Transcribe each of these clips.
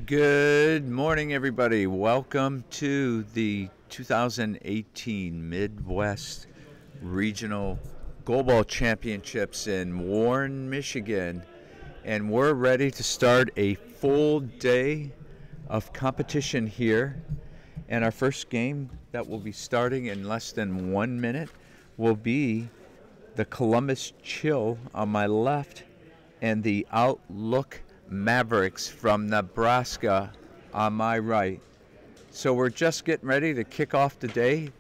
Good morning, everybody. Welcome to the 2018 Midwest Regional Goalball Championships in Warren, Michigan. And we're ready to start a full day of competition here. And our first game that will be starting in less than 1 minute will be the Columbus Chill on my left and the Outlook Mavericks from Nebraska on my right. So we're just getting ready to kick off the day.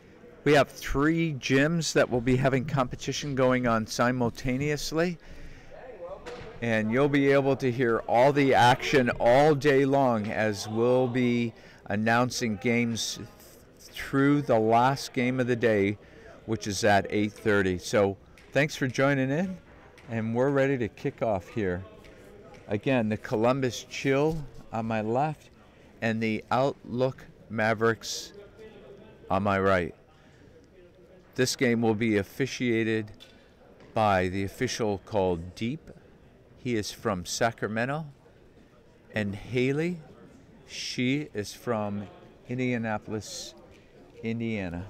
We have 3 gyms that will be having competition going on simultaneously, and you'll be able to hear all the action all day long as we'll be announcing games through the last game of the day, which is at 8:30. So thanks for joining in, and we're ready to kick off here. Again, the Columbus Chill on my left and the Outlook Mavericks on my right. This game will be officiated by the official called Deep. He is from Sacramento. And Haley, she is from Indianapolis, Indiana.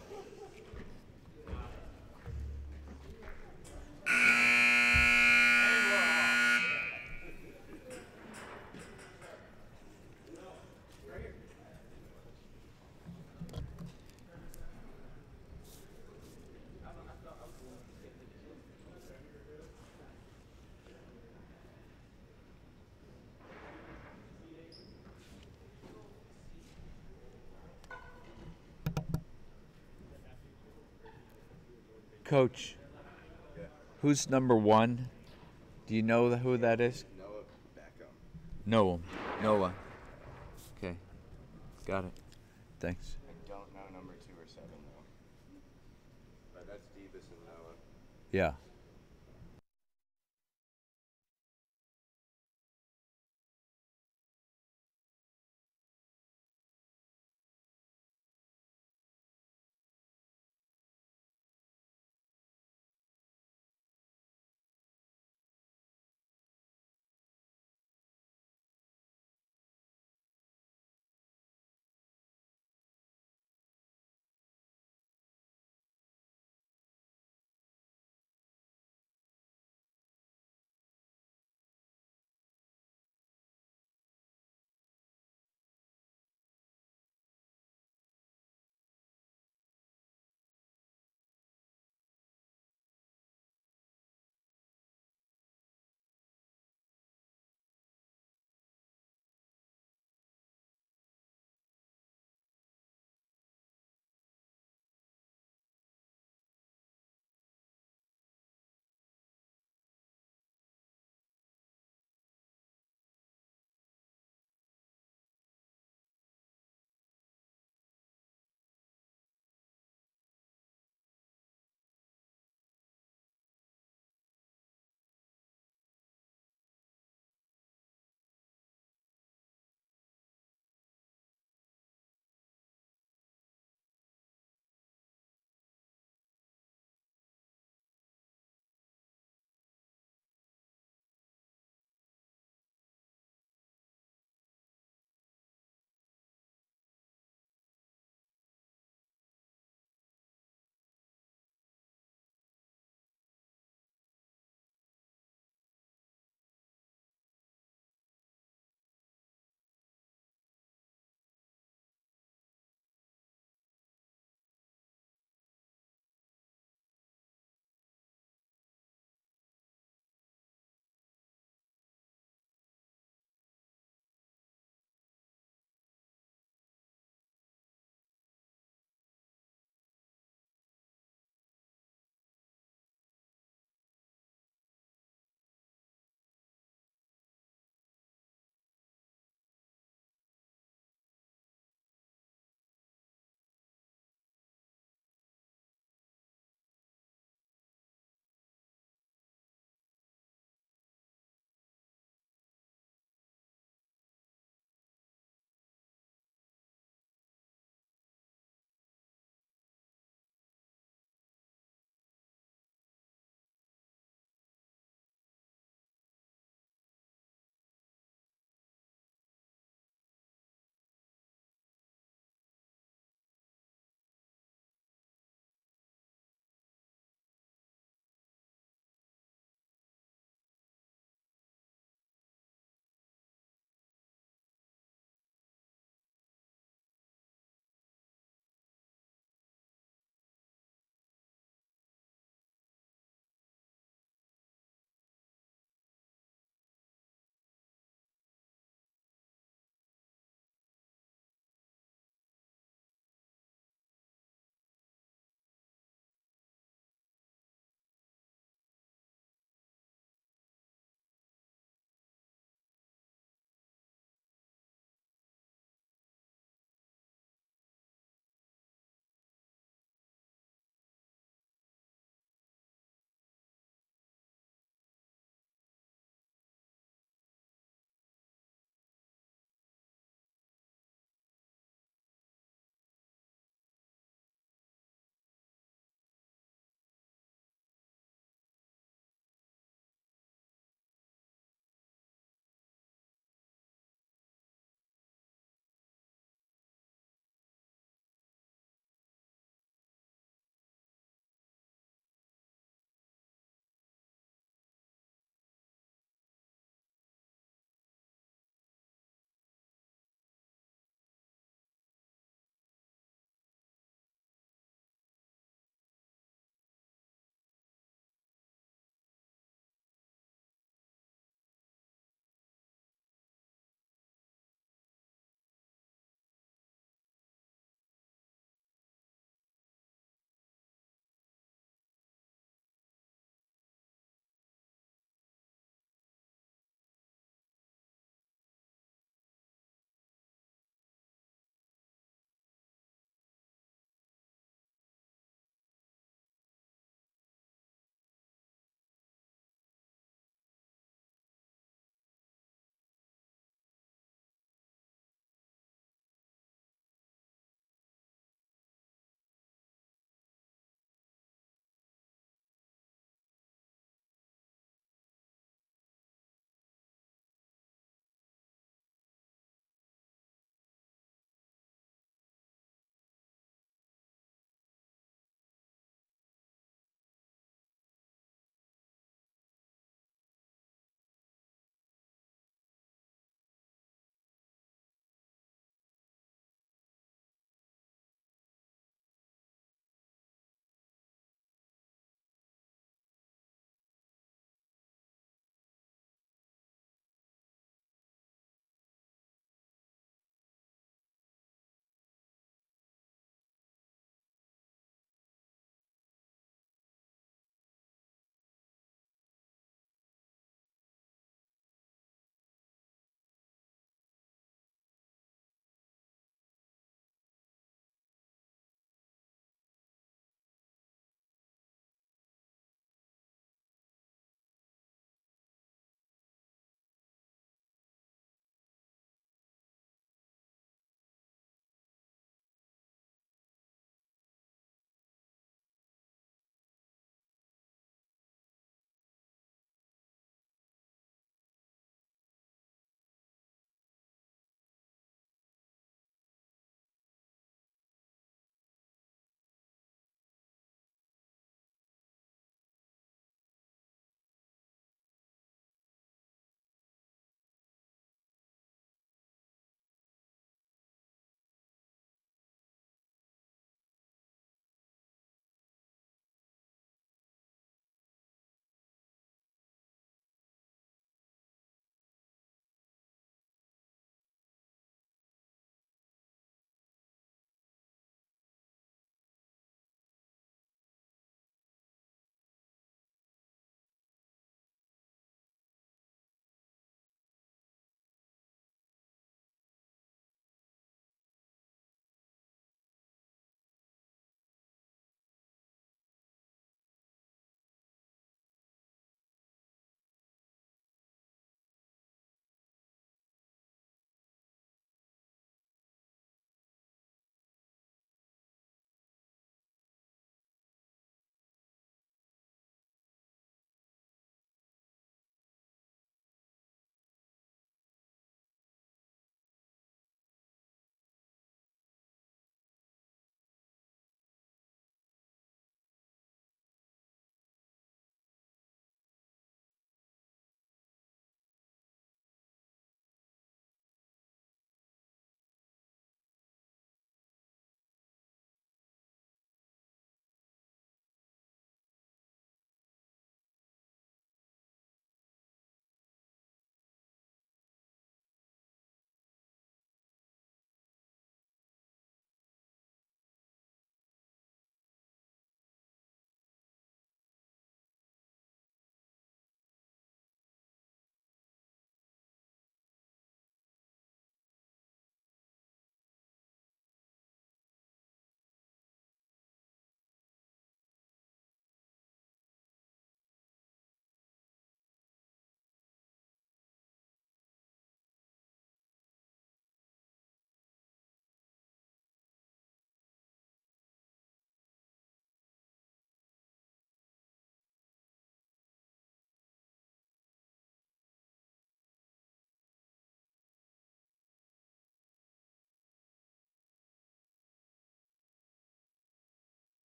Coach, who's number 1? Do you know who that is? Noah. Noah. Okay. Got it. Thanks. I don't know number 2 or 7 though. But that's Davis and Noah. Yeah.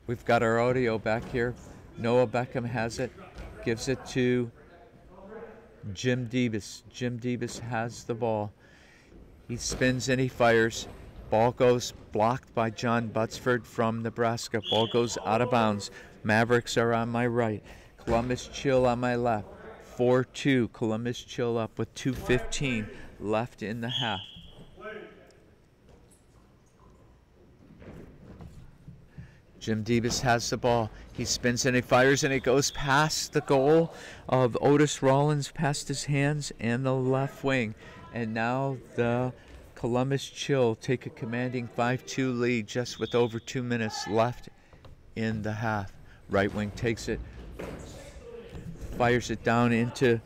We've got our audio back here. Noah Beckham has it, gives it to Jim Debus. Jim Debus has the ball. He spins and he fires. Ball goes blocked by John Butsford from Nebraska. Ball goes out of bounds. Mavericks are on my right. Columbus Chill on my left. 4-2. Columbus Chill up with 2:15 left in the half. Jim Debus has the ball. He spins and he fires and it goes past the goal of Otis Rollins, past his hands and the left wing. And now the Columbus Chill take a commanding 5-2 lead just with over 2 minutes left in the half. Right wing takes it, fires it down into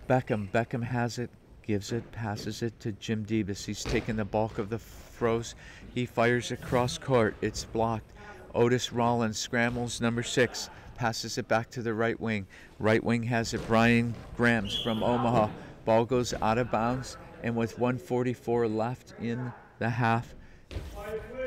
Beckham. Beckham has it, gives it, passes it to Jim Debus. He's taken the bulk of the throws. He fires across court. It's blocked. Otis Rollins scrambles, number 6, passes it back to the right wing. Right wing has it, Brian Grams from Omaha. Ball goes out of bounds, and with 1:44 left in the half,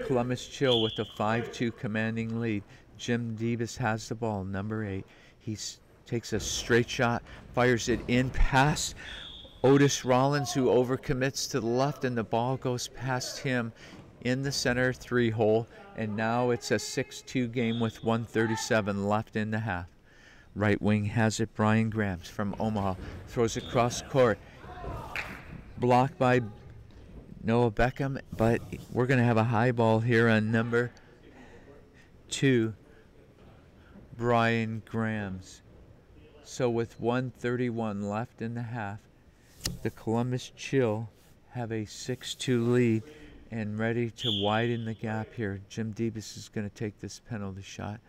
Columbus Chill with a 5-2 commanding lead. Jim Debus has the ball, number 8. He takes a straight shot, fires it in past Otis Rollins, who overcommits to the left, and the ball goes past him in the center 3-hole, and now it's a 6-2 game with 1:37 left in the half. Right wing has it, Brian Grams from Omaha, throws across court, blocked by Noah Beckham, but we're going to have a high ball here on number 2, Brian Grams. So with 1:31 left in the half, the Columbus Chill have a 6-2 lead and ready to widen the gap here. Jim Debus is going to take this penalty shot.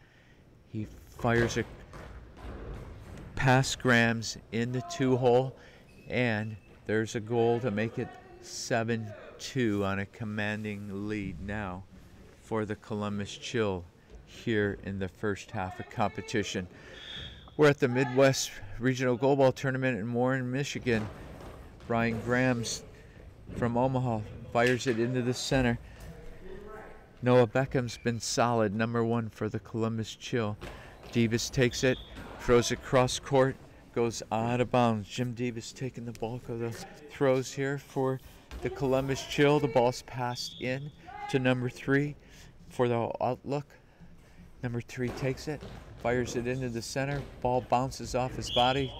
He fires a past Grams in the 2-hole, and there's a goal to make it 7-2 on a commanding lead now for the Columbus Chill here in the first half of competition. We're at the Midwest Regional Goalball Tournament in Warren, Michigan. Brian Grams from Omaha fires it into the center. Noah Beckham's been solid, number 1 for the Columbus Chill. Debus takes it, throws it cross court, goes out of bounds. Jim Debus taking the bulk of the throws here for the Columbus Chill. The ball's passed in to number 3 for the outlook. Number 3 takes it, fires it into the center. Ball bounces off his body,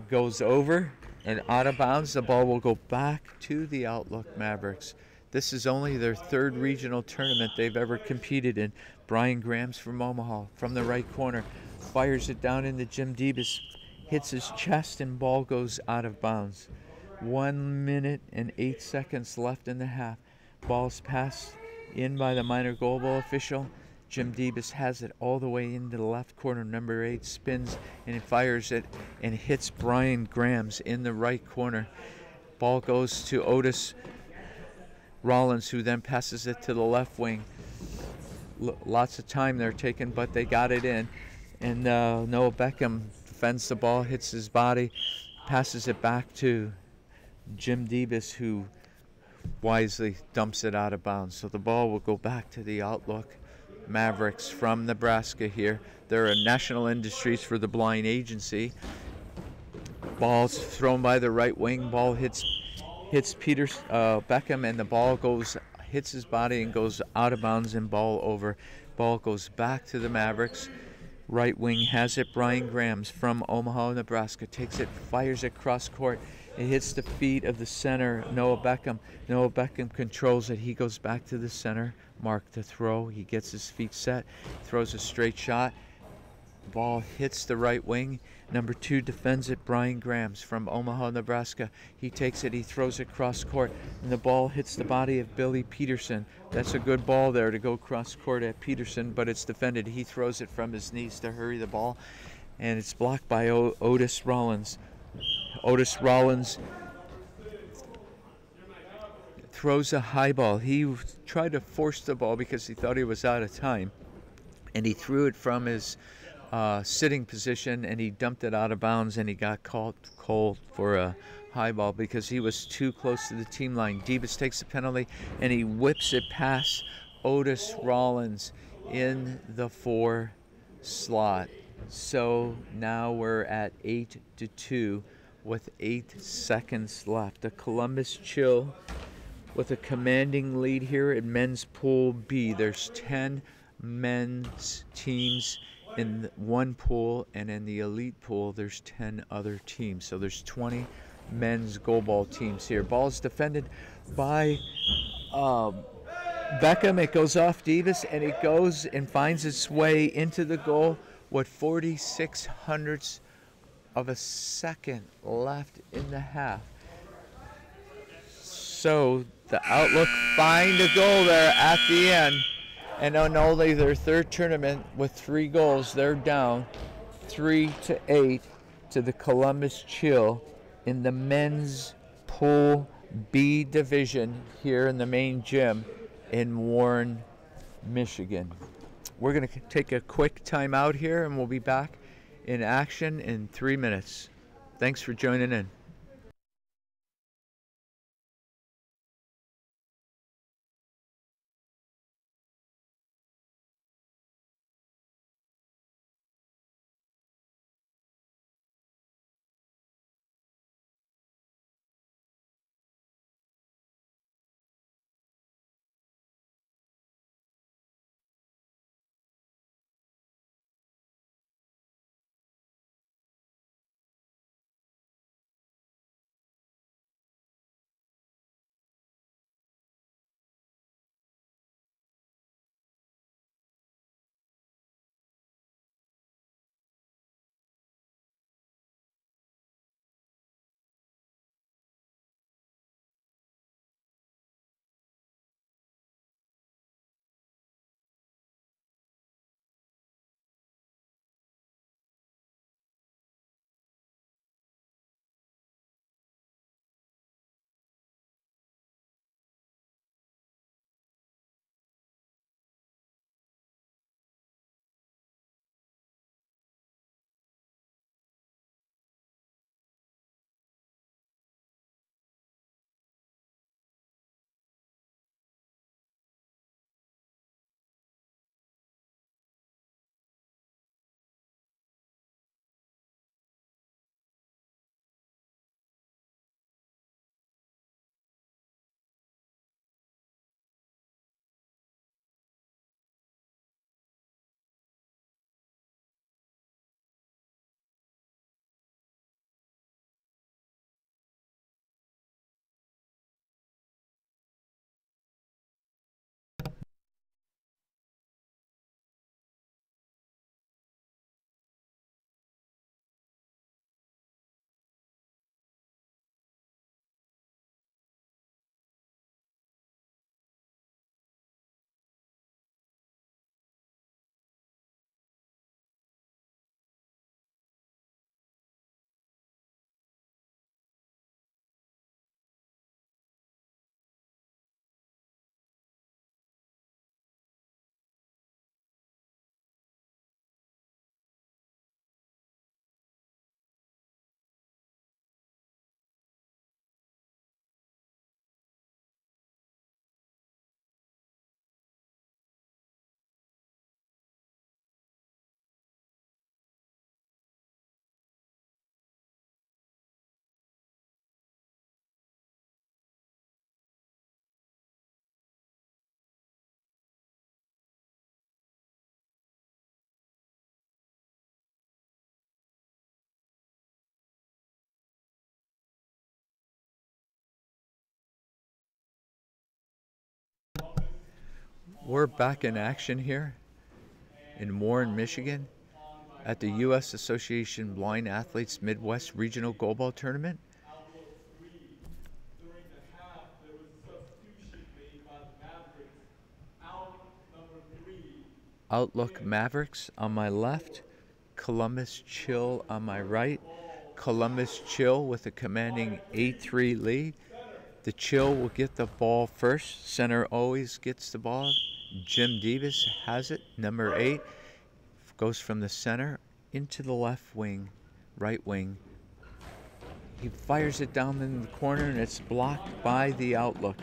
goes over and out of bounds. The ball will go back to the Outlook Mavericks. This is only their 3rd regional tournament they've ever competed in. Brian Grams from Omaha from the right corner fires it down into Jim Debus, hits his chest, and ball goes out of bounds. 1 minute and 8 seconds left in the half. Ball's passed in by the minor goalball official. Jim Debus has it all the way into the left corner. Number 8 spins and fires it and hits Brian Grams in the right corner. Ball goes to Otis Rollins, who then passes it to the left wing. Lots of time they're taking, but they got it in. And Noah Beckham defends the ball, hits his body, passes it back to Jim Debus, who wisely dumps it out of bounds. So the ball will go back to the Outlook Mavericks from Nebraska here. They're a National Industries for the Blind agency. Ball's thrown by the right wing. Ball hits Beckham, and the ball hits his body and goes out of bounds and ball over. Ball goes back to the Mavericks. Right wing has it. Brian Grams from Omaha, Nebraska takes it, fires it cross court. It hits the feet of the center, Noah Beckham. Noah Beckham controls it. He goes back to the center, mark to throw. He gets his feet set, throws a straight shot. Ball hits the right wing. Number 2 defends it, Brian Grams from Omaha, Nebraska. He takes it, he throws it cross court, and the ball hits the body of Billy Peterson. That's a good ball there to go cross court at Peterson, but it's defended. He throws it from his knees to hurry the ball, and it's blocked by Otis Rollins. Otis Rollins throws a high ball. He tried to force the ball because he thought he was out of time, and he threw it from his sitting position, and he dumped it out of bounds, and he got called for a high ball because he was too close to the team line. Debus takes the penalty, and he whips it past Otis Rollins in the 4 slot. So now we're at 8-2 with 8 seconds left. The Columbus Chill with a commanding lead here in men's pool B. There's 10 men's teams in one pool, and in the elite pool there's 10 other teams. So there's 20 men's goalball teams here. Ball is defended by Beckham. It goes off Davis, and it goes and finds its way into the goal with 46 hundredths of a second left in the half. So the Outlook find a goal there at the end, and on only their third tournament with 3 goals, they're down 3-8 to the Columbus Chill in the men's Pool B division here in the main gym in Warren, Michigan. We're going to take a quick time out here, and we'll be back in action in 3 minutes. Thanks for joining in. We're back in action here in Warren, Michigan at the U.S. Association Blind Athletes Midwest Regional Goalball Tournament. During the half, there was a substitution made by the Mavericks. Out number 3. Outlook Mavericks on my left, Columbus Chill on my right. Columbus Chill with a commanding 8-3 lead. The Chill will get the ball first. Center always gets the ball. Jim Davis has it, number 8. Goes from the center into the left wing, right wing. He fires it down in the corner, and it's blocked by the Outlook.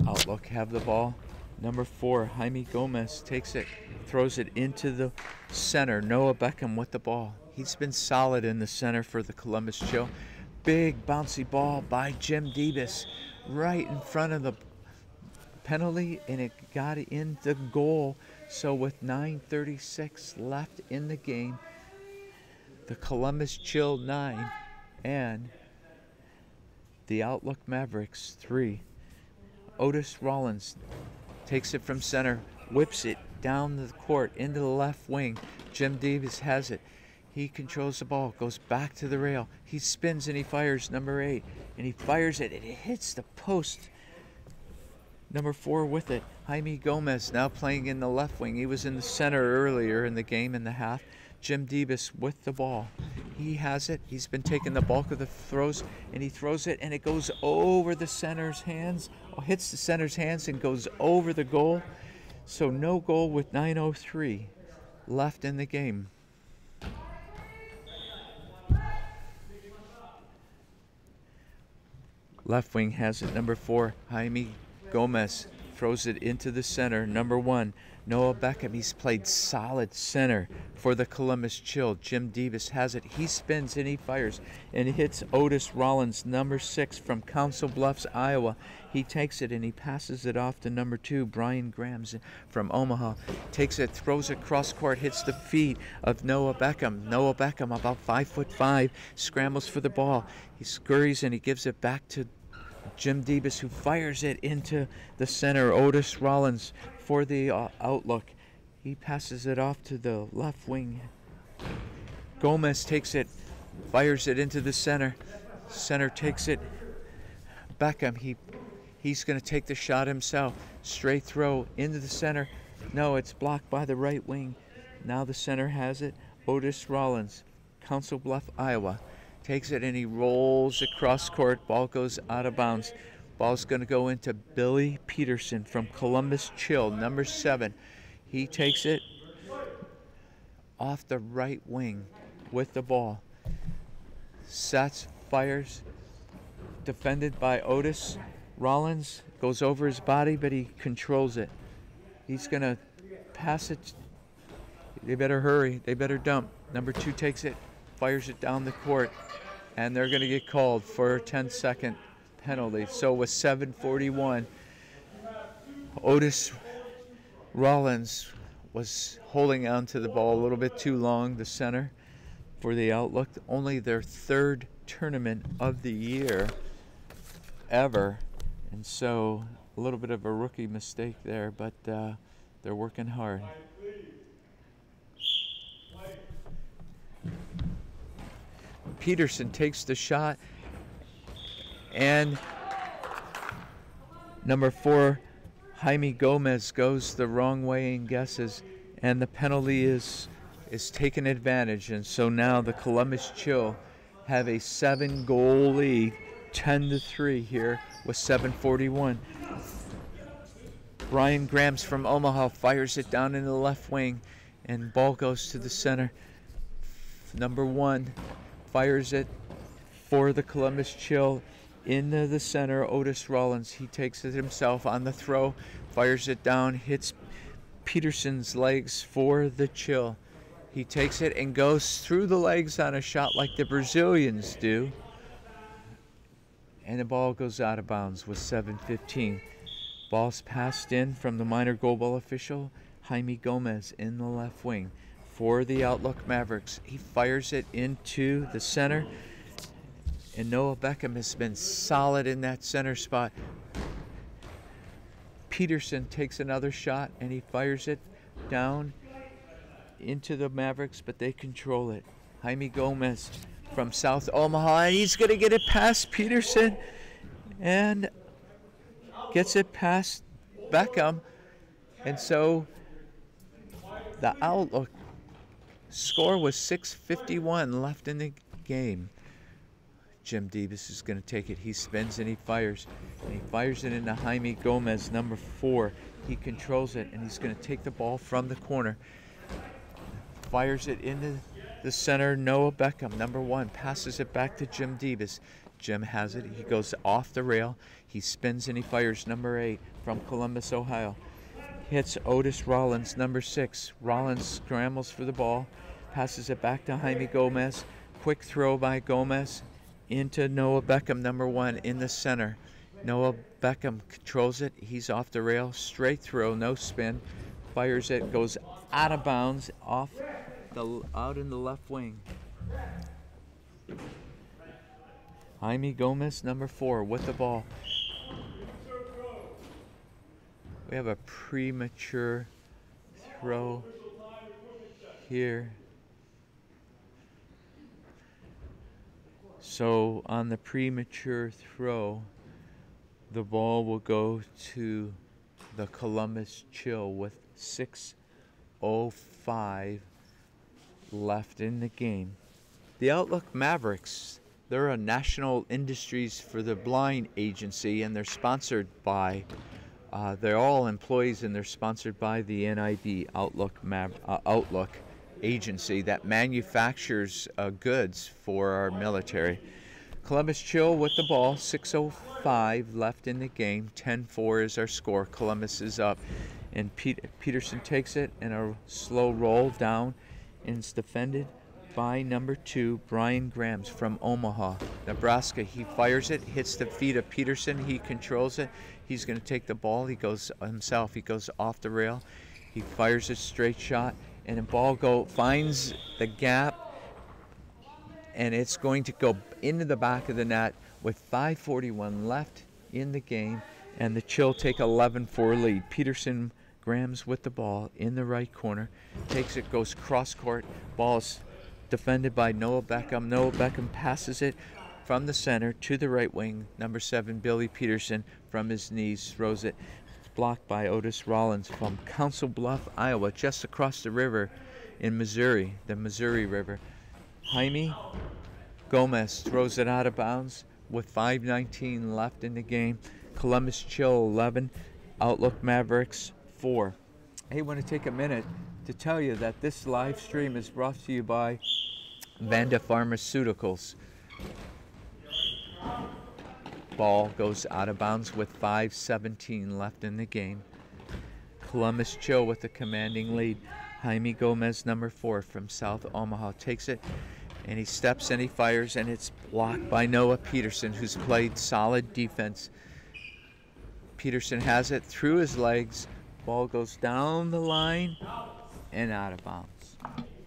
Outlook have the ball. Number 4, Jaime Gomez takes it, throws it into the center. Noah Beckham with the ball. He's been solid in the center for the Columbus Chill. Big bouncy ball by Jim Debus right in front of the penalty, and it got in the goal. So with 9:36 left in the game, the Columbus Chill 9 and the Outlook Mavericks 3. Otis Rollins takes it from center, whips it down the court into the left wing. Jim Davis has it. He controls the ball, goes back to the rail. He spins and he fires, number 8, and he fires it and it hits the post. Number 4 with it, Jaime Gomez, now playing in the left wing. He was in the center earlier in the game in the half. Jim Debus with the ball. He has it. He's been taking the bulk of the throws, and he throws it, and it goes over the center's hands, hits the center's hands and goes over the goal. So no goal with 9:03 left in the game. Left wing has it. Number 4, Jaime Gomez throws it into the center. Number 1, Noah Beckham. He's played solid center for the Columbus Chill. Jim Debus has it. He spins and he fires and hits Otis Rollins, number 6 from Council Bluffs, Iowa. He takes it and he passes it off to number 2, Brian Grams from Omaha. Takes it, throws it cross court, hits the feet of Noah Beckham. Noah Beckham, about 5'5", scrambles for the ball. He scurries and he gives it back to Jim Debus, who fires it into the center. Otis Rollins for the Outlook. He passes it off to the left wing. Gomez takes it, fires it into the center. Center takes it. Beckham, he's going to take the shot himself. Straight throw into the center. No, it's blocked by the right wing. Now the center has it. Otis Rollins, Council Bluff, Iowa. Takes it and he rolls across court. Ball goes out of bounds. Ball's going to go into Billy Peterson from Columbus Chill, number 7. He takes it off the right wing with the ball. Sets, fires, defended by Otis Rollins. Goes over his body, but he controls it. He's going to pass it. They better hurry. They better dump. Number 2 takes it, fires it down the court, and they're going to get called for a 10-second penalty. So with 7:41, Otis Rollins was holding on to the ball a little bit too long, the center for the Outlook. Only their 3rd tournament of the year ever, and so a little bit of a rookie mistake there, but they're working hard. Peterson takes the shot, and number 4, Jaime Gomez, goes the wrong way and guesses, and the penalty is taken advantage. And so now the Columbus Chill have a 7-goal lead, 10-3 here with 7:41. Brian Grams from Omaha fires it down into the left wing, and ball goes to the center. Number 1 fires it for the Columbus Chill into the center. Otis Rollins, he takes it himself on the throw, fires it down, hits Peterson's legs for the Chill. He takes it and goes through the legs on a shot like the Brazilians do, and the ball goes out of bounds with 7:15. Ball's passed in from the minor goalball official, Jaime Gomez, in the left wing for the Outlook Mavericks. He fires it into the center, and Noah Beckham has been solid in that center spot. Peterson takes another shot and he fires it down into the Mavericks, but they control it. Jaime Gomez from South Omaha, and he's going to get it past Peterson and gets it past Beckham. And so the Outlook score was 6:51 left in the game. Jim Debus is going to take it. He spins and he fires. And he fires it into Jaime Gomez, number 4. He controls it, and he's going to take the ball from the corner. Fires it into the center. Noah Beckham, number 1, passes it back to Jim Debus. Jim has it. He goes off the rail. He spins and he fires number 8 from Columbus, Ohio. Hits Otis Rollins, number 6. Rollins scrambles for the ball, passes it back to Jaime Gomez. Quick throw by Gomez into Noah Beckham, number 1, in the center. Noah Beckham controls it. He's off the rail. Straight throw, no spin. Fires it, goes out of bounds, out in the left wing. Jaime Gomez, number 4, with the ball. We have a premature throw here. So on the premature throw, the ball will go to the Columbus Chill with 6:05 left in the game. The Outlook Mavericks, they're a national industries for the blind agency, and they're sponsored by, they're all employees, and they're sponsored by the NID Outlook agency that manufactures goods for our military. Columbus Chill with the ball, 6:05 left in the game, 10-4 is our score. Columbus is up, and Peterson takes it in a slow roll down, and it's defended by number 2, Brian Grams from Omaha, Nebraska. He fires it, hits the feet of Peterson. He controls it. He's going to take the ball. He goes himself. He goes off the rail. He fires a straight shot, and the ball finds the gap, and it's going to go into the back of the net with 5:41 left in the game, and the Chill take 11-4 lead. Peterson Grams with the ball in the right corner, takes it, goes cross court. Ball is defended by Noah Beckham. Noah Beckham passes it from the center to the right wing. Number 7, Billy Peterson, from his knees, throws it. Blocked by Otis Rollins from Council Bluff, Iowa, just across the river in Missouri, the Missouri River. Jaime Gomez throws it out of bounds with 5:19 left in the game. Columbus Chill 11, Outlook Mavericks 4. Hey, I want to take a minute to tell you that this live stream is brought to you by Vanda Pharmaceuticals. Ball goes out of bounds with 5:17 left in the game. Columbus Chill with the commanding lead. Jaime Gomez, number 4, from South Omaha, takes it, and he steps and he fires, and it's blocked by Noah Peterson, who's played solid defense. Peterson has it through his legs. Ball goes down the line and out of bounds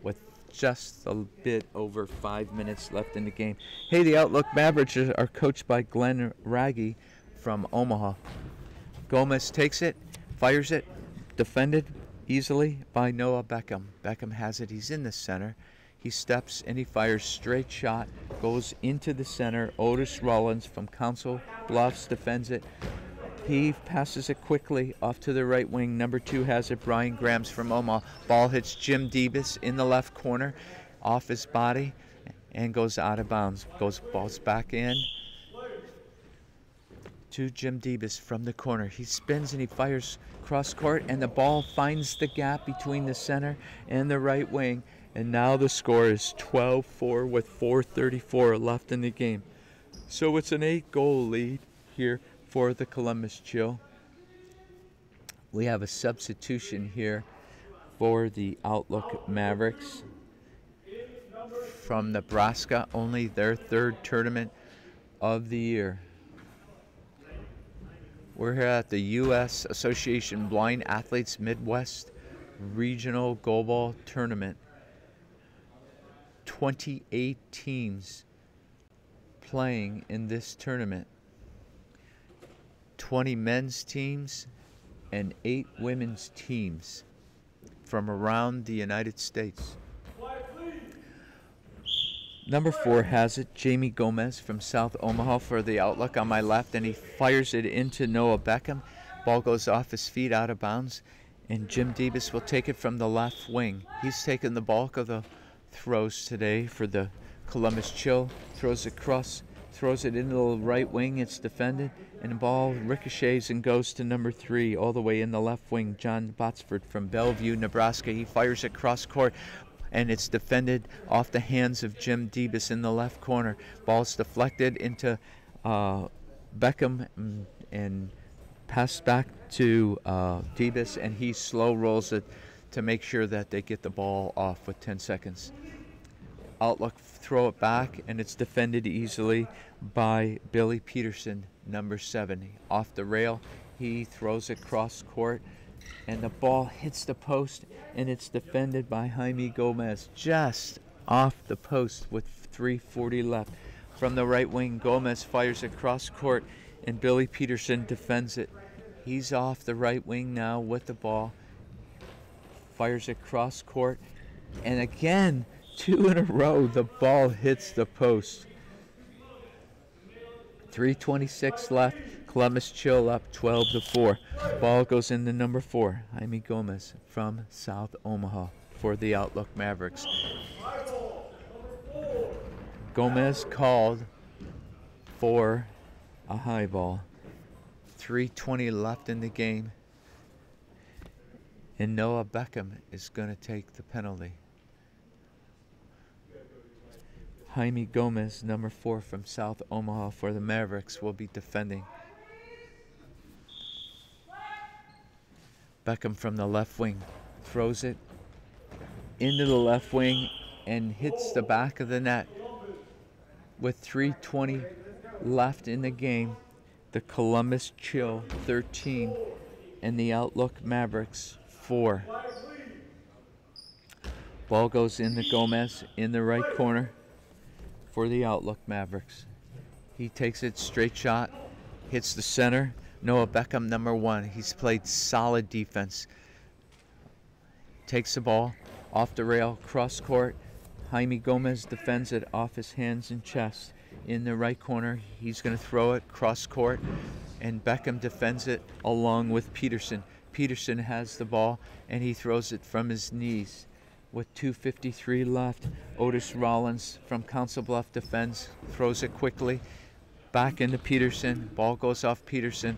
with just a bit over 5 minutes left in the game. Hey, the Outlook Mavericks are coached by Glenn Raggy from Omaha. Gomez takes it, fires it, defended easily by Noah Beckham. Beckham has it. He's in the center. He steps and he fires straight shot, goes into the center. Otis Rollins from Council Bluffs defends it. He passes it quickly off to the right wing. Number 2 has it, Brian Grams from Omaha. Ball hits Jim Debus in the left corner, off his body, and goes out of bounds. Balls back in to Jim Debus from the corner. He spins and he fires cross court, and the ball finds the gap between the center and the right wing. And now the score is 12-4 with 4:34 left in the game. So it's an 8-goal lead here for the Columbus Chill. We have a substitution here for the Outlook Mavericks from Nebraska, only their 3rd tournament of the year. We're here at the U.S. Association Blind Athletes Midwest Regional Goalball Tournament. 28 teams playing in this tournament. 20 men's teams and 8 women's teams from around the United States. Number 4 has it, Jaime Gomez from South Omaha for the Outlook on my left, and he fires it into Noah Beckham. Ball goes off his feet out of bounds, and Jim Debus will take it from the left wing. He's taken the bulk of the throws today for the Columbus Chill. Throws across, throws it into the right wing. It's defended, and the ball ricochets and goes to number 3 all the way in the left wing, John Botsford from Bellevue, Nebraska. He fires it cross court. and it's defended off the hands of Jim Debus in the left corner. Ball's deflected into Beckham and passed back to Debus, and he slow rolls it to make sure that they get the ball off with 10 seconds. Outlook throw it back, and it's defended easily by Billy Peterson, number 7. Off the rail, he throws it cross court, and the ball hits the post, and it's defended by Jaime Gomez just off the post with 3:40 left. From the right wing, Gomez fires it cross court, and Billy Peterson defends it. He's off the right wing now with the ball, fires it cross court, and again, 2 in a row, the ball hits the post. 3:26 left. Columbus Chill up 12-4. Ball goes into number 4, Jaime Gomez from South Omaha for the Outlook Mavericks. Gomez called for a high ball. 3:20 left in the game. And Noah Beckham is going to take the penalty. Jaime Gomez, number 4 from South Omaha for the Mavericks, will be defending. Beckham from the left wing throws it into the left wing and hits the back of the net. With 3:20 left in the game, the Columbus Chill 13 and the Outlook Mavericks 4. Ball goes into Gomez in the right corner for the Outlook Mavericks. He takes it straight shot, hits the center. Noah Beckham, number 1. He's played solid defense. Takes the ball off the rail, cross court. Jaime Gomez defends it off his hands and chest. In the right corner, he's going to throw it cross court, and Beckham defends it along with Peterson. Peterson has the ball, and he throws it from his knees. With 2:53 left, Otis Rollins from Council Bluff defends, throws it quickly, back into Peterson. Ball goes off Peterson,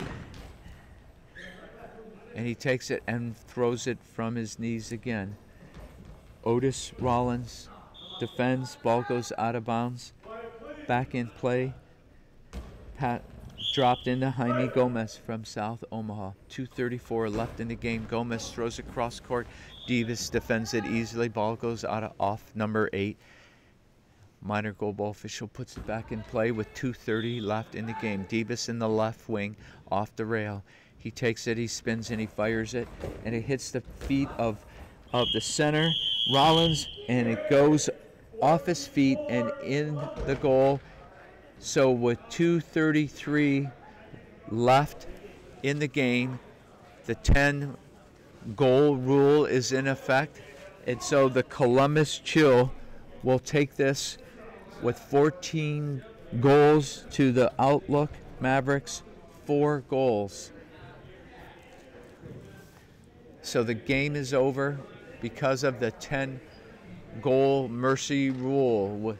and he takes it and throws it from his knees again. Otis Rollins defends, ball goes out of bounds, back in play, dropped into Jaime Gomez from South Omaha. 2:34 left in the game. Gomez throws it cross court. Davis defends it easily. Ball goes off number 8. Minor Goalball official puts it back in play with 2:30 left in the game. Davis in the left wing off the rail. He takes it, he spins, and he fires it, and it hits the feet of the center, Rollins, and it goes off his feet and in the goal. So with 2:33 left in the game, the 10-goal rule is in effect, and so the Columbus Chill will take this with 14 goals to the Outlook Mavericks 4 goals. So the game is over because of the 10-goal mercy rule.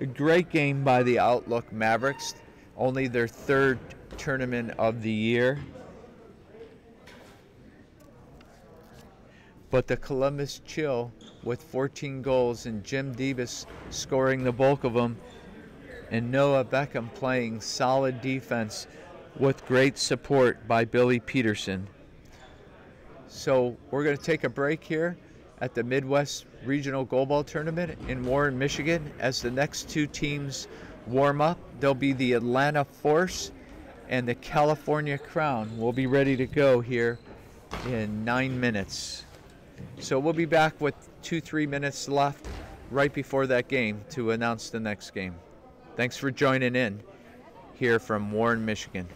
A great game by the Outlook Mavericks, only their 3rd tournament of the year. But the Columbus Chill with 14 goals and Jim Davis scoring the bulk of them, and Noah Beckham playing solid defense with great support by Billy Peterson. So we're going to take a break here at the Midwest Regional Goalball Tournament in Warren, Michigan. As the next 2 teams warm up, there'll be the Atlanta Force and the California Crown. We'll be ready to go here in 9 minutes. So we'll be back with 2-3 minutes left right before that game to announce the next game. Thanks for joining in here from Warren, Michigan.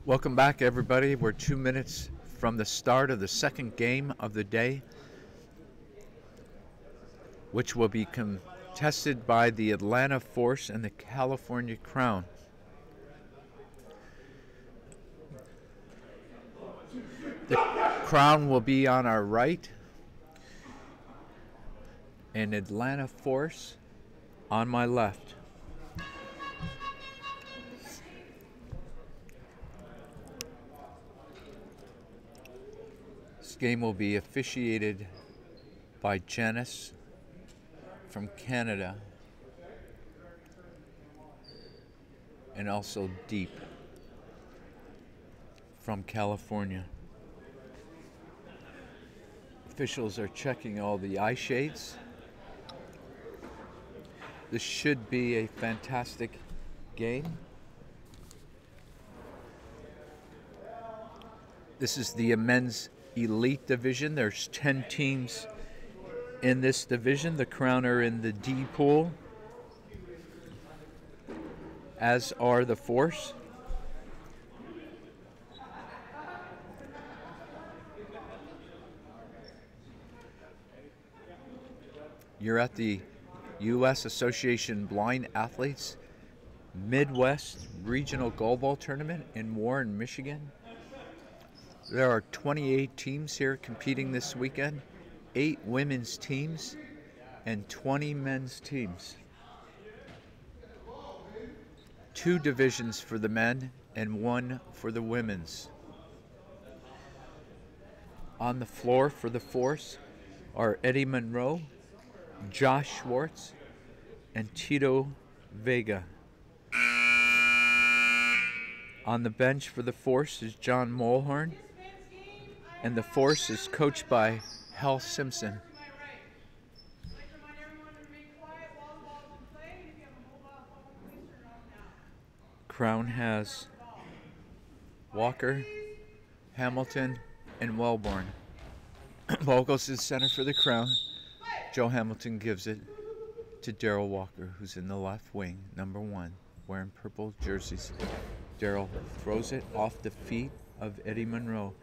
Welcome back, everybody. We're 2 minutes from the start of the second game of the day, which will be contested by the Atlanta Force and the California Crown. The Crown will be on our right, and Atlanta Force on my left. This game will be officiated by Janice from Canada, and also Deep from California. Officials are checking all the eye shades. This should be a fantastic game. This is the men's elite division. There's 10 teams in this division. The Crown are in the D pool, as are the Force. You're at the U.S. Association Blind Athletes Midwest Regional Goalball Tournament in Warren, Michigan. There are 28 teams here competing this weekend, 8 women's teams and 20 men's teams. 2 divisions for the men and 1 for the women's. On the floor for the Force are Eddie Monroe, Josh Schwartz, and Tito Vega. On the bench for the Force is John Mulhorn, and the Force is coached by Hal Simpson. Crown has Walker, Hamilton, and Wellborn. Ball goes to the center for the Crown. Joe Hamilton gives it to Daryl Walker, who's in the left wing, number 1, wearing purple jerseys. Daryl throws it off the feet of Eddie Monroe.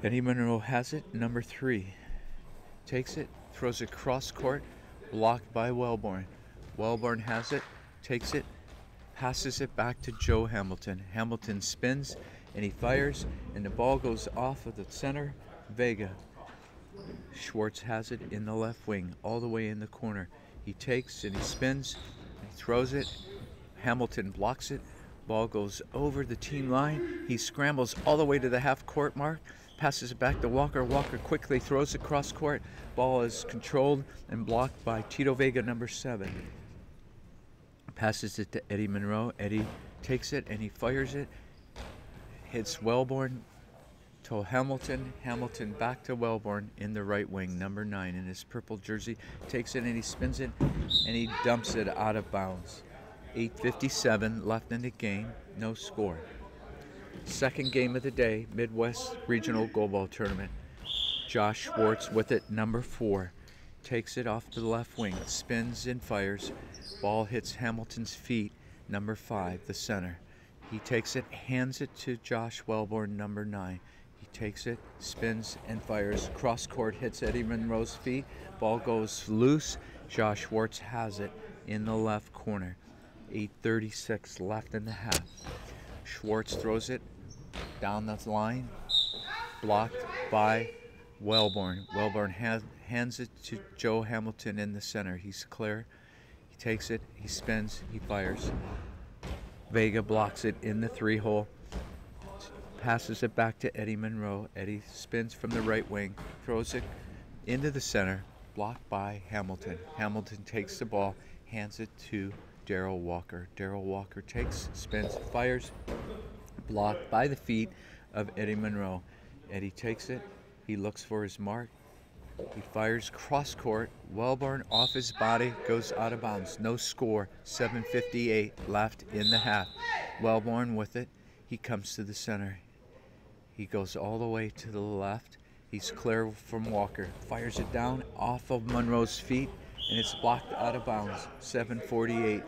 Eddie Monroe has it, number 3. Takes it, throws it cross court, blocked by Wellborn. Wellborn has it, takes it, passes it back to Joe Hamilton. Hamilton spins and he fires, and the ball goes off of the center, Vega. Schwartz has it in the left wing, all the way in the corner. He takes and he spins, and he throws it. Hamilton blocks it. Ball goes over the team line. He scrambles all the way to the half-court mark, passes it back to Walker. Walker quickly throws it cross court. Ball is controlled and blocked by Tito Vega, number 7. Passes it to Eddie Monroe. Eddie takes it and he fires it. Hits Wellborn to Hamilton. Hamilton back to Wellborn in the right wing, number 9 in his purple jersey. Takes it and he spins it and he dumps it out of bounds. 8:57 left in the game, no score. Second game of the day, Midwest Regional Goalball Tournament. Josh Schwartz with it, number 4. Takes it off to the left wing, spins and fires. Ball hits Hamilton's feet, number 5, the center. He takes it, hands it to Josh Wellborn, number 9. He takes it, spins and fires. Cross court, hits Eddie Monroe's feet. Ball goes loose. Josh Schwartz has it in the left corner. 8:36 left in the half. Schwartz throws it down the line, blocked by Wellborn. Wellborn hands it to Joe Hamilton in the center. He's clear. He takes it, he spins, he fires. Vega blocks it in the 3-hole. Passes it back to Eddie Monroe. Eddie spins from the right wing, throws it into the center, blocked by Hamilton. Hamilton takes the ball, hands it to Daryl Walker. Daryl Walker takes, spins, fires, blocked by the feet of Eddie Monroe. Eddie takes it, he looks for his mark, he fires cross court. Wellborn off his body, goes out of bounds. No score, 7:58 left in the half. Wellborn with it, he comes to the center. He goes all the way to the left. He's clear from Walker, fires it down off of Monroe's feet, and it's blocked out of bounds. 7:48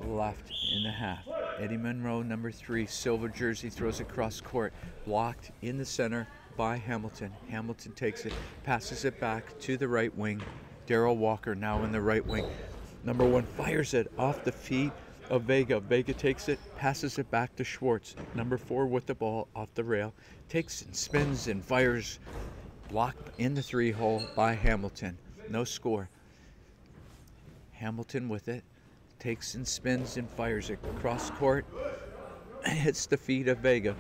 left in the half. Eddie Monroe, number 3, silver jersey, throws it cross court. Blocked in the center by Hamilton. Hamilton takes it, passes it back to the right wing. Darrell Walker now in the right wing. Number 1 fires it off the feet of Vega. Vega takes it, passes it back to Schwartz. Number 4 with the ball off the rail. Takes and spins and fires. Blocked in the 3-hole by Hamilton. No score. Hamilton with it. Takes and spins and fires it cross court. Hits the feet of Vega.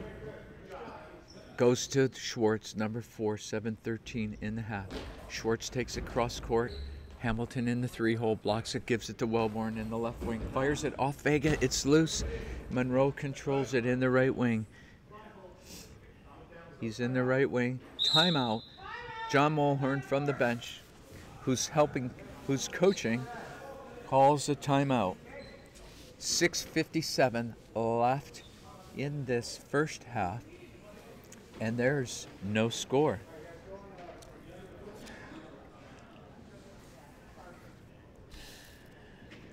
Goes to Schwartz, number 4, 7-13 in the half. Schwartz takes it cross court. Hamilton in the 3-hole, blocks it, gives it to Wellborn in the left wing. Fires it off Vega, it's loose. Monroe controls it in the right wing. He's in the right wing. Timeout. John Mulhern from the bench, who's coaching, calls a timeout. 6:57 left in this first half, and there's no score.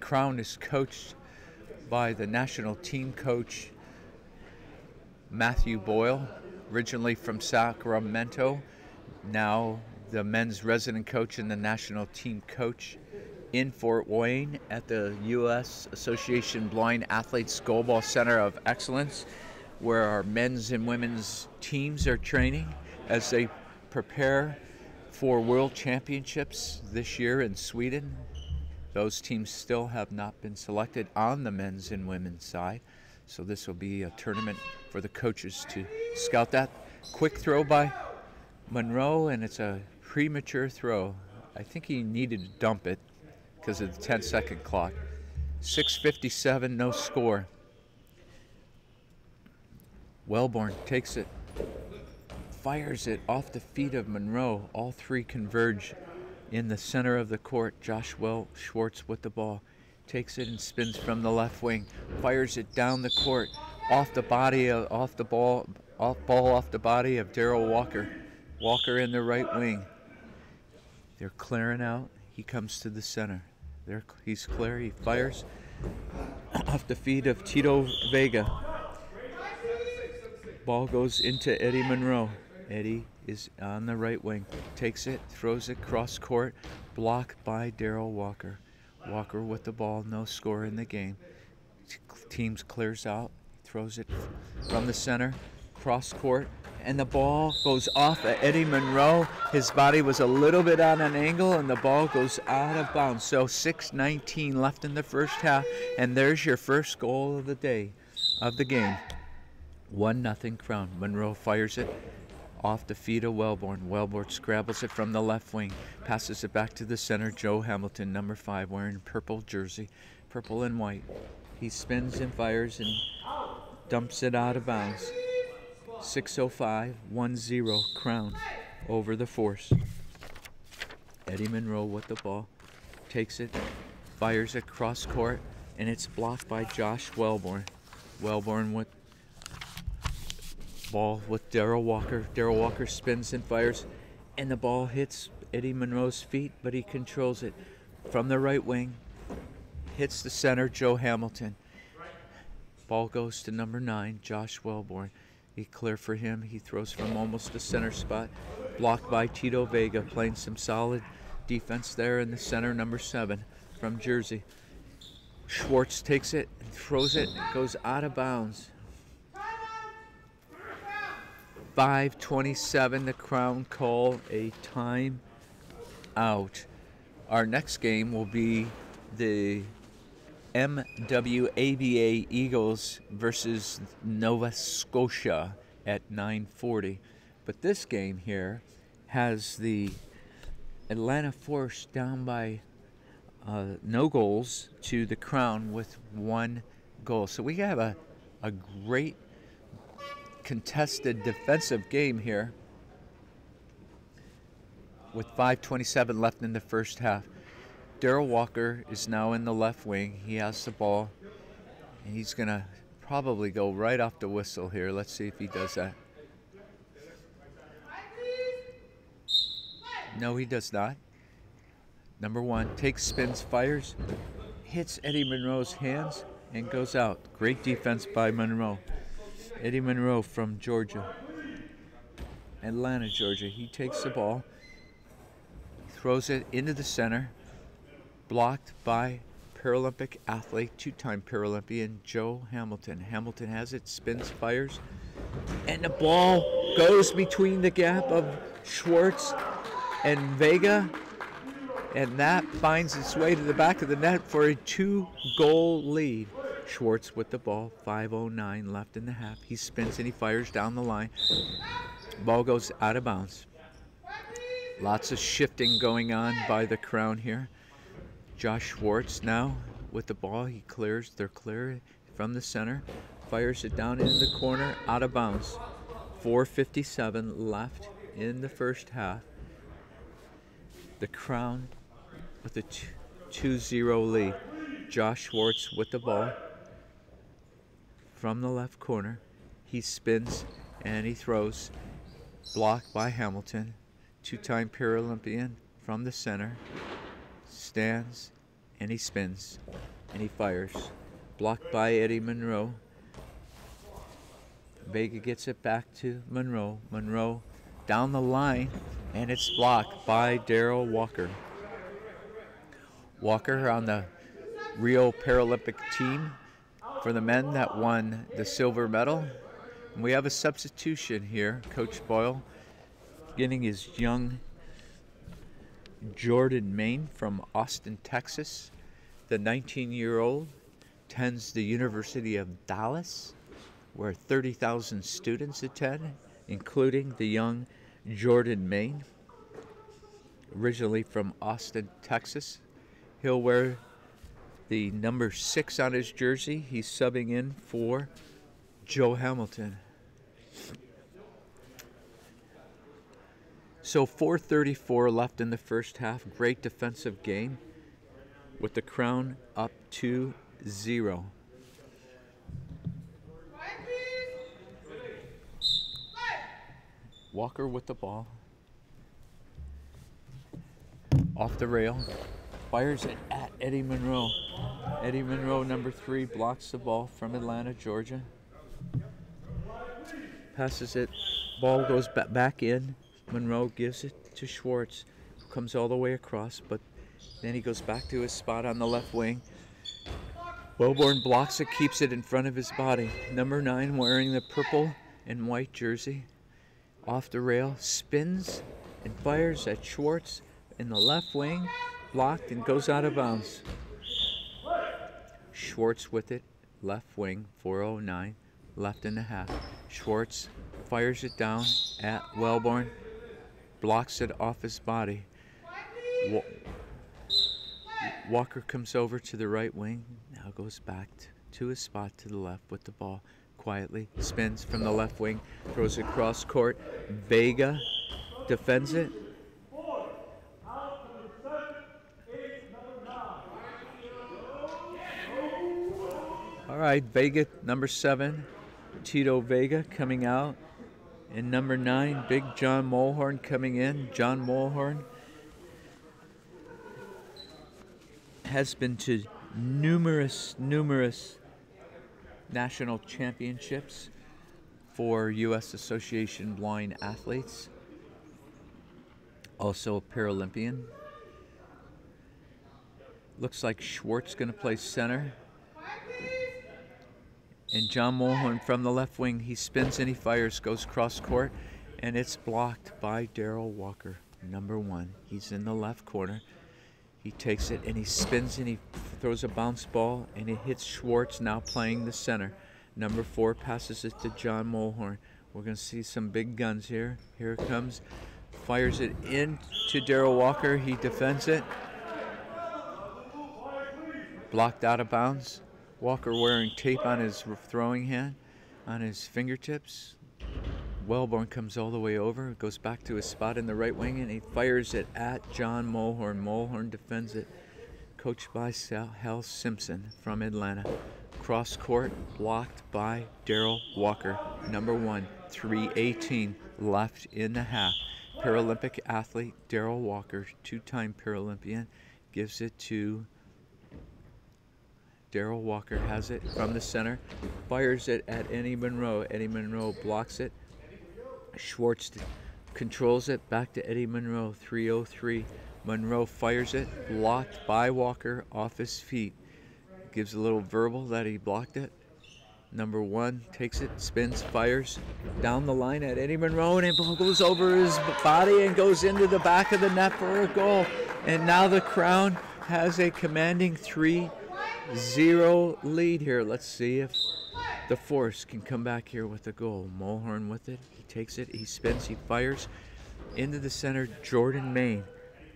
Crown is coached by the national team coach Matthew Boyle, originally from Sacramento, now the men's resident coach and the national team coach in Fort Wayne at the U.S. Association Blind Athletes Goalball Center of Excellence, where our men's and women's teams are training as they prepare for World Championships this year in Sweden. Those teams still have not been selected on the men's and women's side, so this will be a tournament for the coaches to scout that. Quick throw by Monroe, and it's a premature throw. I think he needed to dump it because of the 10-second clock. 6:57, no score. Wellborn takes it, fires it off the feet of Monroe. All 3 converge in the center of the court. Josh Schwartz with the ball. Takes it and spins from the left wing. Fires it down the court. Off the body of off the body of Darrell Walker. Walker in the right wing. They're clearing out. He comes to the center. He's clear. He fires off the feet of Tito Vega. Ball goes into Eddie Monroe. Eddie is on the right wing. Takes it, throws it cross court. Blocked by Darrell Walker. Walker with the ball. No score in the game. Teams clears out. Throws it from the center. Cross court. And the ball goes off at Eddie Monroe. His body was a little bit on an angle, and the ball goes out of bounds. So 6:19 left in the first half, and there's your first goal of the day, of the game. 1-0 Crown. Monroe fires it off the feet of Wellborn. Wellborn scrambles it from the left wing, passes it back to the center. Joe Hamilton, number 5, wearing purple jersey, purple and white. He spins and fires and dumps it out of bounds. 6:05, 1-0 Crown over the Force. Eddie Monroe with the ball, takes it, fires it cross court, and it's blocked by Josh Wellborn. Wellborn with ball with Darrell Walker. Darrell Walker spins and fires, and the ball hits Eddie Monroe's feet, but he controls it from the right wing. Hits the center, Joe Hamilton. Ball goes to number 9, Josh Wellborn. He clear for him. He throws from almost the center spot. Blocked by Tito Vega, playing some solid defense there in the center, number 7 from Jersey. Schwartz takes it and throws it. It goes out of bounds. 5:27, the Crown call a time out. Our next game will be the MWABA Eagles versus Nova Scotia at 9:40. But this game here has the Atlanta Force down by no goals to the Crown with 1 goal. So we have a great contested defensive game here with 5:27 left in the first half. Darrell Walker is now in the left wing. He has the ball, and he's going to probably go right off the whistle here. Let's see if he does that. No, he does not. Number 1 takes, spins, fires, hits Eddie Monroe's hands, and goes out. Great defense by Monroe. Eddie Monroe from Georgia. Atlanta, Georgia. He takes the ball, throws it into the center, blocked by Paralympic athlete, two-time Paralympian Joe Hamilton. Hamilton has it, spins, fires, and the ball goes between the gap of Schwartz and Vega, and that finds its way to the back of the net for a 2-goal lead. Schwartz with the ball, 5:09 left in the half. He spins and he fires down the line. Ball goes out of bounds. Lots of shifting going on by the Crown here. Josh Schwartz now with the ball. He clears. They're clear from the center. Fires it down in the corner, out of bounds. 4:57 left in the first half. The Crown with a 2-0 lead. Josh Schwartz with the ball from the left corner. He spins and he throws. Blocked by Hamilton. Two-time Paralympian from the center. Stands and he spins and he fires. Blocked by Eddie Monroe. Vega gets it back to Monroe. Monroe down the line, and it's blocked by Darrell Walker. Walker on the Rio Paralympic team for the men that won the silver medal. And we have a substitution here. Coach Boyle getting his young Jordan Main from Austin, Texas. The 19-year-old attends the University of Dallas, where 30,000 students attend, including the young Jordan Main, originally from Austin, Texas. He'll wear the number 6 on his jersey. He's subbing in for Joe Hamilton. So 4:34 left in the first half. Great defensive game with the Crown up 2-0. Walker with the ball. Off the rail. Fires it at Eddie Monroe. Eddie Monroe, number 3, blocks the ball from Atlanta, Georgia. Passes it. Ball goes back in. Monroe gives it to Schwartz, who comes all the way across, but then he goes back to his spot on the left wing. Wellborn blocks it, keeps it in front of his body. Number 9 wearing the purple and white jersey. Off the rail, spins and fires at Schwartz in the left wing. Blocked and goes out of bounds. Schwartz with it, left wing, 4:09 left in the half. Schwartz fires it down at Wellborn. Blocks it off his body. Walker comes over to the right wing. Now goes back to his spot to the left with the ball. Quietly spins from the left wing. Throws it cross court. Vega defends it. All right, Vega, number 7. Tito Vega coming out. And number 9, Big John Mulhorn coming in. John Mulhorn has been to numerous national championships for U.S. Association Blind Athletes. Also a Paralympian. Looks like Schwartz going to play center. And John Mulhorn from the left wing, he spins and he fires, goes cross court, and it's blocked by Darrell Walker, number 1. He's in the left corner. He takes it and he spins and he throws a bounce ball, and it hits Schwartz, now playing the center. Number 4 passes it to John Mulhorn. We're going to see some big guns here. Here it comes. Fires it in to Darrell Walker. He defends it. Blocked out of bounds. Walker wearing tape on his throwing hand, on his fingertips. Wellborn comes all the way over, goes back to his spot in the right wing, and he fires it at John Mulhorn. Mulhorn defends it, coached by Hal Simpson from Atlanta. Cross court, blocked by Darrell Walker, number 1. 3:18 left in the half. Paralympic athlete Darrell Walker, 2-time Paralympian, gives it to Darrell Walker has it from the center, fires it at Eddie Monroe. Eddie Monroe blocks it. Schwartz controls it back to Eddie Monroe. 3-0-3. Monroe fires it, blocked by Walker off his feet. Gives a little verbal that he blocked it. Number 1 takes it, spins, fires down the line at Eddie Monroe, and it goes over his body and goes into the back of the net for a goal. And now the Crown has a commanding 3-0 lead here. Let's see if the Force can come back here with a goal. Mulhorn with it. He takes it, he spins, he fires into the center. Jordan Main,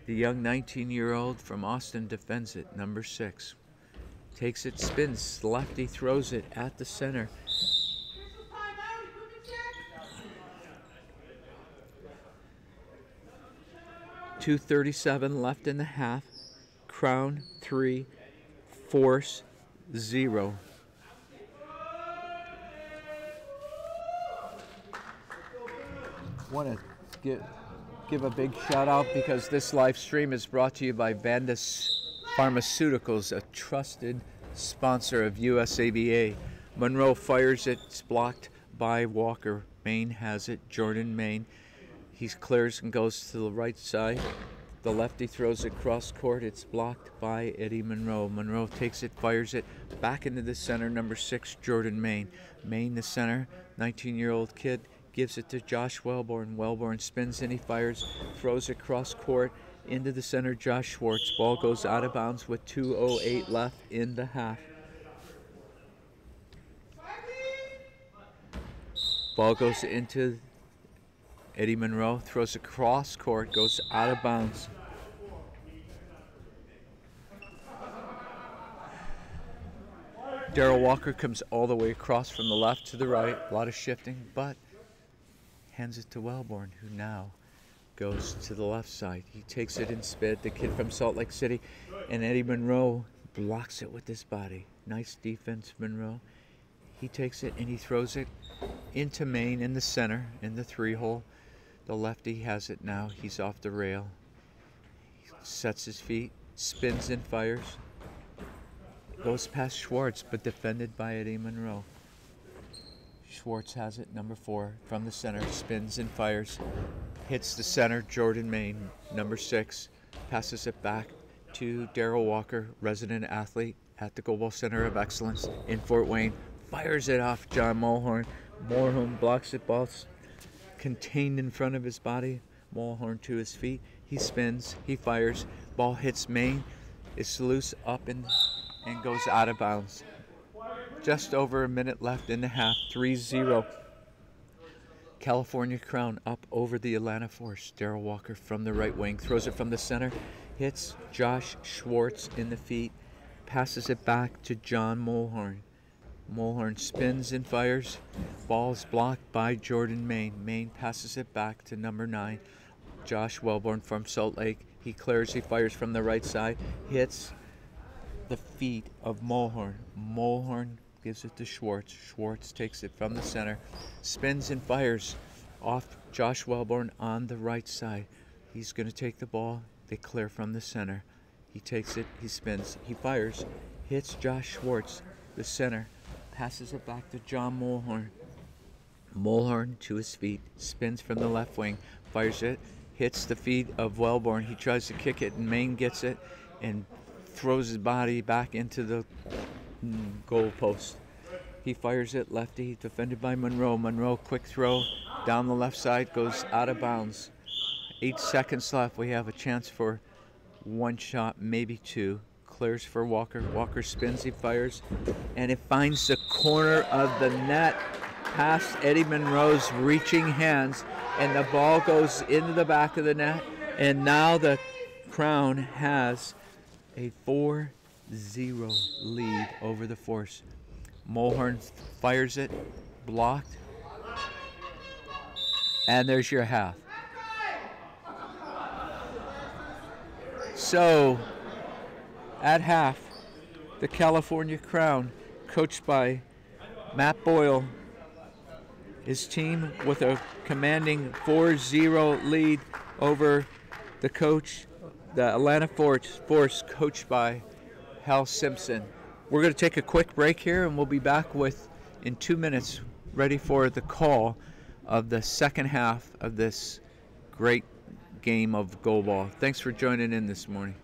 the young 19-year-old from Austin, defends it. Number 6. Takes it, spins, lefty throws it at the center. .237 left in the half. Crown 3, Force 0. Want to give a big shout out because this live stream is brought to you by Vandus Pharmaceuticals, a trusted sponsor of USABA. Monroe fires it, it's blocked by Walker. Main has it, Jordan Main. He clears and goes to the right side. The lefty throws it cross court, it's blocked by Eddie Monroe. Monroe takes it, fires it back into the center. Number 6, Jordan Main. Main, the center, 19-year-old kid, gives it to Josh Wellborn. Wellborn spins and he fires, throws it cross court into the center. Josh Schwartz. Ball goes out of bounds with 2:08 left in the half. Ball goes into Eddie Monroe, throws it cross court, goes out of bounds. Darrell Walker comes all the way across from the left to the right. A lot of shifting, but hands it to Wellborn, who now goes to the left side. He takes it in spin, the kid from Salt Lake City, and Eddie Monroe blocks it with his body. Nice defense, Monroe. He takes it and he throws it into Main in the center, in the 3-hole. The lefty has it now. He's off the rail. He sets his feet, spins and fires. Goes past Schwartz, but defended by Eddie Monroe. Schwartz has it, number 4, from the center, spins and fires. Hits the center, Jordan Main, number 6. Passes it back to Darrell Walker, resident athlete at the Goalball Center of Excellence in Fort Wayne. Fires it off John Mulhorn. Mulhorn blocks it, ball contained in front of his body. Mulhorn to his feet. He spins, he fires. Ball hits Main. It's loose up and goes out of bounds. Just over a minute left in the half. 3-0. California Crown up over the Atlanta Force. Darrell Walker from the right wing throws it from the center. Hits Josh Schwartz in the feet. Passes it back to John Mulhorn. Mulhorn spins and fires. Ball's blocked by Jordan Main. Main passes it back to number 9, Josh Wellborn from Salt Lake. He clears, he fires from the right side. Hits the feet of Mulhorn. Mulhorn gives it to Schwartz. Schwartz takes it from the center. Spins and fires off Josh Wellborn on the right side. He's going to take the ball. They clear from the center. He takes it, he spins, he fires. Hits Josh Schwartz, the center. Passes it back to John Mulhorn. Mulhorn to his feet, spins from the left wing, fires it, hits the feet of Wellborn. He tries to kick it, and Main gets it and throws his body back into the goal post. He fires it lefty, defended by Monroe. Monroe, quick throw down the left side, goes out of bounds. 8 seconds left. We have a chance for 1 shot, maybe 2. Clears for Walker. Walker spins, he fires, and it finds the corner of the net past Eddie Monroe's reaching hands, and the ball goes into the back of the net, and now the Crown has a 4-0 lead over the Force. Mulhorn fires it, blocked, and there's your half. So, at half, the California Crown, coached by Matt Boyle, his team with a commanding 4-0 lead over the coach, the Atlanta Force, coached by Hal Simpson. We're going to take a quick break here, and we'll be back in 2 minutes, ready for the call of the second half of this great game of goalball. Thanks for joining in this morning.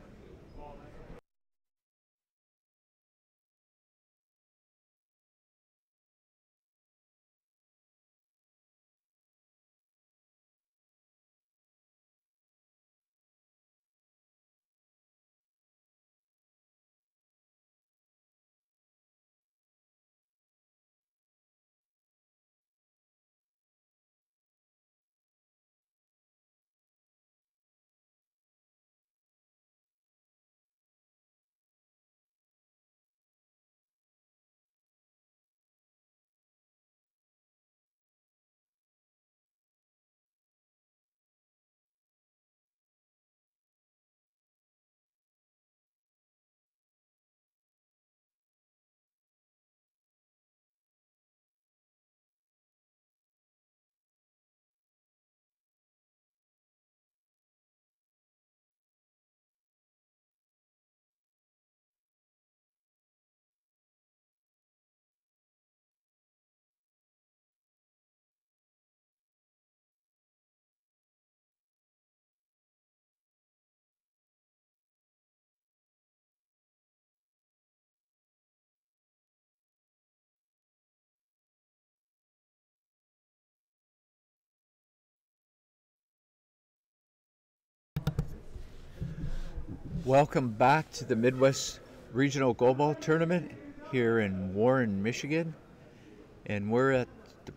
Welcome back to the Midwest Regional Goalball Tournament here in Warren, Michigan. And we're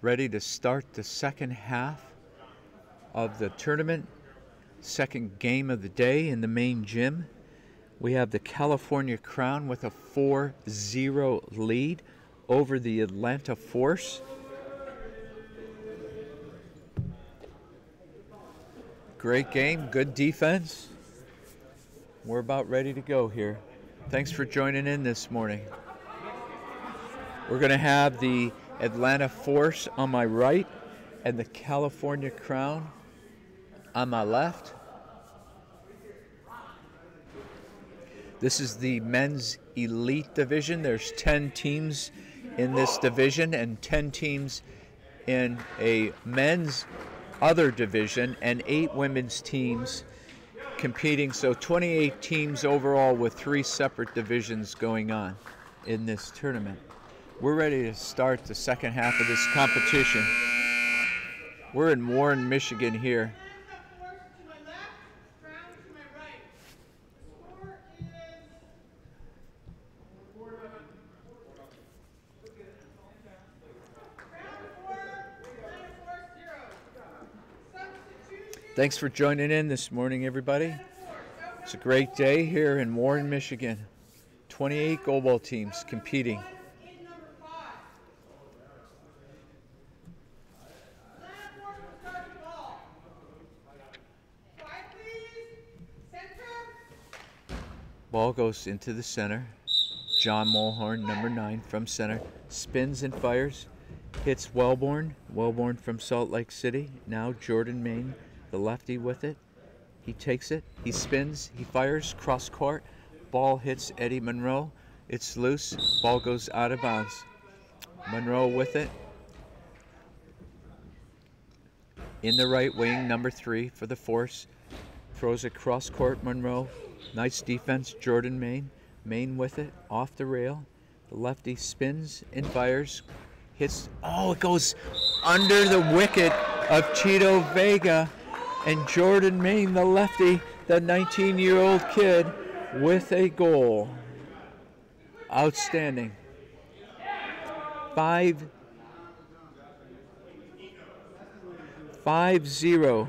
ready to start the second half of the tournament, second game of the day in the main gym. We have the California Crown with a 4-0 lead over the Atlanta Force. Great game, good defense. We're about ready to go here. Thanks for joining in this morning. We're going to have the Atlanta Force on my right and the California Crown on my left. This is the men's elite division. There's 10 teams in this division and 10 teams in a men's other division and 8 women's teams competing. So 28 teams overall with 3 separate divisions going on in this tournament. We're ready to start the second half of this competition. We're in Warren, Michigan here. Thanks for joining in this morning, everybody. It's a great day here in Warren, Michigan. 28 goalball teams competing. Ball goes into the center. John Mulhorn, number 9, from center. Spins and fires. Hits Wellborn. Wellborn from Salt Lake City. Now Jordan Main, the lefty, with it. He takes it. He spins. He fires. Cross court. Ball hits Eddie Monroe. It's loose. Ball goes out of bounds. Monroe with it. In the right wing, number 3 for the Force. Throws it cross court. Monroe. Nice defense. Jordan Main. Main with it. Off the rail. The lefty spins and fires. Hits. Oh, it goes under the wicket of Cheeto Vega. And Jordan Main, the lefty, the 19-year-old kid, with a goal. Outstanding. 5-0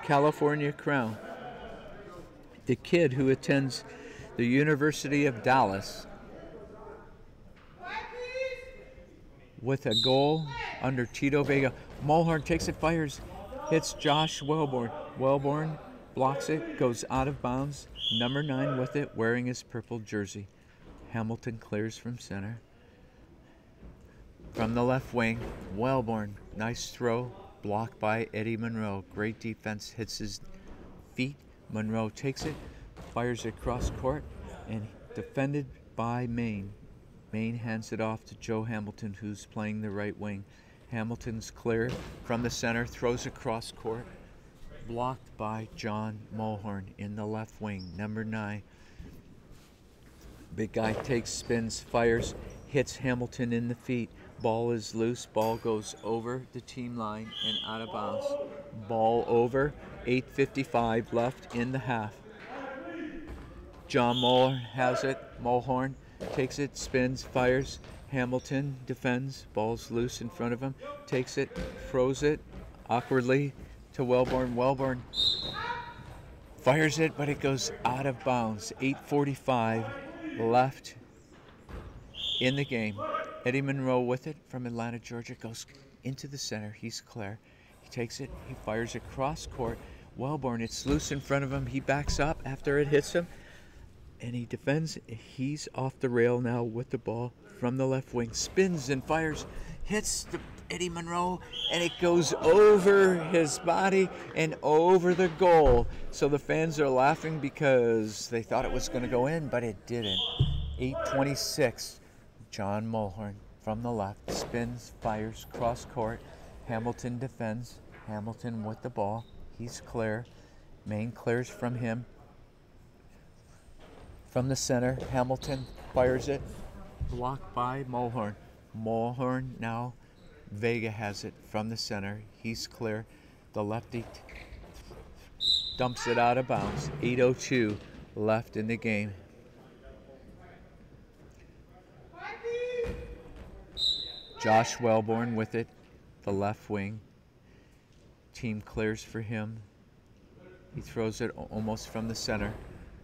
California Crown. The kid who attends the University of Dallas with a goal under Cheeto Vega. Mulhorn takes it, fires, hits Josh Wellborn. Wellborn blocks it, goes out of bounds. Number 9 with it, wearing his purple jersey. Hamilton clears from center. From the left wing, Wellborn, nice throw, blocked by Eddie Monroe. Great defense, hits his feet. Monroe takes it, fires it across court, and defended by Main. Maine hands it off to Joe Hamilton, who's playing the right wing. Hamilton's clear from the center, throws across court, blocked by John Mulhorn in the left wing, number 9. Big guy takes, spins, fires, hits Hamilton in the feet. Ball is loose. Ball goes over the team line and out of bounds. Ball over. 8:55 left in the half. John Mulhorn has it. Mulhorn takes it, spins, fires. Hamilton defends. Ball's loose in front of him. Takes it, throws it awkwardly to Wellborn. Wellborn fires it, but it goes out of bounds. 8:45 left in the game. Eddie Monroe with it from Atlanta, Georgia, goes into the center. He's clear. He takes it. He fires it cross court. Wellborn, it's loose in front of him. He backs up after it hits him, and he defends. He's off the rail now with the ball from the left wing. Spins and fires. Hits Eddie Monroe, and it goes over his body and over the goal. So the fans are laughing because they thought it was going to go in, but it didn't. 8:26. John Mulhorn from the left spins, fires, cross court. Hamilton defends. Hamilton with the ball. He's clear. Maine clears from him. From the center, Hamilton fires it. Blocked by Mulhorn. Mulhorn now. Vega has it from the center. He's clear. The lefty dumps it out of bounds. 8:02 left in the game. Josh Wellborn with it, the left wing. Team clears for him. He throws it almost from the center.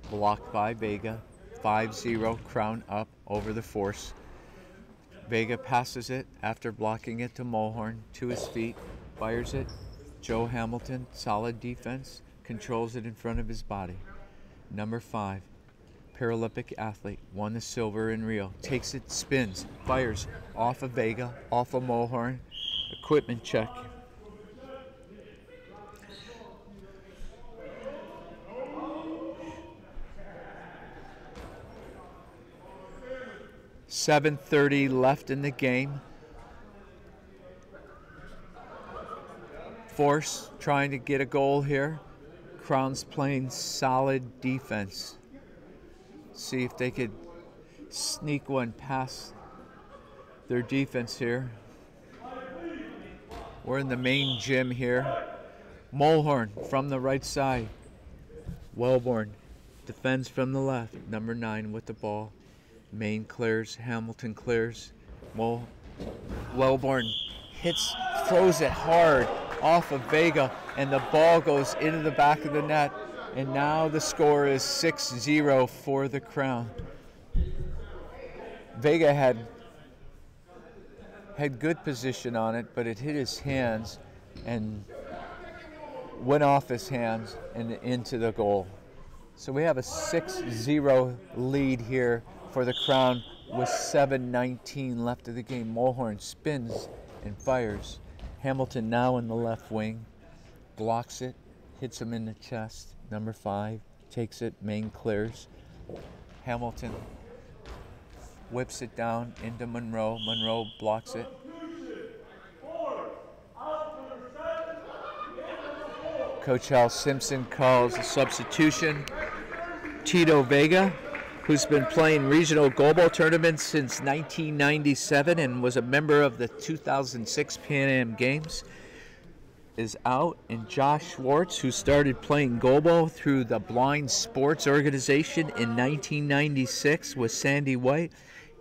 Blocked by Vega. 5-0, Crown up over the force. Vega passes it after blocking it to Mulhorn, to his feet, fires it. Joe Hamilton, solid defense, controls it in front of his body. Number 5. Paralympic athlete, won the silver in Rio. Takes it, spins, fires off of Vega, off of Mulhorn. Equipment check. .730 left in the game. Force trying to get a goal here. Crown's playing solid defense. See if they could sneak one past their defense here. We're in the main gym here. Mulhorn from the right side. Wellborn defends from the left. Number 9 with the ball. Maine clears. Hamilton clears. Wellborn hits, throws it hard off of Vega, and the ball goes into the back of the net. And now the score is 6-0 for the Crown. Vega had good position on it, but it hit his hands and went off his hands and into the goal. So we have a 6-0 lead here for the Crown with 7:19 left of the game. Mulhorn spins and fires. Hamilton now in the left wing, blocks it, hits him in the chest. Number 5 takes it, Maine clears. Hamilton whips it down into Monroe. Monroe blocks it. Coach Al Simpson calls a substitution. Tito Vega, who's been playing regional goalball tournaments since 1997 and was a member of the 2006 Pan Am Games, is out, and Josh Schwartz, who started playing goalball through the Blind Sports Organization in 1996 with Sandy White.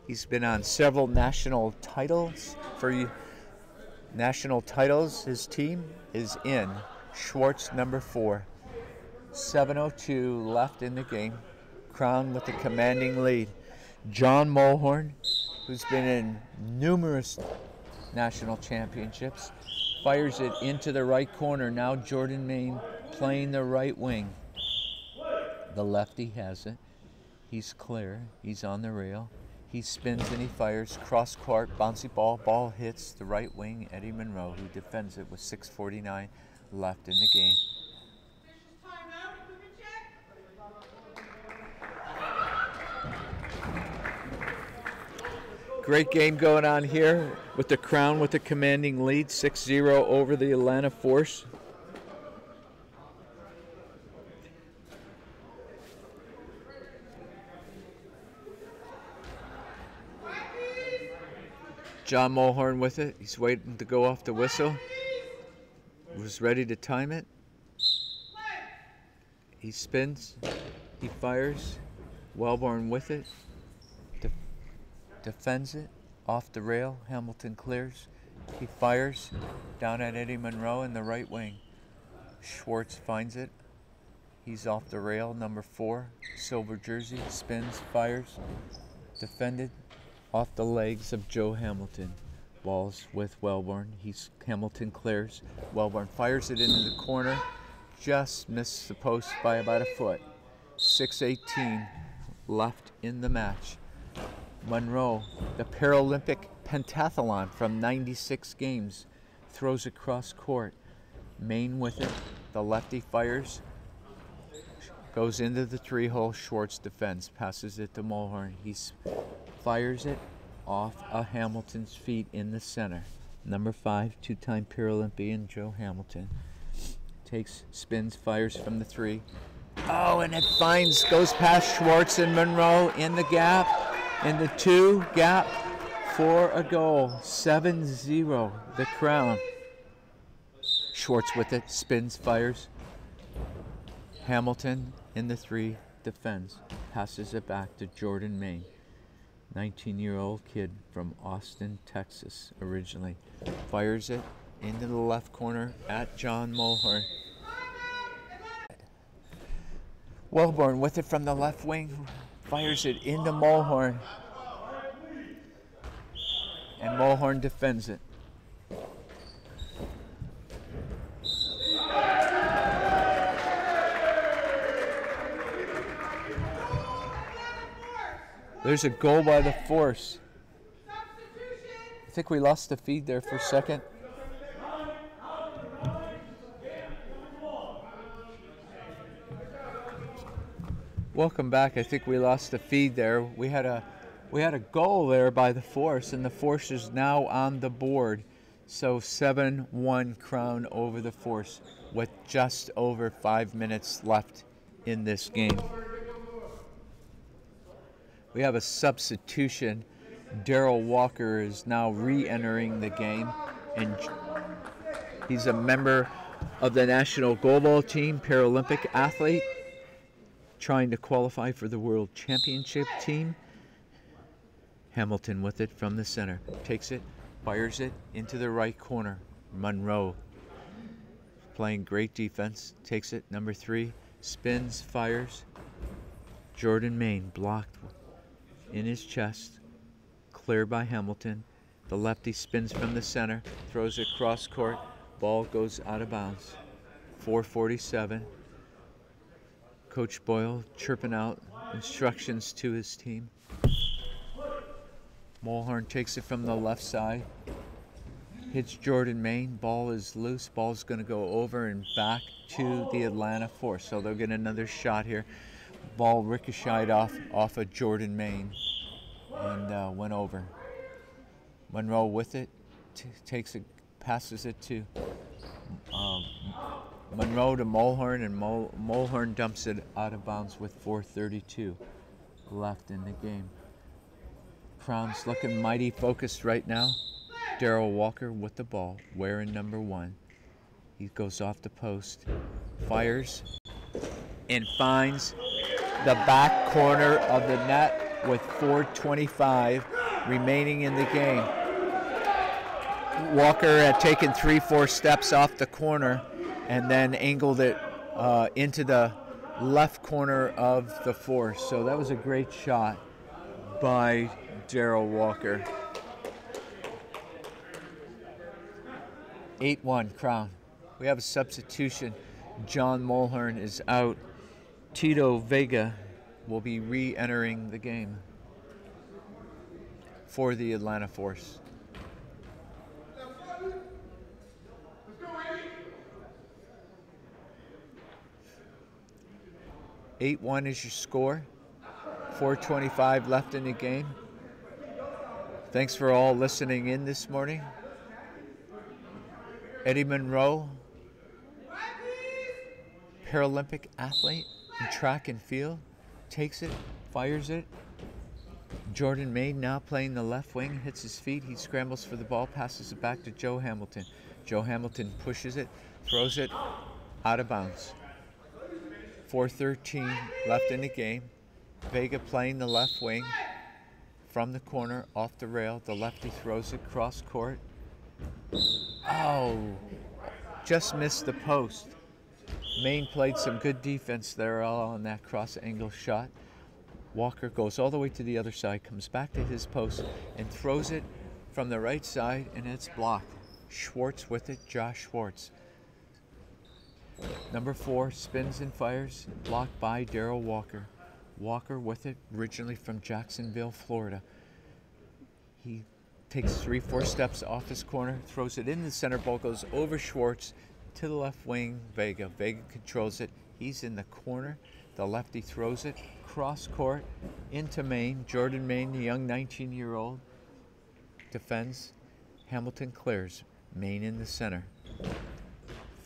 He's been on several national titles. His team is in. Schwartz, number 4. 7:02 left in the game. Crown with the commanding lead. John Mulhorn, who's been in numerous national championships, fires it into the right corner. Now Jordan Maine playing the right wing. The lefty has it. He's clear. He's on the rail. He spins and he fires. Cross court, bouncy ball. Ball hits the right wing, Eddie Monroe, who defends it with 6:49 left in the game. Great game going on here with the Crown with a commanding lead, 6-0 over the Atlanta Force. John Mulhorn with it. He's waiting to go off the whistle. Was ready to time it. He spins. He fires. Wellborn with it. Defends it. Off the rail. Hamilton clears. He fires. Down at Eddie Monroe in the right wing. Schwartz finds it. He's off the rail. Number 4. Silver jersey. Spins. Fires. Defended. Off the legs of Joe Hamilton. Balls with Wellborn. Hamilton clears. Wellborn fires it into the corner. Just missed the post by about a foot. 6:18 left in the match. Monroe, the Paralympic pentathlon from 96 games, throws across court. Main with it. The lefty fires. Goes into the 3-hole. Schwartz defends. Passes it to Mulhorn. He fires it off of Hamilton's feet in the center. Number 5, 2-time Paralympian Joe Hamilton. Spins, fires from the 3. Oh, and it goes past Schwartz and Monroe in the gap. In the 2 gap for a goal. 7-0, the Crown. Schwartz with it, spins, fires. Hamilton in the 3, defends. Passes it back to Jordan Main. 19-year-old kid from Austin, Texas, originally. Fires it into the left corner at John Mulhorn. Wellborn with it from the left wing. Fires it into Mulhorn. And Mulhorn defends it. There's a goal by the Force. I think we lost the feed there for a second. Welcome back. I think we lost the feed there. We had a goal there by the Force, and the Force is now on the board. So 7-1 Crown over the Force with just over 5 minutes left in this game. We have a substitution. Darrell Walker is now re-entering the game, and he's a member of the national goalball team, Paralympic athlete, trying to qualify for the World Championship team. Hamilton with it from the center. Takes it, fires it into the right corner. Monroe playing great defense. Takes it, number 3, spins, fires. Jordan Main blocked in his chest. Clear by Hamilton. The lefty spins from the center, throws it cross court. Ball goes out of bounds. 4:47. Coach Boyle chirping out instructions to his team. Mulhorn takes it from the left side. Hits Jordan Main. Ball is loose. Ball's going to go over and back to the Atlanta Force. So they'll get another shot here. Ball ricocheted off of Jordan Main and went over. Monroe with it, passes it to Monroe to Mulhorn, and Mulhorn dumps it out of bounds with 4:32 left in the game. Crown's looking mighty focused right now. Darrell Walker with the ball, wearing number 1. He goes off the post, fires, and finds the back corner of the net with 4:25 remaining in the game. Walker had taken 3-4 steps off the corner and then angled it into the left corner of the Force. So that was a great shot by Darrell Walker. 8-1 Crown. We have a substitution. John Mulhorn is out. Tito Vega will be re-entering the game for the Atlanta Force. (8-1) is your score. 4:25 left in the game. Thanks for all listening in this morning. Eddie Monroe, Paralympic athlete in track and field, takes it, fires it. Jordan Main now playing the left wing, hits his feet, he scrambles for the ball, passes it back to Joe Hamilton. Joe Hamilton pushes it, throws it out of bounds. 4:13 left in the game. Vega playing the left wing from the corner, off the rail. The lefty throws it cross court. Oh, just missed the post. Maine played some good defense there on that cross angle shot. Walker goes all the way to the other side, comes back to his post and throws it from the right side, and it's blocked. Schwartz with it, Josh Schwartz. Number 4 spins and fires, blocked by Darrell Walker. Walker with it, originally from Jacksonville, Florida. He takes 3-4 steps off his corner, throws it in the center, ball goes over Schwartz to the left wing, Vega. Vega controls it, he's in the corner. The lefty throws it cross court into Maine. Jordan Maine, the young 19-year-old, defends. Hamilton clears. Maine in the center.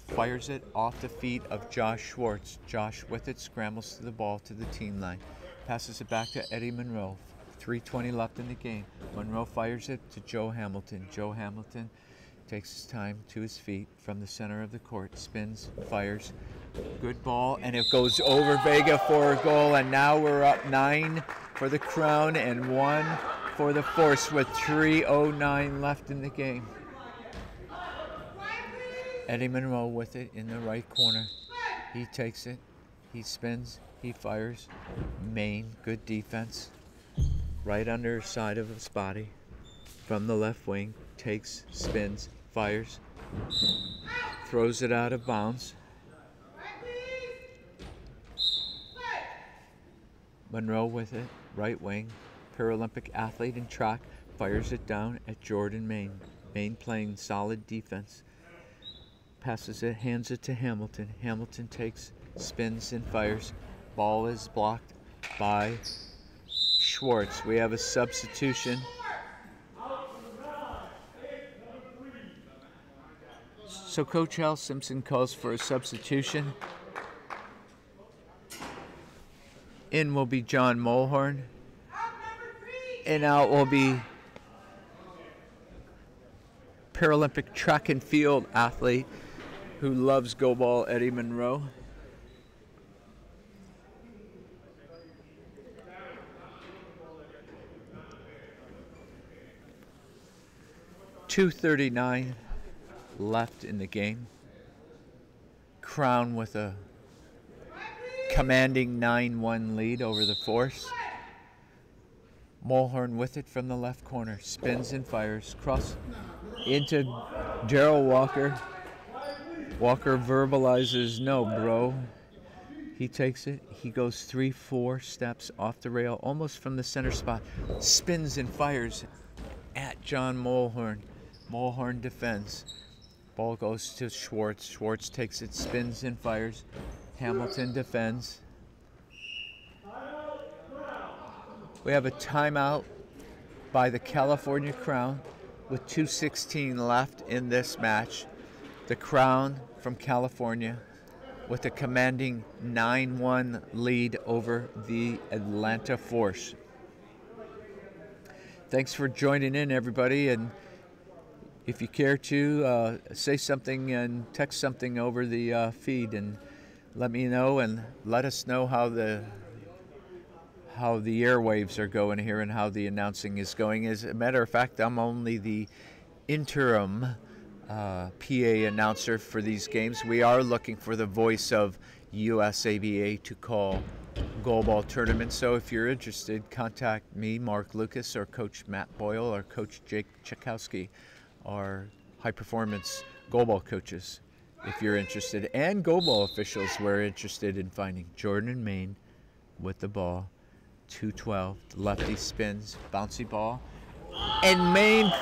Fires it off the feet of Josh Schwartz. Josh with it scrambles to the ball to the team line. Passes it back to Eddie Monroe. 3:20 left in the game. Monroe fires it to Joe Hamilton. Joe Hamilton takes his time to his feet from the center of the court. Spins, fires. Good ball, and it goes over Vega for a goal, and now we're up 9 for the Crown and 1 for the Force with 3:09 left in the game. Eddie Monroe with it in the right corner. He takes it, he spins, he fires. Maine, good defense. Right under side of his body. From the left wing, takes, spins, fires. Throws it out of bounds. Monroe with it, right wing. Paralympic athlete in track, fires it down at Jordan Maine. Maine playing solid defense. Passes it, hands it to Hamilton. Hamilton takes, spins and fires. Ball is blocked by Schwartz. We have a substitution. So Coach Al Simpson calls for a substitution. In will be John Mulhorn. And out will be Paralympic track and field athlete who loves Goalball, Eddie Monroe. .239 left in the game. Crown with a commanding 9-1 lead over the Force. Mulhorn with it from the left corner. Spins and fires. Cross into Darrell Walker. Walker verbalizes, "No, bro." He takes it. He goes 3-4 steps off the rail, almost from the center spot. Spins and fires at John Mulhorn. Mulhorn defends. Ball goes to Schwartz. Schwartz takes it, spins and fires. Hamilton defends. We have a timeout by the California Crown with 2:16 left in this match. The Crown from California with a commanding 9-1 lead over the Atlanta Force. Thanks for joining in, everybody, and if you care to say something and text something over the feed and let me know and let us know how the airwaves are going here and how the announcing is going. As a matter of fact, I'm only the interim PA announcer for these games. We are looking for the voice of USABA to call goalball tournaments. So if you're interested, contact me, Mark Lucas, or Coach Matt Boyle, or Coach Jake Chakowski, our high-performance goalball coaches, if you're interested. And goalball officials, we're interested in finding Jordan Maine with the ball. 2:12, lefty spins, bouncy ball. And Maine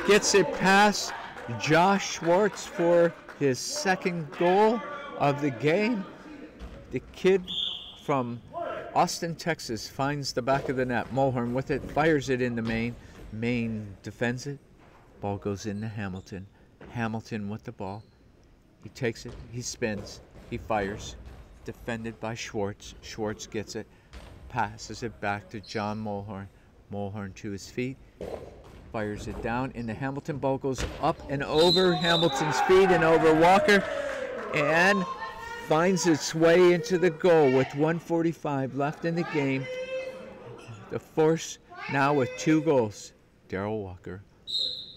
gets it past Josh Schwartz for his second goal of the game. The kid from Austin, Texas finds the back of the net. Mulhorn with it, fires it into Maine. Maine defends it. Ball goes into Hamilton. Hamilton with the ball. He takes it. He spins. He fires. Defended by Schwartz. Schwartz gets it. Passes it back to John Mulhorn. Mulhorn to his feet. Fires it down into Hamilton. Ball goes up and over Hamilton's feet and over Walker. And finds its way into the goal with 1:45 left in the game. The Force now with 2 goals. Darrell Walker,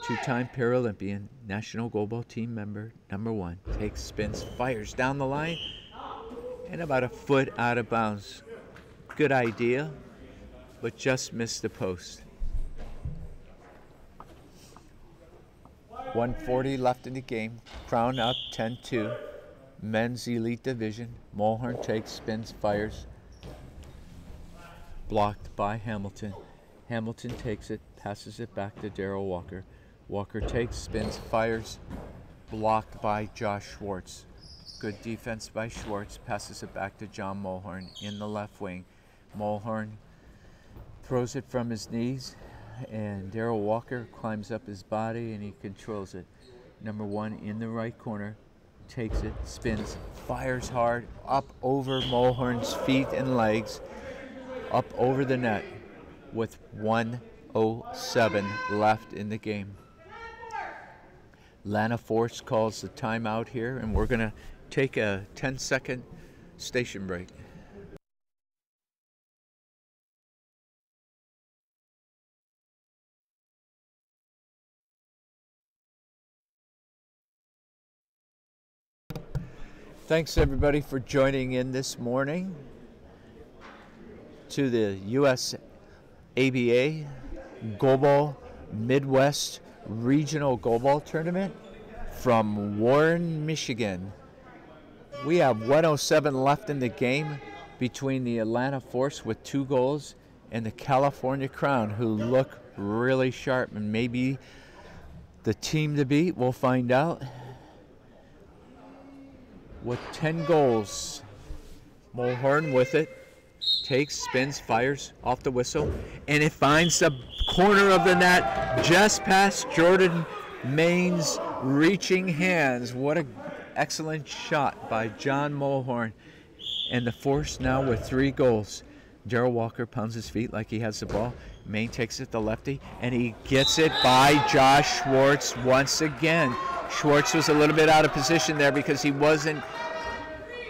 2-time Paralympian, National Goalball team member, #1, takes, spins, fires down the line, and about a foot out of bounds. Good idea, but just missed the post. 1:40 left in the game. Crown up 10-2. Men's Elite Division. Mulhorn takes, spins, fires. Blocked by Hamilton. Hamilton takes it, passes it back to Darrell Walker. Walker takes, spins, fires. Blocked by Josh Schwartz. Good defense by Schwartz. Passes it back to John Mulhorn in the left wing. Mulhorn throws it from his knees, and Darrell Walker climbs up his body and he controls it. #1 in the right corner. Takes it, spins, fires hard, up over Mulhorn's feet and legs, up over the net with 1:07 left in the game. Atlanta Force calls the timeout here, and we're going to take a 10-second station break. Thanks everybody for joining in this morning to the USABA Goalball Midwest Regional Goalball Tournament from Warren, Michigan. We have 1:07 left in the game between the Atlanta Force with 2 goals and the California Crown, who look really sharp and maybe the team to beat. We'll find out. With 10 goals, Mulhorn with it, takes, spins, fires off the whistle, and it finds the corner of the net just past Jordan Maine's reaching hands. What an excellent shot by John Mulhorn. And the Force now with 3 goals. Darrell Walker pounds his feet like he has the ball. Maine takes it, the lefty, and he gets it by Josh Schwartz once again. Schwartz was a little bit out of position there because he wasn't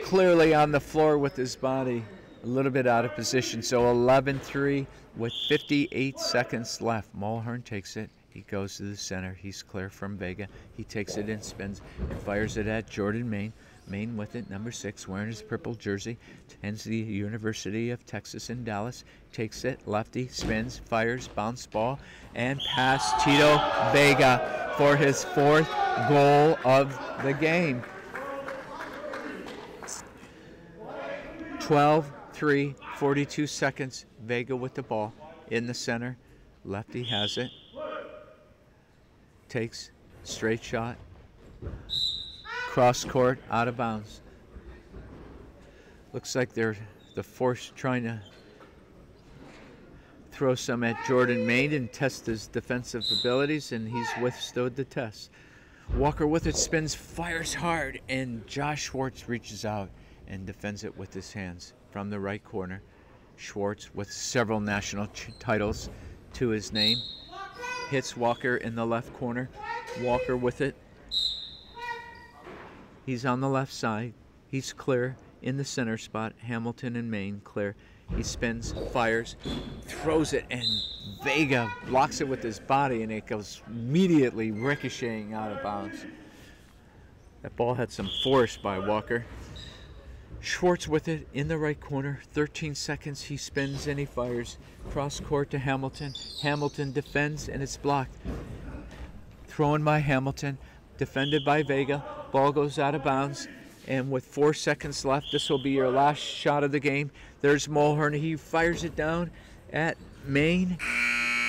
clearly on the floor with his body. A little bit out of position. So 11-3 with 58 seconds left. Mulhorn takes it. He goes to the center. He's clear from Vega. He takes it and spins and fires it at Jordan Maine. Maine with it, #6, wearing his purple jersey. Attends the University of Texas in Dallas. Takes it, lefty, spins, fires, bounce ball, and pass Tito Vega for his 4th goal of the game. 12-3, 42 seconds. Vega with the ball in the center. Lefty has it. Takes, straight shot. Cross court, out of bounds. Looks like they're the Force trying to throw some at Jordan Maine and test his defensive abilities, and he's withstood the test. Walker with it, spins, fires hard, and Josh Schwartz reaches out and defends it with his hands from the right corner. Schwartz with several national titles to his name. Hits Walker in the left corner. Walker with it. He's on the left side. He's clear in the center spot. Hamilton and Maine clear. He spins, fires, throws it, and Vega blocks it with his body, and it goes immediately ricocheting out of bounds. That ball had some force by Walker. Schwartz with it in the right corner. 13 seconds. He spins and he fires. Cross court to Hamilton. Hamilton defends, and it's blocked. Thrown by Hamilton. Defended by Vega. Ball goes out of bounds. And with 4 seconds left, this will be your last shot of the game. There's Mulhorn. He fires it down at Maine.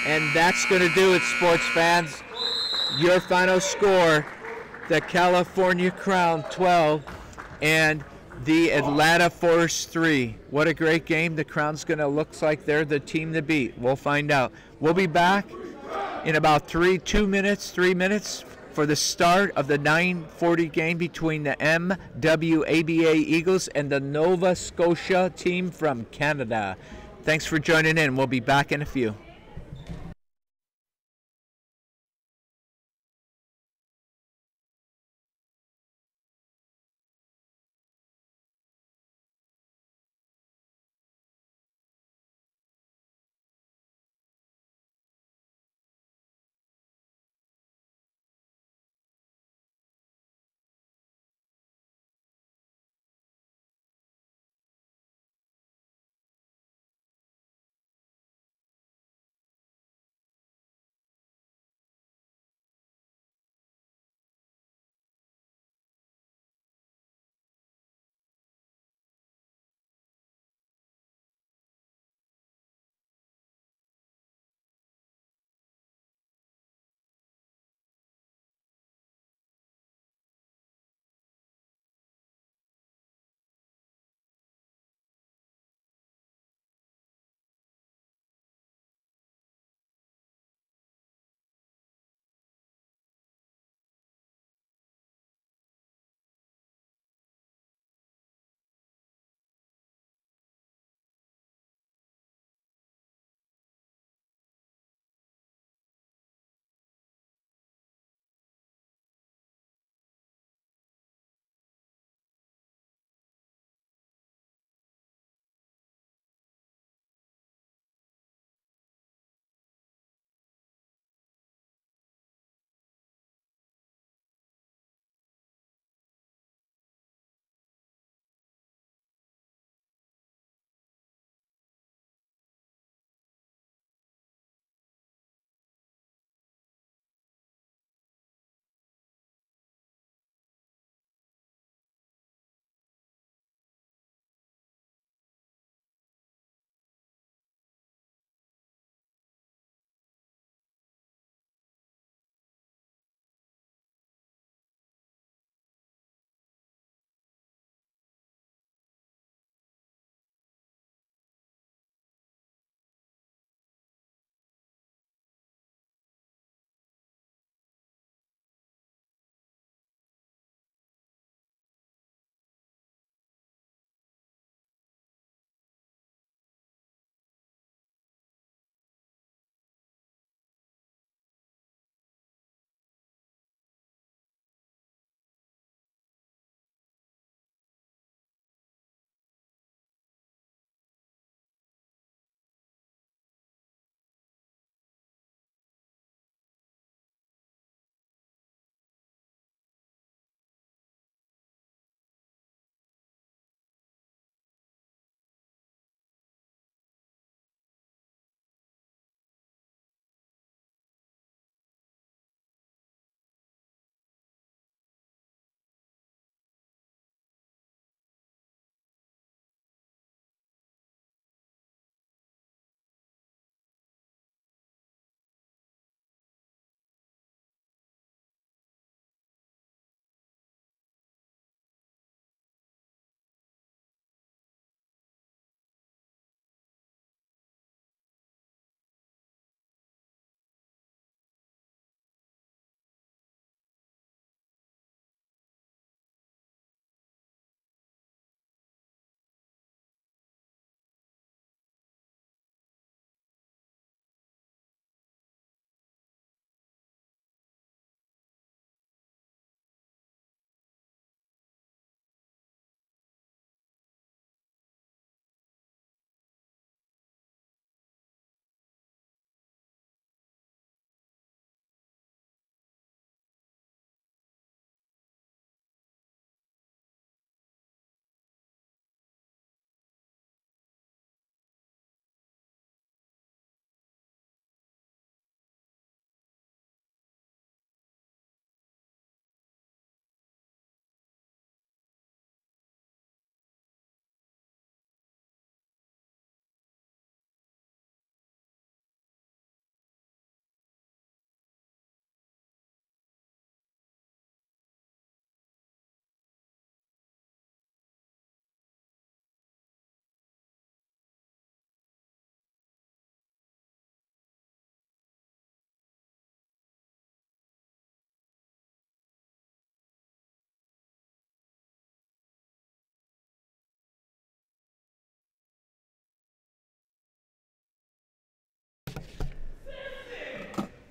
And that's going to do it, sports fans. Your final score, the California Crown 12 and the Atlanta Force 3. What a great game. The Crown's going to look like they're the team to beat. We'll find out. We'll be back in about 3 minutes for the start of the 9:40 game between the MWABA Eagles and the Nova Scotia team from Canada. Thanks for joining in. We'll be back in a few.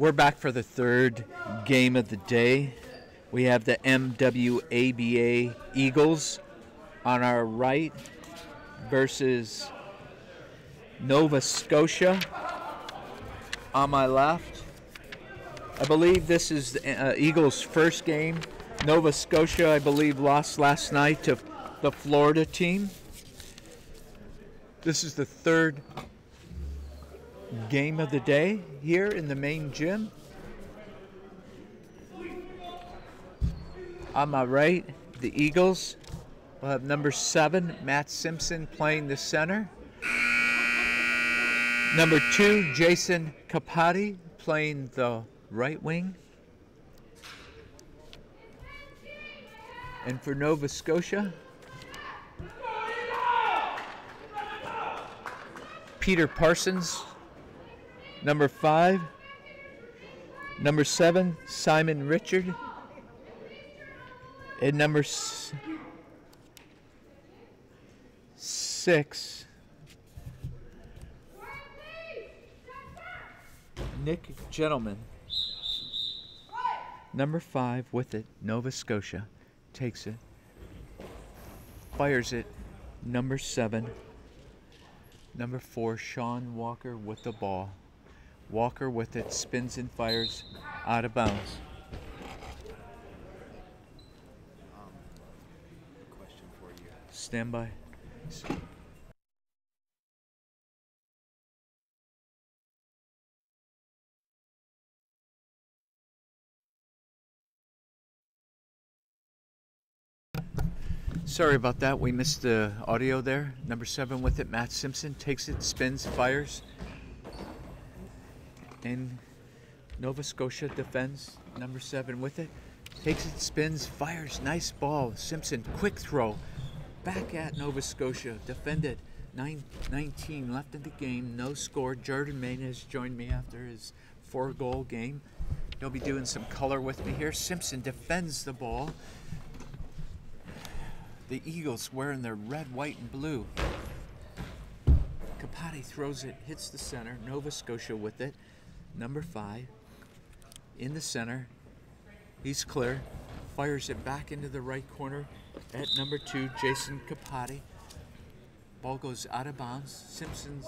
We're back for the third game of the day. We have the MWABA Eagles on our right versus Nova Scotia on my left. I believe this is the Eagles' first game. Nova Scotia, I believe, lost last night to the Florida team. This is the third game of the day here in the main gym. On my right, the Eagles will have number 7, Matt Simpson, playing the center. Number 2, Jason Capati, playing the right wing. And for Nova Scotia, Peter Parsons, number 5. Number 7, Simon Richard. And number 6, Nick Gentleman. Number 5 with it, Nova Scotia takes it, fires it. Number 7, number 4, Sean Walker with the ball. Walker with it, spins and fires out of bounds. Question for you. Stand by. Sorry about that. We missed the audio there. Number 7 with it, Matt Simpson takes it, spins, fires. And Nova Scotia defends. Number 7 with it, takes it, spins, fires. Nice ball. Simpson, quick throw. Back at Nova Scotia. Defended. 9:19 left in the game. No score. Jordan Main has joined me after his 4-goal game. He'll be doing some color with me here. Simpson defends the ball. The Eagles wearing their red, white, and blue. Capati throws it, hits the center. Nova Scotia with it. Number 5 in the center. He's clear. Fires it back into the right corner at number 2, Jason Capati. Ball goes out of bounds. Simpson's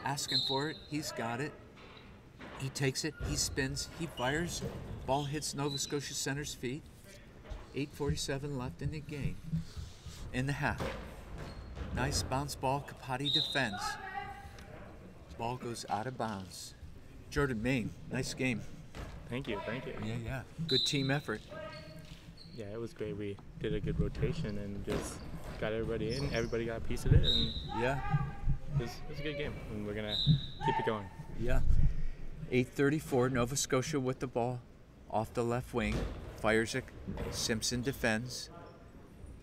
asking for it. He's got it. He takes it. He spins. He fires. Ball hits Nova Scotia center's feet. 8:47 left in the game. In the half. Nice bounce ball. Capati defends. Ball goes out of bounds. Jordan Main, nice game. Thank you. Yeah. Good team effort. Yeah, it was great. We did a good rotation and just got everybody in. Everybody got a piece of it, and Yeah. it was a good game. And we're gonna keep it going. Yeah. 8:34, Nova Scotia with the ball off the left wing. Fires it. Simpson defends.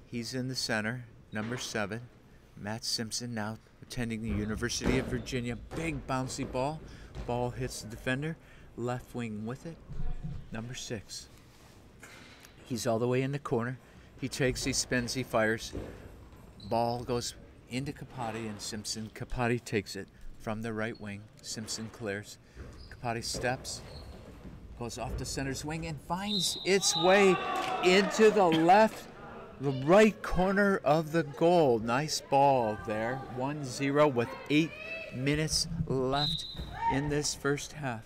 He's in the center. Number 7, Matt Simpson, now attending the University of Virginia. Big bouncy ball. Ball hits the defender. Left wing with it. Number 6. He's all the way in the corner. He takes, he spins, he fires. Ball goes into Capati and Simpson. Capati takes it from the right wing. Simpson clears. Capati steps. Goes off the center's wing and finds its way into the right corner of the goal. Nice ball there. 1-0 with 8 minutes left in this first half.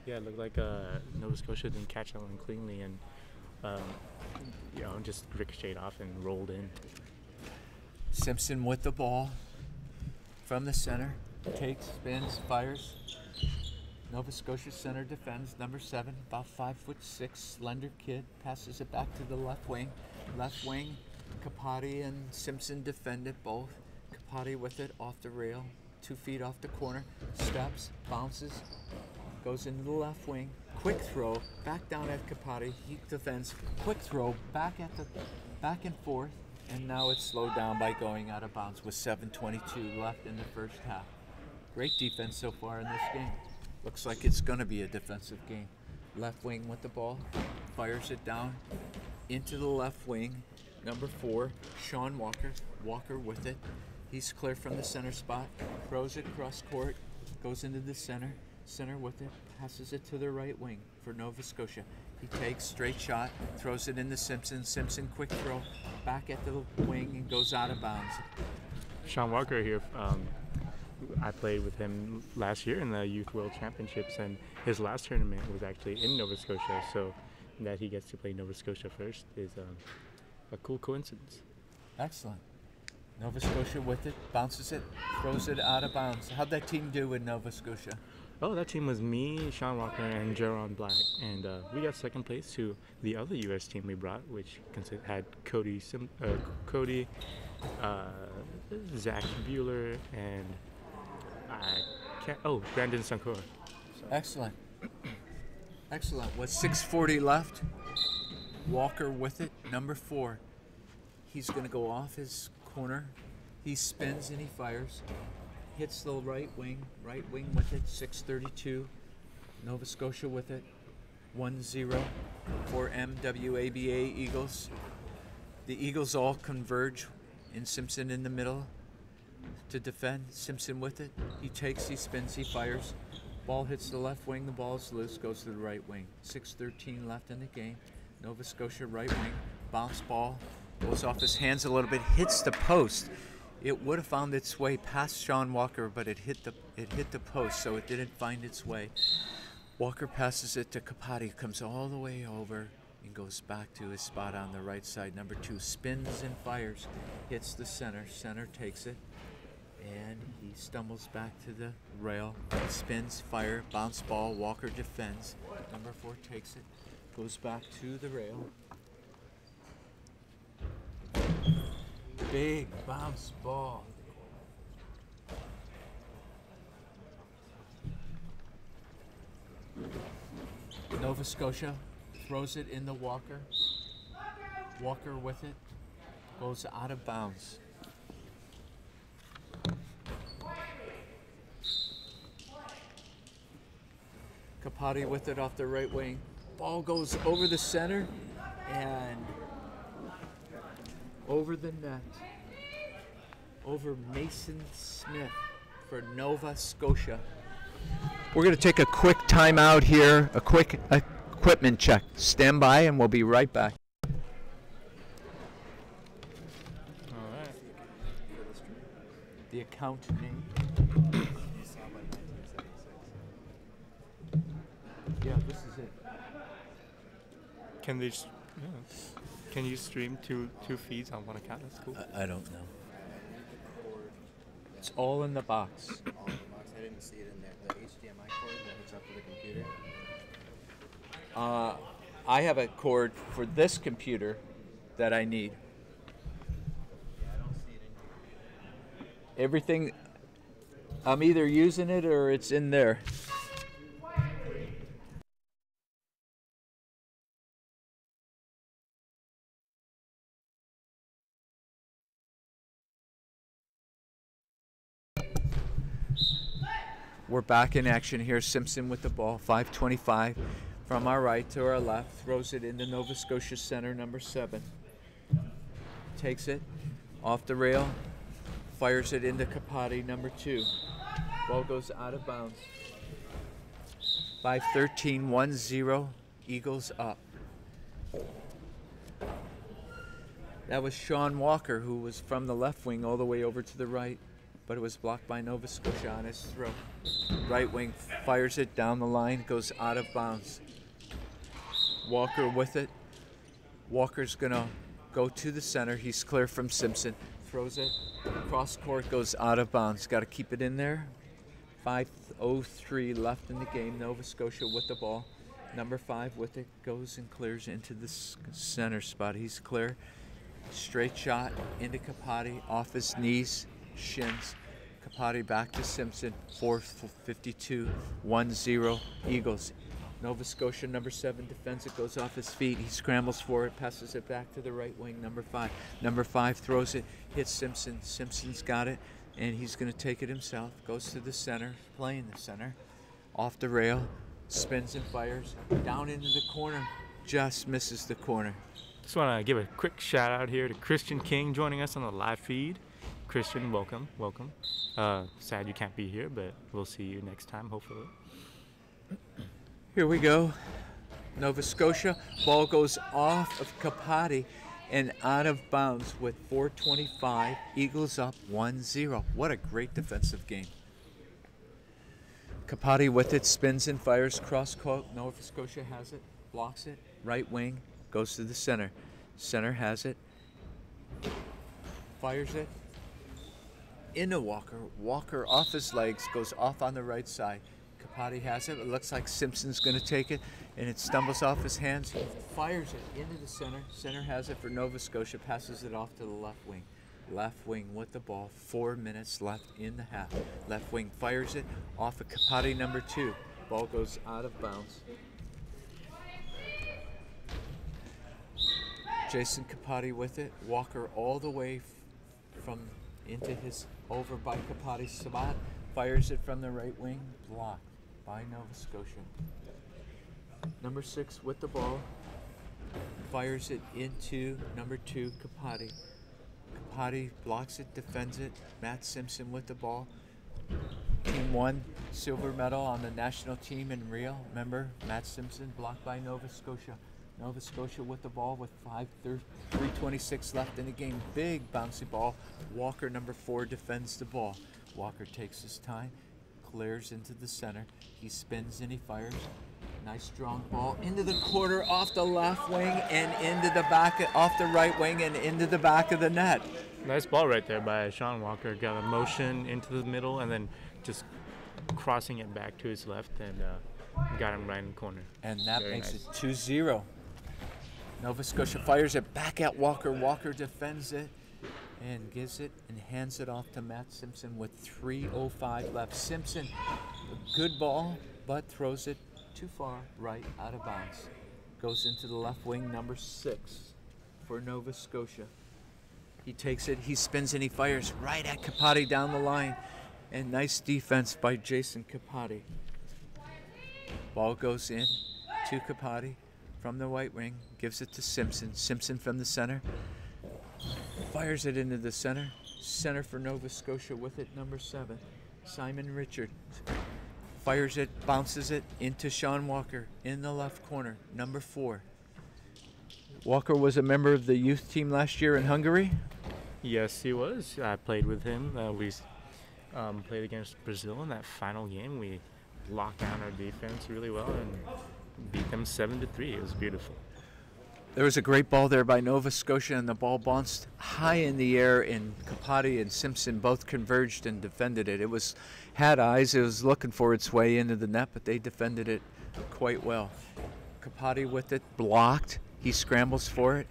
Yeah, it looked like Nova Scotia didn't catch that one cleanly, and just ricocheted off and rolled in. Simpson with the ball from the center. Takes, spins, fires. Nova Scotia center defends. Number 7, about 5'6", slender kid, passes it back to the left wing. Left wing, Capati and Simpson defend it both. Capati with it off the rail, 2 feet off the corner, steps, bounces, goes into the left wing. Quick throw, back down at Capati. He defends. Quick throw, back and forth, and now it's slowed down by going out of bounds with 7:22 left in the first half. Great defense so far in this game. Looks like it's going to be a defensive game. Left wing with the ball, fires it down into the left wing. Number 4, Sean Walker. Walker with it. He's clear from the center spot. Throws it cross court. Goes into the center. Center with it, passes it to the right wing for Nova Scotia. He takes straight shot, throws it into Simpson. Simpson quick throw, back at the wing and goes out of bounds. Sean Walker here. I played with him last year in the Youth World Championships, and his last tournament was actually in Nova Scotia. So that he gets to play Nova Scotia first is a cool coincidence. Excellent. Nova Scotia with it, bounces it, throws it out of bounds. How'd that team do in Nova Scotia? Oh, that team was me, Sean Walker, and Jaron Black, and we got second place to the other U.S. team we brought, which had Cody, Zach Bueller, and Brandon Sankor. Excellent. Excellent. With 6:40 left, Walker with it, number 4. He's going to go off his corner. He spins and he fires. Hits the right wing with it, 6:32. Nova Scotia with it, 1-0 for MWABA Eagles. The Eagles all converge in Simpson in the middle to defend. Simpson with it. He takes, he spins, he fires. Ball hits the left wing, the ball's loose, goes to the right wing. 6:13 left in the game. Nova Scotia right wing, bounce ball, goes off his hands a little bit, hits the post. It would have found its way past Sean Walker, but it hit the post, so it didn't find its way. Walker passes it to Capati, comes all the way over and goes back to his spot on the right side. Number 2 spins and fires, hits the center. Center takes it, and he stumbles back to the rail. Spins, fire, bounce ball. Walker defends. Number 4 takes it, goes back to the rail. Big bounce ball. Nova Scotia throws it into Walker. Walker with it, goes out of bounds. Capati with it off the right wing. Ball goes over the center and over the net, over Mason Smith for Nova Scotia. We're going to take a quick timeout here, a quick equipment check. Stand by and we'll be right back. All right. The account name. Yeah, this is it. Can you stream two feeds on one account? That's cool. I don't know. It's all in the box. All in the box. I didn't see it in there. The HDMI cord that hooks up to the computer. I have a cord for this computer that I need. Yeah, I don't see it in here. Everything, I'm either using it or it's in there. We're back in action here. Simpson with the ball, 5:25 from our right to our left. Throws it into Nova Scotia center, number 7. Takes it off the rail, fires it into Capati, number 2. Ball goes out of bounds. 5:13, 1-0, Eagles up. That was Sean Walker, who was from the left wing all the way over to the right, but it was blocked by Nova Scotia on his throw. Right wing fires it down the line, goes out of bounds. Walker with it. Walker's gonna go to the center. He's clear from Simpson. Throws it cross court, goes out of bounds. Got to keep it in there. 5:03 left in the game. Nova Scotia with the ball. Number 5 with it, goes and clears into the center spot. He's clear. Straight shot into Capati, off his knees, shins. Capati back to Simpson, 4:52, 1-0, Eagles. Nova Scotia, number 7, defends it, goes off his feet. He scrambles for it, passes it back to the right wing, number 5. Number 5 throws it, hits Simpson. Simpson's got it, and he's going to take it himself. Goes to the center, playing the center. Off the rail, spins and fires. Down into the corner, just misses the corner. Just want to give a quick shout out here to Christian King joining us on the live feed. Christian, welcome. Sad you can't be here, but we'll see you next time, hopefully. Here we go. Nova Scotia. Ball goes off of Kapati and out of bounds with 4:25. Eagles up 1-0. What a great defensive game. Kapati with it, spins and fires cross court. Nova Scotia has it, blocks it. Right wing, goes to the center. Center has it, fires it. Into Walker. Walker off his legs, goes off on the right side. Kapati has it. It looks like Simpson's going to take it, and it stumbles off his hands. He fires it into the center. Center has it for Nova Scotia, passes it off to the left wing. Left wing with the ball. 4 minutes left in the half. Left wing fires it off of Kapati number 2. Ball goes out of bounds. Jason Kapati with it. Walker all the way from into his over by Kapati's spot. Fires it from the right wing. Blocked by Nova Scotia. Number 6 with the ball. Fires it into number 2, Kapati. Kapati blocks it, defends it. Matt Simpson with the ball. Team won silver medal on the national team in Rio. Remember, Matt Simpson blocked by Nova Scotia. Nova Scotia with the ball with 3:26 left in the game. Big bouncy ball. Walker, number 4, defends the ball. Walker takes his time, clears into the center. He spins and he fires. Nice strong ball into the quarter, off the left wing and into the back, off the right wing and into the back of the net. Nice ball right there by Sean Walker. Got a motion into the middle and then just crossing it back to his left and got him right in the corner. And that Very makes nice. it 2-0. Nova Scotia fires it back at Walker. Walker defends it and gives it and hands it off to Matt Simpson with 3:05 left. Simpson, a good ball, but throws it too far right out of bounds. Goes into the left wing, number 6 for Nova Scotia. He takes it, he spins and he fires right at Kapati down the line. And nice defense by Jason Kapati. Ball goes in to Kapati from the right wing, gives it to Simpson. Simpson from the center, fires it into the center. Center for Nova Scotia with it, number 7, Simon Richard. Fires it, bounces it into Sean Walker in the left corner, number 4. Walker was a member of the youth team last year in Hungary. Yes, he was. I played with him. We played against Brazil in that final game. We locked down our defense really well and beat them 7-3. It was beautiful. There was a great ball there by Nova Scotia, and the ball bounced high in the air, and Kapati and Simpson both converged and defended it. It had eyes. It was looking for its way into the net, but they defended it quite well. Kapati with it, blocked. He scrambles for it.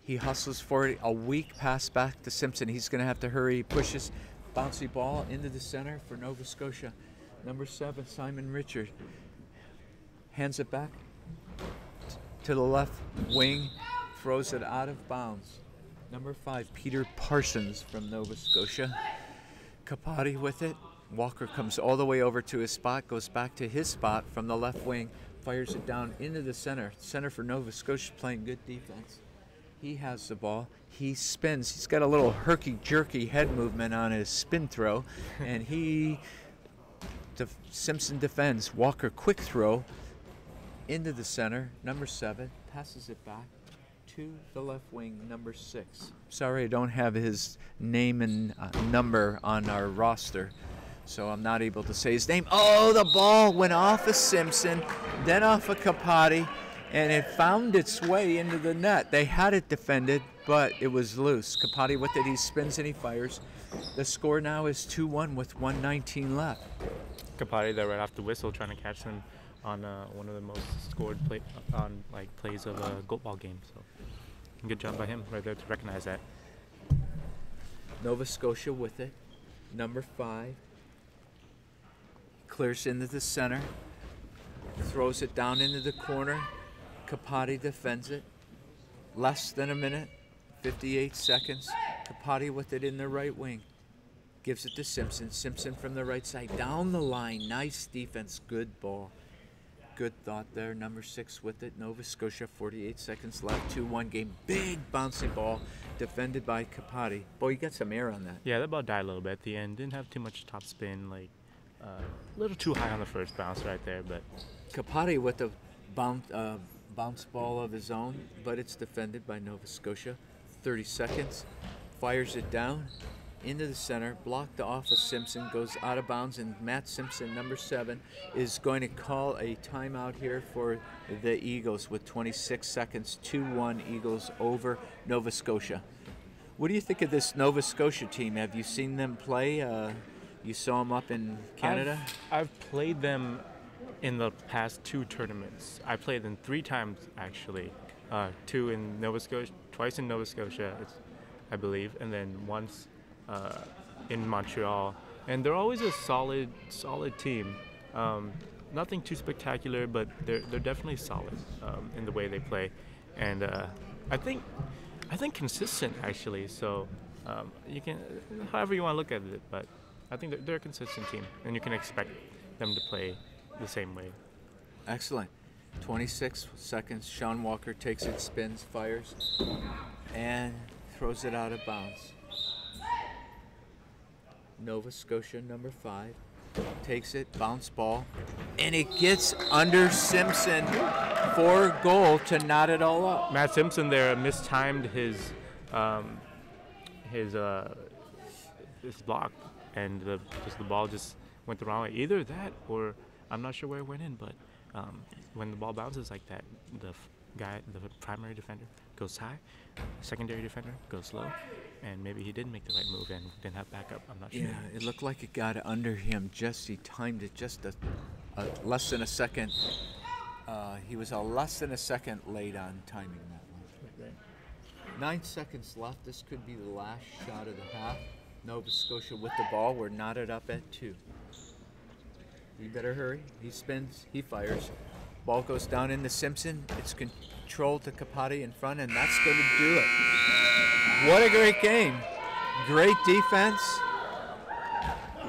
He hustles for it. A weak pass back to Simpson. He's going to have to hurry. He pushes bouncy ball into the center for Nova Scotia. Number 7, Simon Richard. Hands it back to the left wing, throws it out of bounds. Number 5, Peter Parsons from Nova Scotia. Kapati with it. Walker comes all the way over to his spot, goes back to his spot from the left wing, fires it down into the center. Center for Nova Scotia playing good defense. He has the ball. He spins. He's got a little herky-jerky head movement on his spin throw, and Simpson defends. Walker quick throw into the center, number 7, passes it back to the left wing, number 6. Sorry, I don't have his name and number on our roster, so I'm not able to say his name. Oh, the ball went off of Simpson, then off of Kapati, and it found its way into the net. They had it defended, but it was loose. Kapati with it, he spins and he fires. The score now is 2-1 with 1:19 left. Kapati there right off the whistle trying to catch them on one of the most scored plays of a Goalball game. So good job by him right there to recognize that. Nova Scotia with it, number 5. Clears into the center, throws it down into the corner. Kapati defends it. Less than a minute, 58 seconds. Kapati with it in the right wing. Gives it to Simpson. Simpson from the right side, down the line. Nice defense, good ball. Good thought there. Number 6 with it. Nova Scotia, 48 seconds left. 2-1 game. Big bouncy ball defended by Kapati. Boy, you got some air on that. Yeah, that ball died a little bit at the end. Didn't have too much top spin. A little too high on the first bounce right there, but Kapati with a bounce ball of his own, but it's defended by Nova Scotia. 30 seconds, fires it down into the center, blocked off of Simpson, goes out of bounds, and Matt Simpson, number 7, is going to call a timeout here for the Eagles with 26 seconds, 2-1 Eagles over Nova Scotia. What do you think of this Nova Scotia team? Have you seen them play? You saw them up in Canada? I've played them in the past 2 tournaments. I played them 3 times actually. 2 in Nova Scotia, twice in Nova Scotia, I believe, and then once in Montreal. And they're always a solid team. Nothing too spectacular, but they're definitely solid in the way they play. And I think consistent actually. So you can, however you want to look at it, but I think they're a consistent team, and you can expect them to play the same way. Excellent. 26 seconds. Sean Walker takes it, spins, fires, and throws it out of bounds. Nova Scotia, number 5, takes it, bounce ball, and it gets under Simpson for a goal to knot it all up. Matt Simpson there mistimed his block, and the ball just went the wrong way. Either that, or I'm not sure where it went in, but when the ball bounces like that, the primary defender goes high, secondary defender goes low, and maybe he didn't make the right move and didn't have backup. I'm not sure. Yeah, it looked like it got under him. He timed it just a less than a second. He was a less than a second late on timing that one. Right. 9 seconds left. This could be the last shot of the half. Nova Scotia with the ball. We're knotted up at 2. He better hurry. He spins. He fires. Ball goes down into Simpson. It's controlled to Kapati in front, and that's going to do it. What a great game. Great defense.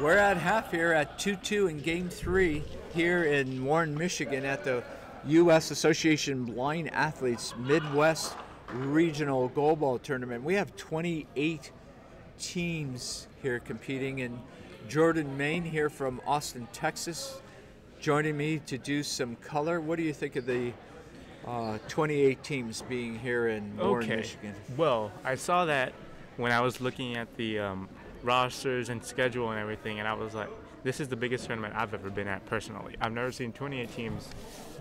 We're at half here at 2-2 in Game 3 here in Warren, Michigan at the U.S. Association Blind Athletes Midwest Regional Goalball Tournament. We have 28 teams here competing, and Jordan Main here from Austin, Texas, joining me to do some color. What do you think of the 28 teams being here in Warren, Michigan? Well, I saw that when I was looking at the rosters and schedule and everything, and I was like, this is the biggest tournament I've ever been at personally. I've never seen 28 teams,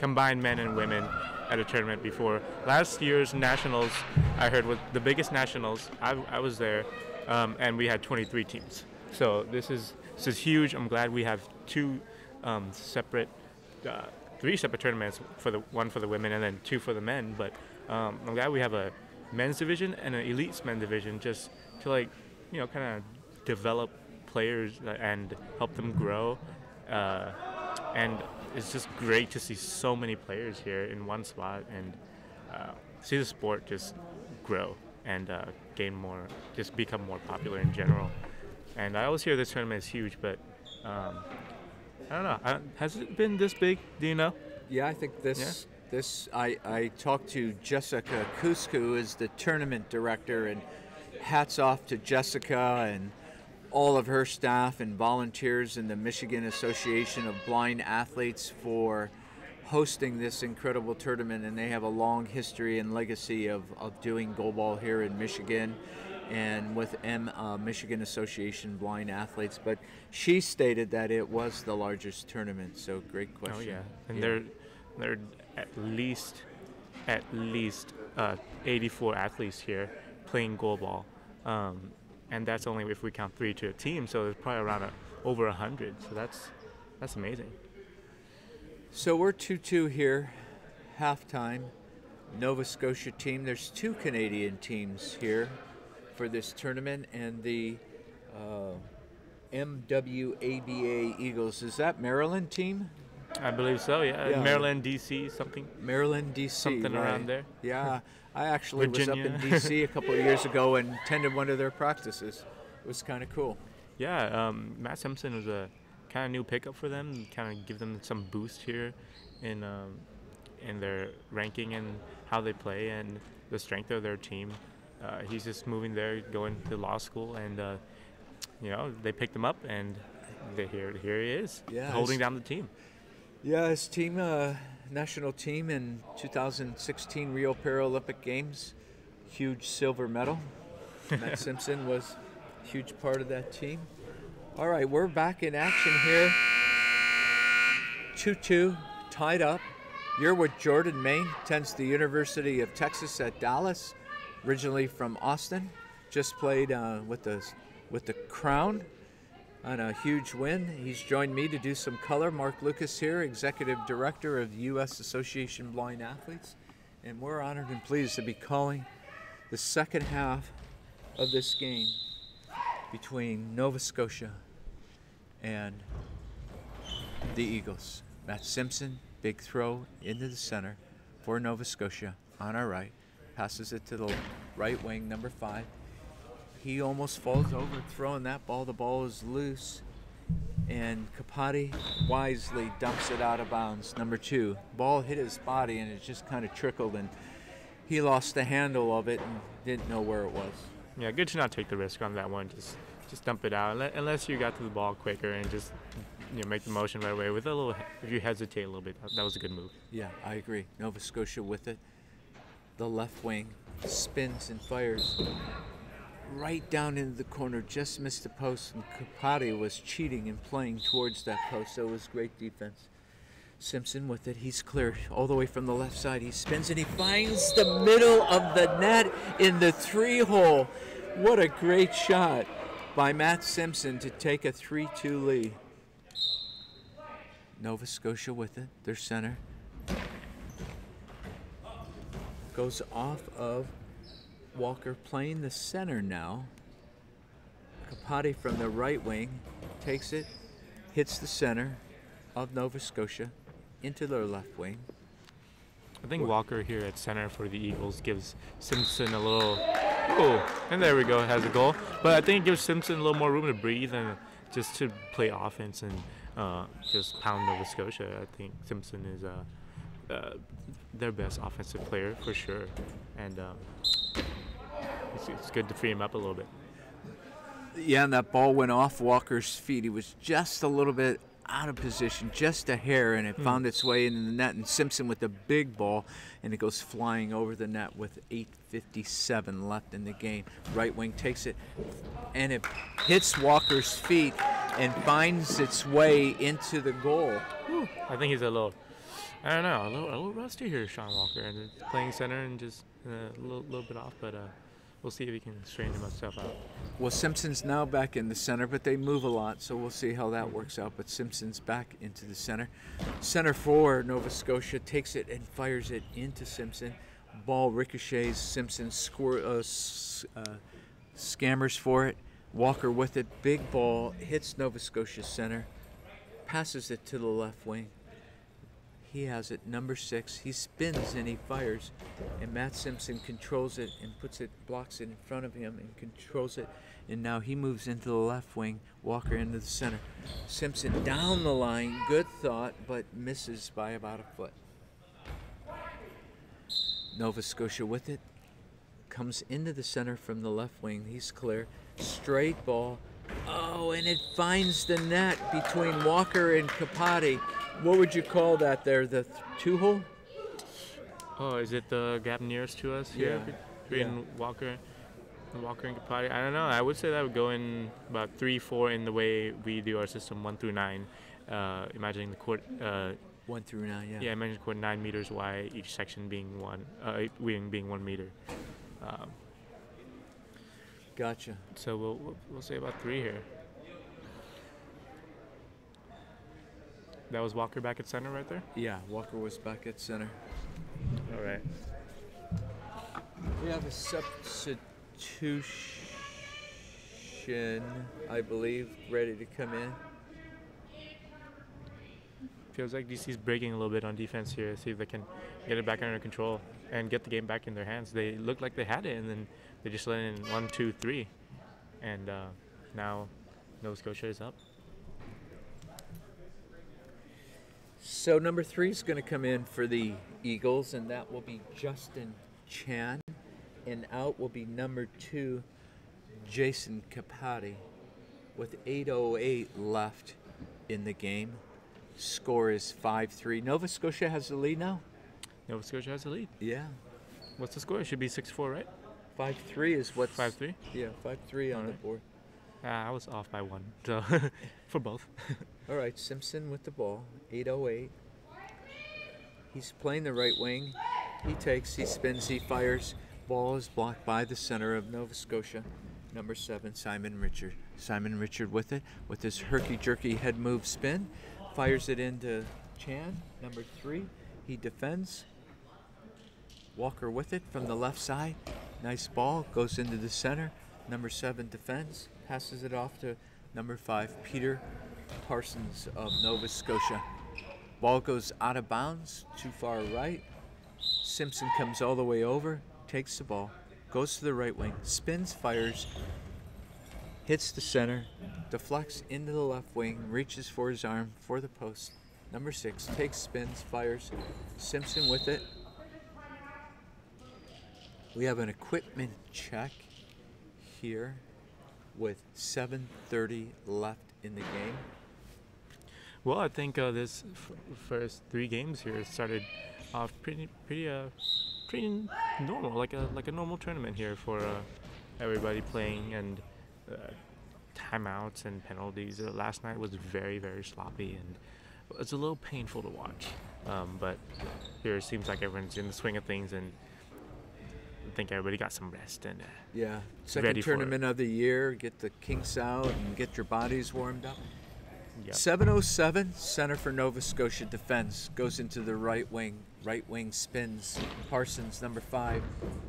combined men and women, at a tournament before. Last year's nationals, I heard, was the biggest nationals. I was there, and we had 23 teams. So this is huge. I'm glad we have 3 separate tournaments, one for the women and then 2 for the men. But I'm glad we have a men's division and an elite men's division, just to kind of develop players and help them grow. And it's just great to see so many players here in one spot and see the sport just grow and become more popular in general. And I always hear this tournament is huge, but I don't know. Has it been this big? Do you know? Yeah, I think this. I talked to Jessica Kusk, who is the tournament director, and hats off to Jessica and all of her staff and volunteers in the Michigan Association of Blind Athletes for hosting this incredible tournament. And they have a long history and legacy of doing goalball here in Michigan and with Michigan Association Blind Athletes. But she stated that it was the largest tournament, so great question. Oh, yeah. And there are at least 84 athletes here playing goalball. And that's only if we count 3 to a team, so there's probably around over 100. So that's amazing. So we're 2-2 here, halftime. Nova Scotia team. There's 2 Canadian teams here for this tournament, and the MWABA Eagles. Is that Maryland team? I believe so, yeah. Maryland, D.C., something. Maryland, D.C., something right. Around there. Yeah, I actually Virginia. was up in D.C. a couple of years ago and attended one of their practices. It was kind of cool. Yeah, Matt Simpson was a kind of new pickup for them, kind of give them some boost here in their ranking and how they play and the strength of their team. He's just moving there, going to law school, and they picked him up, and here he is, Yeah, holding down the team. Yeah, his team, national team in 2016 Rio Paralympic Games, huge silver medal. Matt Simpson was a huge part of that team. All right, we're back in action here. 2-2, tied up. You're with Jordan Main, attends the University of Texas at Dallas, originally from Austin. Just played with the Crown on a huge win. He's joined me to do some color. Mark Lucas here, Executive Director of the U.S. Association of Blind Athletes. And we're honored and pleased to be calling the second half of this game between Nova Scotia and the Eagles. Matt Simpson, big throw into the center for Nova Scotia on our right. Passes it to the right wing, number 5. He almost falls over throwing that ball. The ball is loose, and Kapati wisely dumps it out of bounds. Number 2. Ball hit his body, and it just kind of trickled, and he lost the handle of it and didn't know where it was. Yeah, good to not take the risk on that one. Just dump it out, unless you got to the ball quicker and just make the motion right away. With a little, if you hesitate a little bit, that was a good move. Yeah, I agree. Nova Scotia with it. The left wing spins and fires right down into the corner, just missed the post, and Kapati was cheating and playing towards that post, so it was great defense. Simpson with it, he's clear all the way from the left side. He spins and he finds the middle of the net in the 3-hole. What a great shot by Matt Simpson to take a 3-2 lead. Nova Scotia with it, their center. Goes off of Walker playing the center now. Kapati from the right wing takes it, hits the center of Nova Scotia into their left wing. I think Walker here at center for the Eagles gives Simpson a little, and there we go, has a goal. But I think it gives Simpson a little more room to breathe and just to play offense and just pound Nova Scotia. I think Simpson is their best offensive player for sure, and it's good to free him up a little bit. Yeah, and that ball went off Walker's feet. He was just a little bit out of position, just a hair, and it found its way into the net. And Simpson with the big ball, and it goes flying over the net with 8:57 left in the game. Right wing takes it, and it hits Walker's feet and finds its way into the goal. I think he's a little rusty here, Sean Walker, and playing center and just a little bit off, but we'll see if he can straighten himself out. Well, Simpson's now back in the center, but they move a lot, so we'll see how that works out. But Simpson's back into the center. Center for Nova Scotia takes it and fires it into Simpson. Ball ricochets. Simpson scammers for it. Walker with it. Big ball hits Nova Scotia center. Passes it to the left wing. He has it, number 6. He spins and he fires, and Matt Simpson controls it and blocks it in front of him and controls it. And now he moves into the left wing, Walker into the center. Simpson down the line, good thought, but misses by about a foot. Nova Scotia with it, comes into the center from the left wing. He's clear, straight ball. Oh, and it finds the net between Walker and Kapati. What would you call that there, the 2-hole? Oh, is it the gap nearest to us here between Walker and Kapati? I don't know. I would say that would go in about 3-4 in the way we do our system 1 through 9. Imagining the court 1 through 9, yeah. Yeah, imagine the court 9 meters wide, each section being 1 meter. Gotcha. So we'll say about 3 here. That was Walker back at center right there? Yeah, Walker was back at center. All right. We have a substitution, I believe, ready to come in. Feels like DC's breaking a little bit on defense here. See if they can get it back under control and get the game back in their hands. They looked like they had it, and then they just let in 1, 2, 3. And now Nova Scotia is up. So number 3 is going to come in for the Eagles, and that will be Justin Chan. And out will be number 2, Jason Kapati, with 8:08 left in the game. Score is 5-3. Nova Scotia has the lead now? Nova Scotia has the lead. Yeah. What's the score? It should be 6-4, right? 5-3 is what's... 5-3? Yeah, 5-3 on the Alright. board. I was off by 1, so for both. All right, Simpson with the ball, 8:08. He's playing the right wing. He takes, he spins, he fires. Ball is blocked by the center of Nova Scotia. Number 7, Simon Richard. Simon Richard with it, with his herky-jerky head move spin. Fires it into Chan, number 3. He defends. Walker with it from the left side. Nice ball, goes into the center. Number 7 defends, passes it off to number 5, Peter Parsons of Nova Scotia. Ball goes out of bounds, too far right. Simpson comes all the way over, takes the ball, goes to the right wing, spins, fires, hits the center, deflects into the left wing, reaches for his arm for the post. Number 6 takes, spins, fires. Simpson with it. We have an equipment check here with 7:30 left in the game. Well, I think this first 3 games here started off pretty normal, like a normal tournament here for everybody playing, and timeouts and penalties. Last night was very, very sloppy, and it's a little painful to watch. But here it seems like everyone's in the swing of things, and I think everybody got some rest and Yeah, second ready for tournament of the year. Get the kinks out and get your bodies warmed up. Yep. 7:07, center for Nova Scotia defense. Goes into the right wing spins. Parsons, number 5,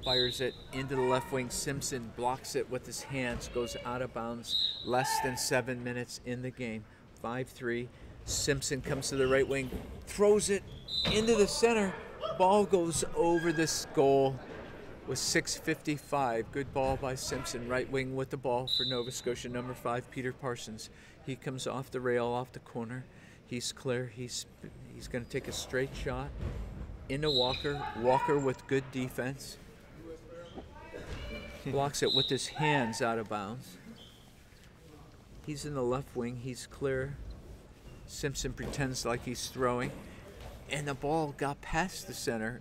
fires it into the left wing. Simpson blocks it with his hands, goes out of bounds. Less than 7 minutes in the game. 5-3. Simpson comes to the right wing, throws it into the center. Ball goes over this goal with 6:55. Good ball by Simpson. Right wing with the ball for Nova Scotia. Number 5, Peter Parsons. He comes off the rail, off the corner. He's clear. He's going to take a straight shot into Walker. Walker with good defense. Blocks it with his hands out of bounds. He's in the left wing. He's clear. Simpson pretends like he's throwing. And the ball got past the center.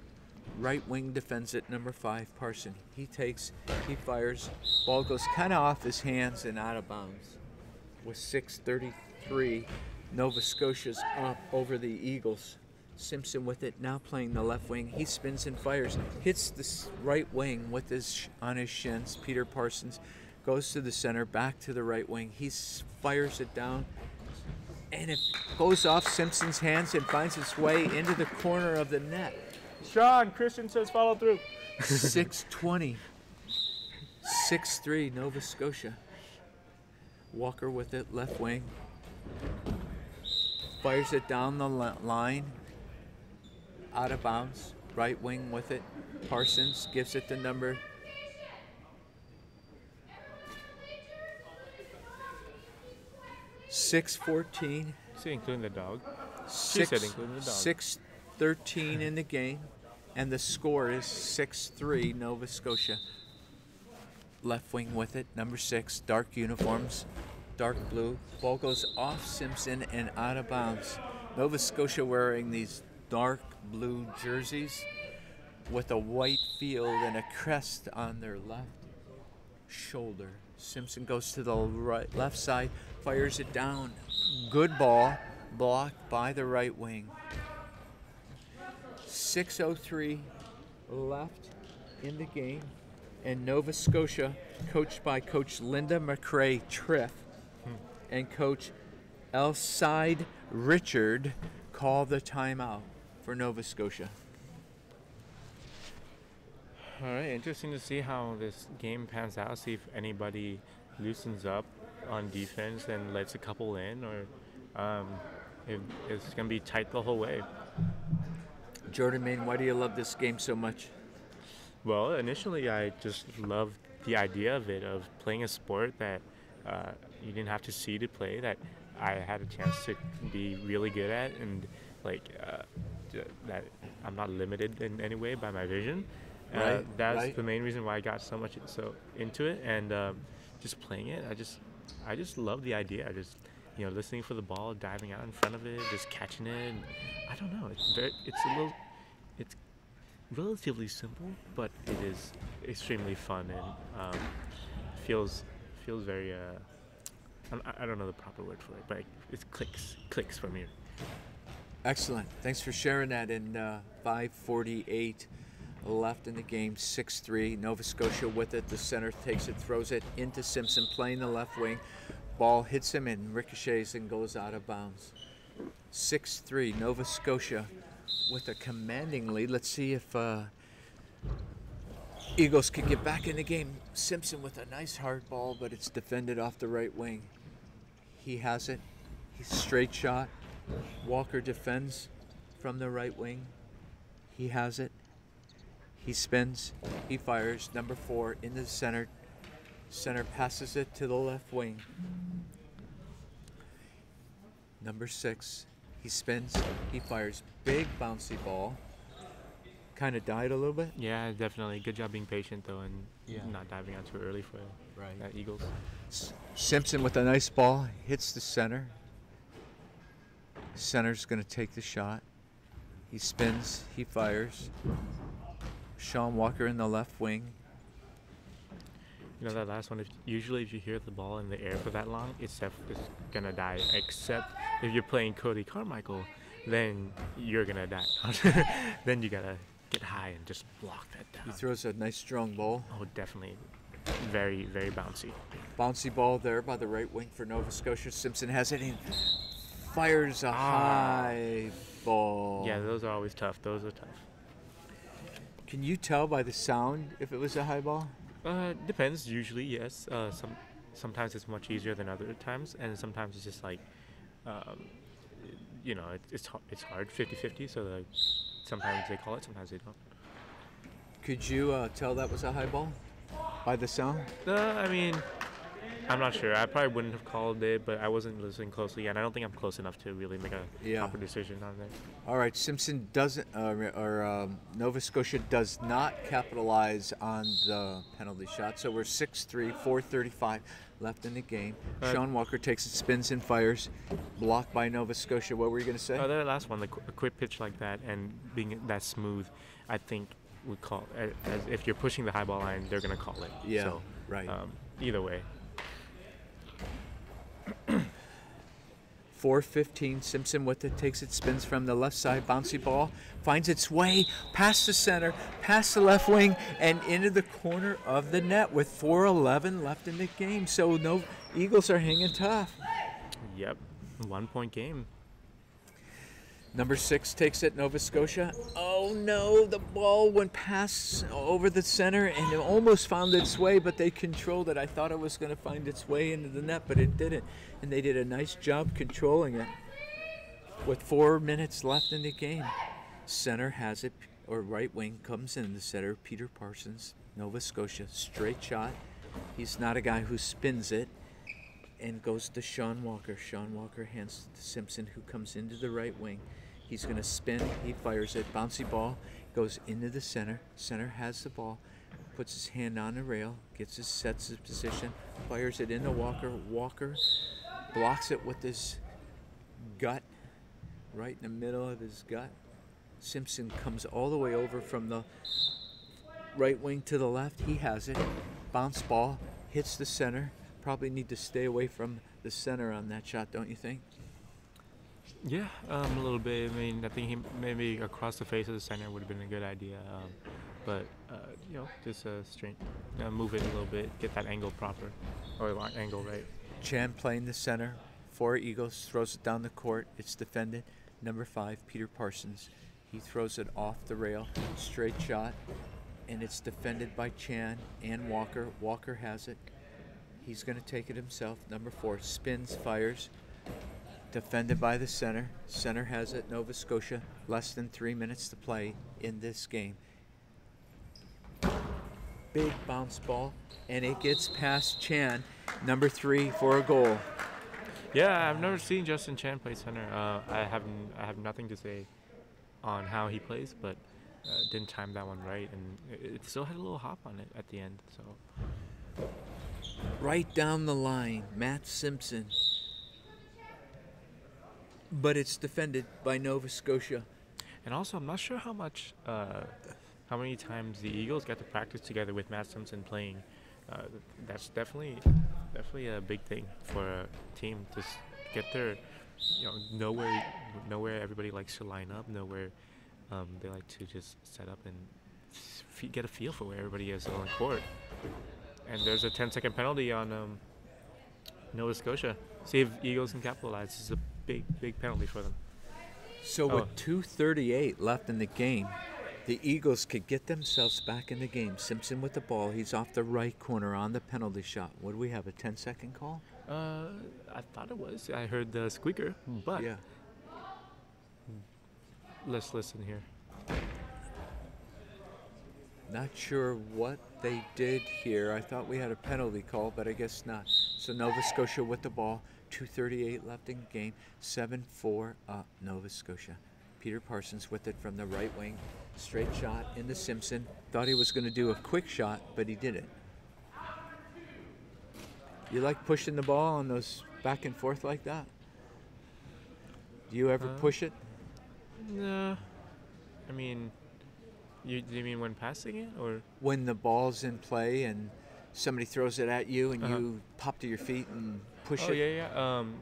Right wing defends it, number 5, Parson. He takes, he fires. Ball goes kind of off his hands and out of bounds. With 6:33, Nova Scotia's up over the Eagles. Simpson with it, now playing the left wing. He spins and fires. Hits the right wing with his on his shins. Peter Parsons goes to the center, back to the right wing. He fires it down. And it goes off Simpson's hands and finds its way into the corner of the net. Sean, Christian says follow through. 6:20. 6-3, Nova Scotia. Walker with it, left wing. Fires it down the line. Out of bounds. Right wing with it. Parsons gives it the number. $6:14. See, including the dog. Six, said including the dog. 6:13 in the game, and the score is 6-3 Nova Scotia. Left wing with it, number 6, dark uniforms, dark blue. Ball goes off Simpson and out of bounds. Nova Scotia wearing these dark blue jerseys with a white field and a crest on their left shoulder. Simpson goes to the left side, fires it down. Good ball, blocked by the right wing. 6:03 left in the game, and Nova Scotia, coached by Coach Linda McCrae Triff and Coach Elside Richard, call the timeout for Nova Scotia. All right, interesting to see how this game pans out. See if anybody loosens up on defense and lets a couple in, or if it's going to be tight the whole way. Jordan Main, why do you love this game so much? Well, initially I just loved the idea of it, of playing a sport that you didn't have to see to play, that I had a chance to be really good at, and that I'm not limited in any way by my vision. That's the main reason why I got so much into it, and just playing it. I just love the idea. listening for the ball, diving out in front of it, just catching it. And I don't know. It's relatively simple, but it is extremely fun and feels very. I don't know the proper word for it, but it clicks from here. Excellent. Thanks for sharing that. In 5:48 left in the game, 6-3. Nova Scotia with it. The center takes it, throws it into Simpson, playing the left wing. Ball hits him and ricochets and goes out of bounds. 6-3. Nova Scotia with a commanding lead. Let's see if Eagles can get back in the game. Simpson with a nice hard ball, but it's defended off the right wing. He has it. He's straight shot. Walker defends from the right wing. He has it. He spins. He fires. Number 4 into the center. Center passes it to the left wing. Number 6. He spins. He fires. Big bouncy ball. Kind of died a little bit. Yeah, definitely. Good job being patient though, and not diving out too early for Eagles. Simpson with a nice ball hits the center. Center's going to take the shot. He spins. He fires. Sean Walker in the left wing. That last one, usually if you hear the ball in the air for that long, it's going to die. Except if you're playing Cody Carmichael, then you're going to die. Then you got to get high and just block that down. He throws a nice strong ball. Oh, definitely. Very, very bouncy. Bouncy ball there by the right wing for Nova Scotia. Simpson has it. He fires a high ball. Yeah, those are always tough. Those are tough. Can you tell by the sound if it was a high ball? Depends. Usually, yes. Sometimes it's much easier than other times, and sometimes it's just like, it's hard, 50-50. So like, sometimes they call it, sometimes they don't. Could you tell that was a high ball by the sound? I mean, I'm not sure. I probably wouldn't have called it, but I wasn't listening closely, and I don't think I'm close enough to really make a proper decision on that. All right, Simpson doesn't, Nova Scotia does not capitalize on the penalty shot, so we're 6-3, 4:35 left in the game. Sean Walker takes it, spins and fires, blocked by Nova Scotia. What were you going to say? The last one, a quick pitch like that and being that smooth, I think we call as if you're pushing the high ball line, they're going to call it. Yeah, so, right. Either way. 4:15, Simpson with it, takes it, spins from the left side, bouncy ball, finds its way past the center, past the left wing, and into the corner of the net with 4:11 left in the game. So no, Eagles are hanging tough. Yep, 1 point game. Number 6 takes it, Nova Scotia. Oh no, the ball went past over the center and it almost found its way, but they controlled it. I thought it was going to find its way into the net, but it didn't. And they did a nice job controlling it. With 4 minutes left in the game, center has it, or right wing comes in the center. Peter Parsons, Nova Scotia, straight shot. He's not a guy who spins it. And goes to Sean Walker. Sean Walker hands to Simpson, who comes into the right wing. He's going to spin. He fires it. Bouncy ball goes into the center. Center has the ball. Puts his hand on the rail. Sets his position. Fires it into Walker. Walker blocks it with his gut. Right in the middle of his gut. Simpson comes all the way over from the right wing to the left. He has it. Bounce ball. Hits the center. Probably need to stay away from the center on that shot, don't you think? Yeah, a little bit. I mean, I think he maybe across the face of the center would have been a good idea. But just straight, move it a little bit, get that angle proper, or angle right. Chan playing the center for Eagles, throws it down the court. It's defended. Number 5, Peter Parsons. He throws it off the rail, straight shot, and it's defended by Chan and Walker. Walker has it. He's going to take it himself. Number 4 spins, fires. Defended by the center. Center has it. Nova Scotia. Less than 3 minutes to play in this game. Big bounce ball. And it gets past Chan. Number 3 for a goal. Yeah, I've never seen Justin Chan play center. I have nothing to say on how he plays, but didn't time that one right. And it still had a little hop on it at the end. So. Right down the line, Matt Simpson but it's defended by Nova Scotia. And also, I'm not sure how many times the Eagles got to practice together with Matt Simpson playing. That's definitely a big thing for a team to get their, know where everybody likes to line up, know where they like to just set up and get a feel for where everybody is on the court. And there's a 10-second penalty on Nova Scotia. See if Eagles can capitalize. This is a big penalty for them. So with 2:38 left in the game, the Eagles could get themselves back in the game. Simpson with the ball. He's off the right corner on the penalty shot. What do we have, a 10-second call? I thought it was. I heard the squeaker, but Yeah. let's listen here. Not sure what they did here. I thought we had a penalty call, but I guess not. So Nova Scotia with the ball. 2:38 left in the game. 7-4 up Nova Scotia. Peter Parsons with it from the right wing. Straight shot into Simpson. Thought he was going to do a quick shot, but he didn't. You like pushing the ball on those back and forth like that? Do you ever push it? No. I mean, do you mean when passing it, or? When the ball's in play and somebody throws it at you and you pop to your feet and push it? Yeah.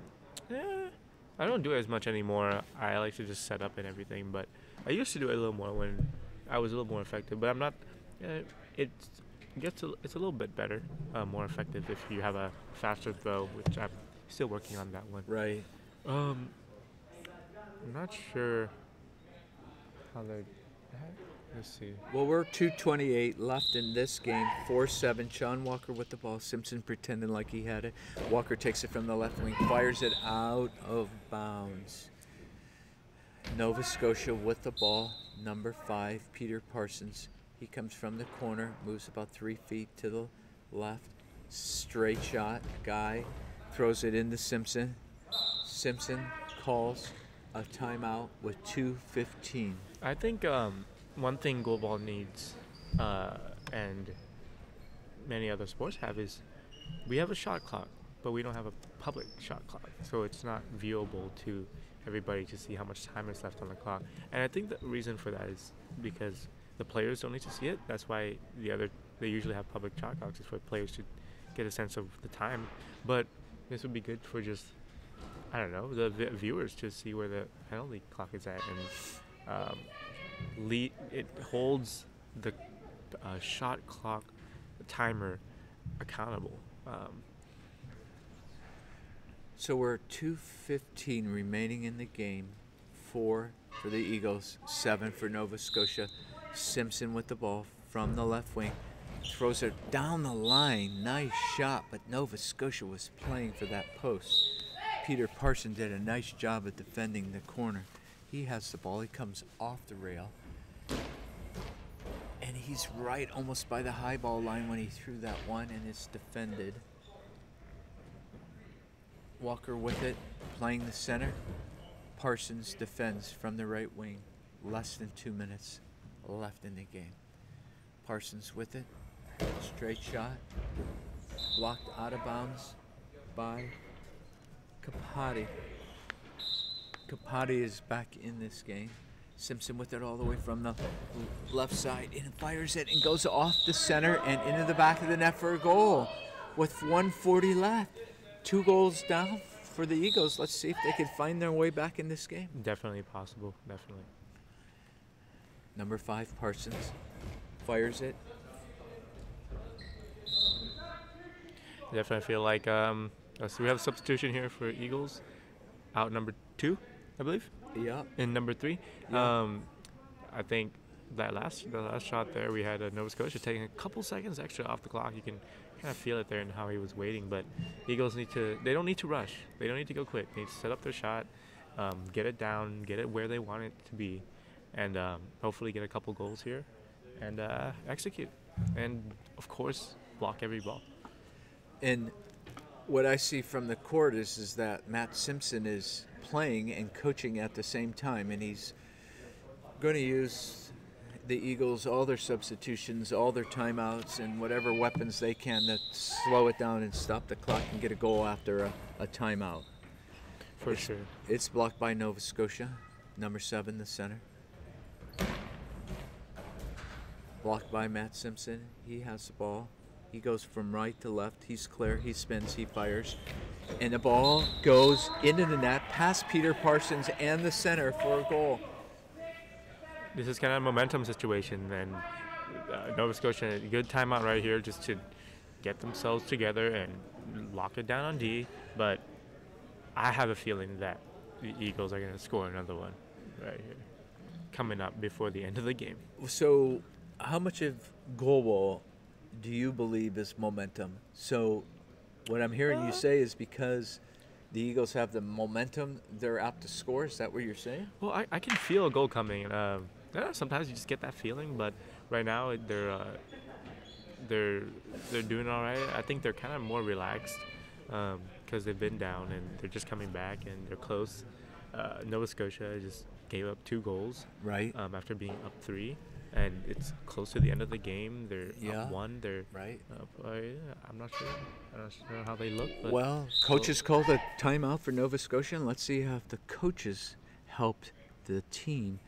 I don't do it as much anymore. I like to just set up and everything, but I used to do it a little more when I was a little more effective. But I'm not. It's a little bit better, more effective if you have a faster throw, which I'm still working on that one. Right. I'm not sure how they're. Let's see. Well, we're 2:28 left in this game. 4-7. Sean Walker with the ball. Simpson pretending like he had it. Walker takes it from the left wing, fires it out of bounds. Nova Scotia with the ball. Number 5, Peter Parsons. He comes from the corner, moves about 3 feet to the left. Straight shot. Guy throws it into Simpson. Simpson calls a timeout with 2:15. I think one thing Goalball needs, and many other sports have, is we have a shot clock, but we don't have a public shot clock. So it's not viewable to everybody to see how much time is left on the clock. And I think the reason for that is because the players don't need to see it. That's why they usually have public shot clocks, is for players to get a sense of the time. But this would be good for just, I don't know, the viewers to see where the penalty clock is at, and it holds the shot clock timer accountable. So we're 2:15 remaining in the game. 4 for the Eagles, 7 for Nova Scotia. Simpson with the ball from the left wing. Throws it down the line. Nice shot, but Nova Scotia was playing for that post. Peter Parsons did a nice job at defending the corner. He has the ball. He comes off the rail. And he's right almost by the high ball line when he threw that one, and it's defended. Walker with it, playing the center. Parsons defends from the right wing. Less than 2 minutes left in the game. Parsons with it. Straight shot. Blocked out of bounds by Capati. Capati is back in this game. Simpson with it all the way from the left side and fires it and goes off the center and into the back of the net for a goal with 1:40 left. 2 goals down for the Eagles. Let's see if they can find their way back in this game. Definitely possible, definitely. Number 5, Parsons, fires it. Definitely feel like so we have a substitution here for Eagles. Out number 2, I believe. Yeah. In number 3. Yeah. I think the last shot there, we had Nova Scotia taking a couple seconds extra off the clock. You can kind of feel it there in how he was waiting. But Eagles they don't need to rush. They don't need to go quick. They need to set up their shot, get it down, get it where they want it to be, and hopefully get a couple goals here and execute. And, of course, block every ball. And what I see from the court is that Matt Simpson is playing and coaching at the same time, and he's going to use the Eagles, all their substitutions, all their timeouts, and whatever weapons they can to slow it down and stop the clock and get a goal after a timeout. For sure. It's blocked by Nova Scotia, number 7, the center. Blocked by Matt Simpson. He has the ball. He goes from right to left. He's clear. He spins. He fires. And the ball goes into the net past Peter Parsons and the center for a goal. This is kind of a momentum situation, and Nova Scotia, a good timeout right here just to get themselves together and lock it down on D. But I have a feeling that the Eagles are going to score another one right here, coming up before the end of the game. So how much of Goalball do you believe is momentum? So what I'm hearing you say is because the Eagles have the momentum, they're apt to score. Is that what you're saying? Well, I can feel a goal coming. Sometimes you just get that feeling, but right now they're doing all right. I think they're kind of more relaxed because they've been down and they're just coming back and they're close. Nova Scotia just gave up 2 goals Right. After being up 3, and it's close to the end of the game. They're up 1. They're Right. up, I'm not sure. I'm not sure how they look. But Well, coaches called a timeout for Nova Scotia, and let's see how the coaches helped the team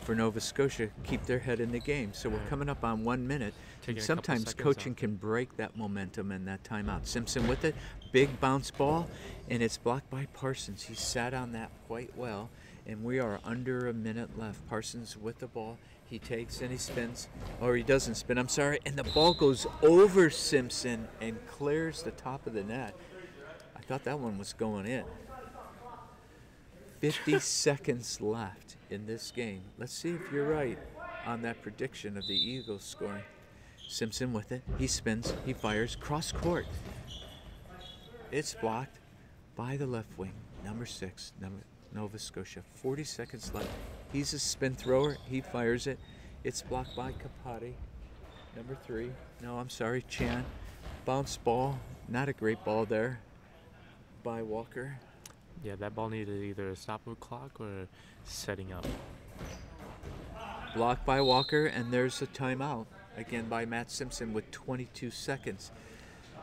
for Nova Scotia keep their head in the game. So we're coming up on 1 minute. Taking And a couple sometimes seconds coaching off. can break that momentum and that timeout. Simpson with it, big bounce ball, and it's blocked by Parsons. He sat on that quite well, and we are under a minute left. Parsons with the ball. He takes and he spins, or he doesn't spin, I'm sorry, and the ball goes over Simpson and clears the top of the net. I thought that one was going in. 50 seconds left in this game. Let's see if you're right on that prediction of the Eagles scoring. Simpson with it. He spins. He fires. Cross court. It's blocked by the left wing. Number 6, Nova Scotia. 40 seconds left. He's a spin thrower. He fires it. It's blocked by Kapati. Number 3. No, I'm sorry, Chan. Bounce ball. Not a great ball there by Walker. Yeah, that ball needed either a stop of clock or a setting up. Blocked by Walker, and there's a timeout. Again by Matt Simpson with 22 seconds.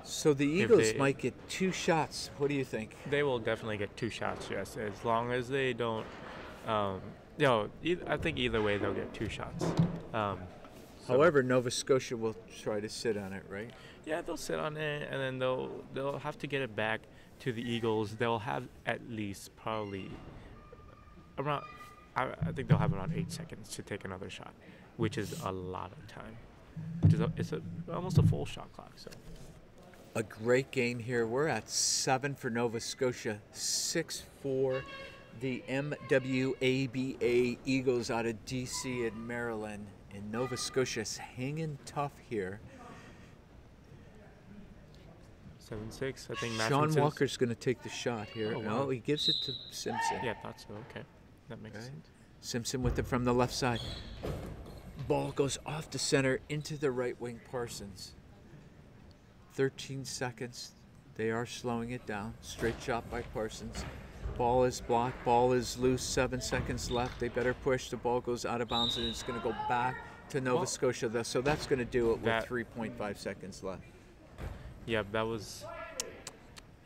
So the Eagles might get 2 shots. What do you think? They will definitely get 2 shots, yes, as long as they don't. I think either way they'll get 2 shots. However, Nova Scotia will try to sit on it, right? Yeah, they'll sit on it, and then they'll have to get it back to the Eagles. They'll have at least probably around. I think they'll have around 8 seconds to take another shot, which is a lot of time. It's almost a full shot clock. So. A great game here. We're at 7 for Nova Scotia, 6 for the MWABA Eagles out of DC and Maryland. And Nova Scotia's hanging tough here. 7-6. I think Sean Walker's going to take the shot here. Oh, wow. No, he gives it to Simpson. Yeah, I thought so. Okay, that makes sense. Simpson with it from the left side. Ball goes off the center into the right wing Parsons. 13 seconds. They are slowing it down. Straight shot by Parsons. Ball is blocked. Ball is loose. 7 seconds left. They better push. The ball goes out of bounds, and it's going to go back to Nova Scotia. So that's going to do it with 3.5 seconds left. Yeah, that was.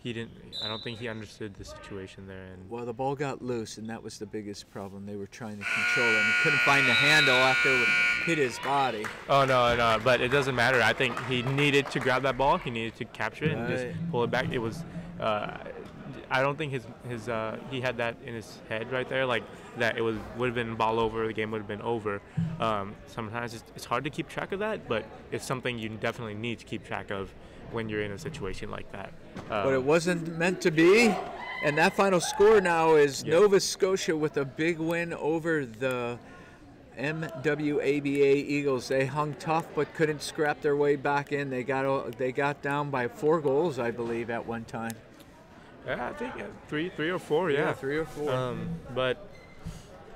I don't think he understood the situation there, and Well, the ball got loose, and that was the biggest problem. They were trying to control it, and he couldn't find the handle after it hit his body. Oh no, but it doesn't matter. I think he needed to grab that ball. He needed to capture it and just pull it back. It was. I don't think he had that in his head right there, like that it would have been ball over. The game would have been over. Sometimes it's hard to keep track of that, but it's something you definitely need to keep track of when you're in a situation like that. But it wasn't meant to be. And that final score now is Nova Scotia with a big win over the MWABA Eagles. They hung tough but couldn't scrap their way back in. They got down by 4 goals, I believe, at one time. Yeah, I think 3 or 4. Yeah, 3 or 4. But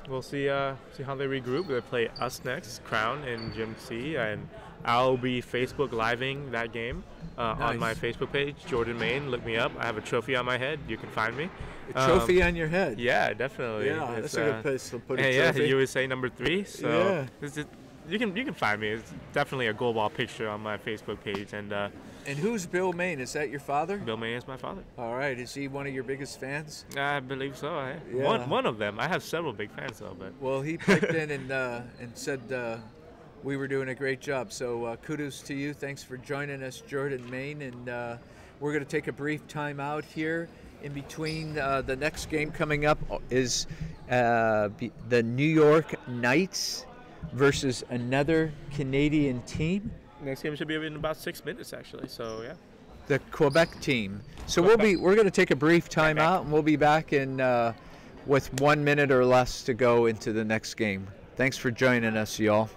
we'll see how they regroup. They play us next, Crown in Gym C, and I'll be Facebook living that game on my Facebook page, Jordan Main. Look me up. I have a trophy on my head. You can find me. A trophy on your head. Yeah, definitely. Yeah, that's a good place to put a trophy. Yeah, USA number 3. So you can find me. It's definitely a Goalball picture on my Facebook page, and And who's Bill Main? Is that your father? Bill May is my father. All right. Is he one of your biggest fans? I believe so. Yeah. One of them. I have several big fans though, but Well, he piped in and said we were doing a great job. So kudos to you. Thanks for joining us, Jordan Main. And we're going to take a brief time out here. In between, the next game coming up is the New York Knights versus another Canadian team, next game should be in about 6 minutes actually. So yeah. the Quebec team. So Quebec. we're going to take a brief time Quebec. out, and we'll be back in with 1 minute or less to go into the next game. Thanks for joining us, y'all.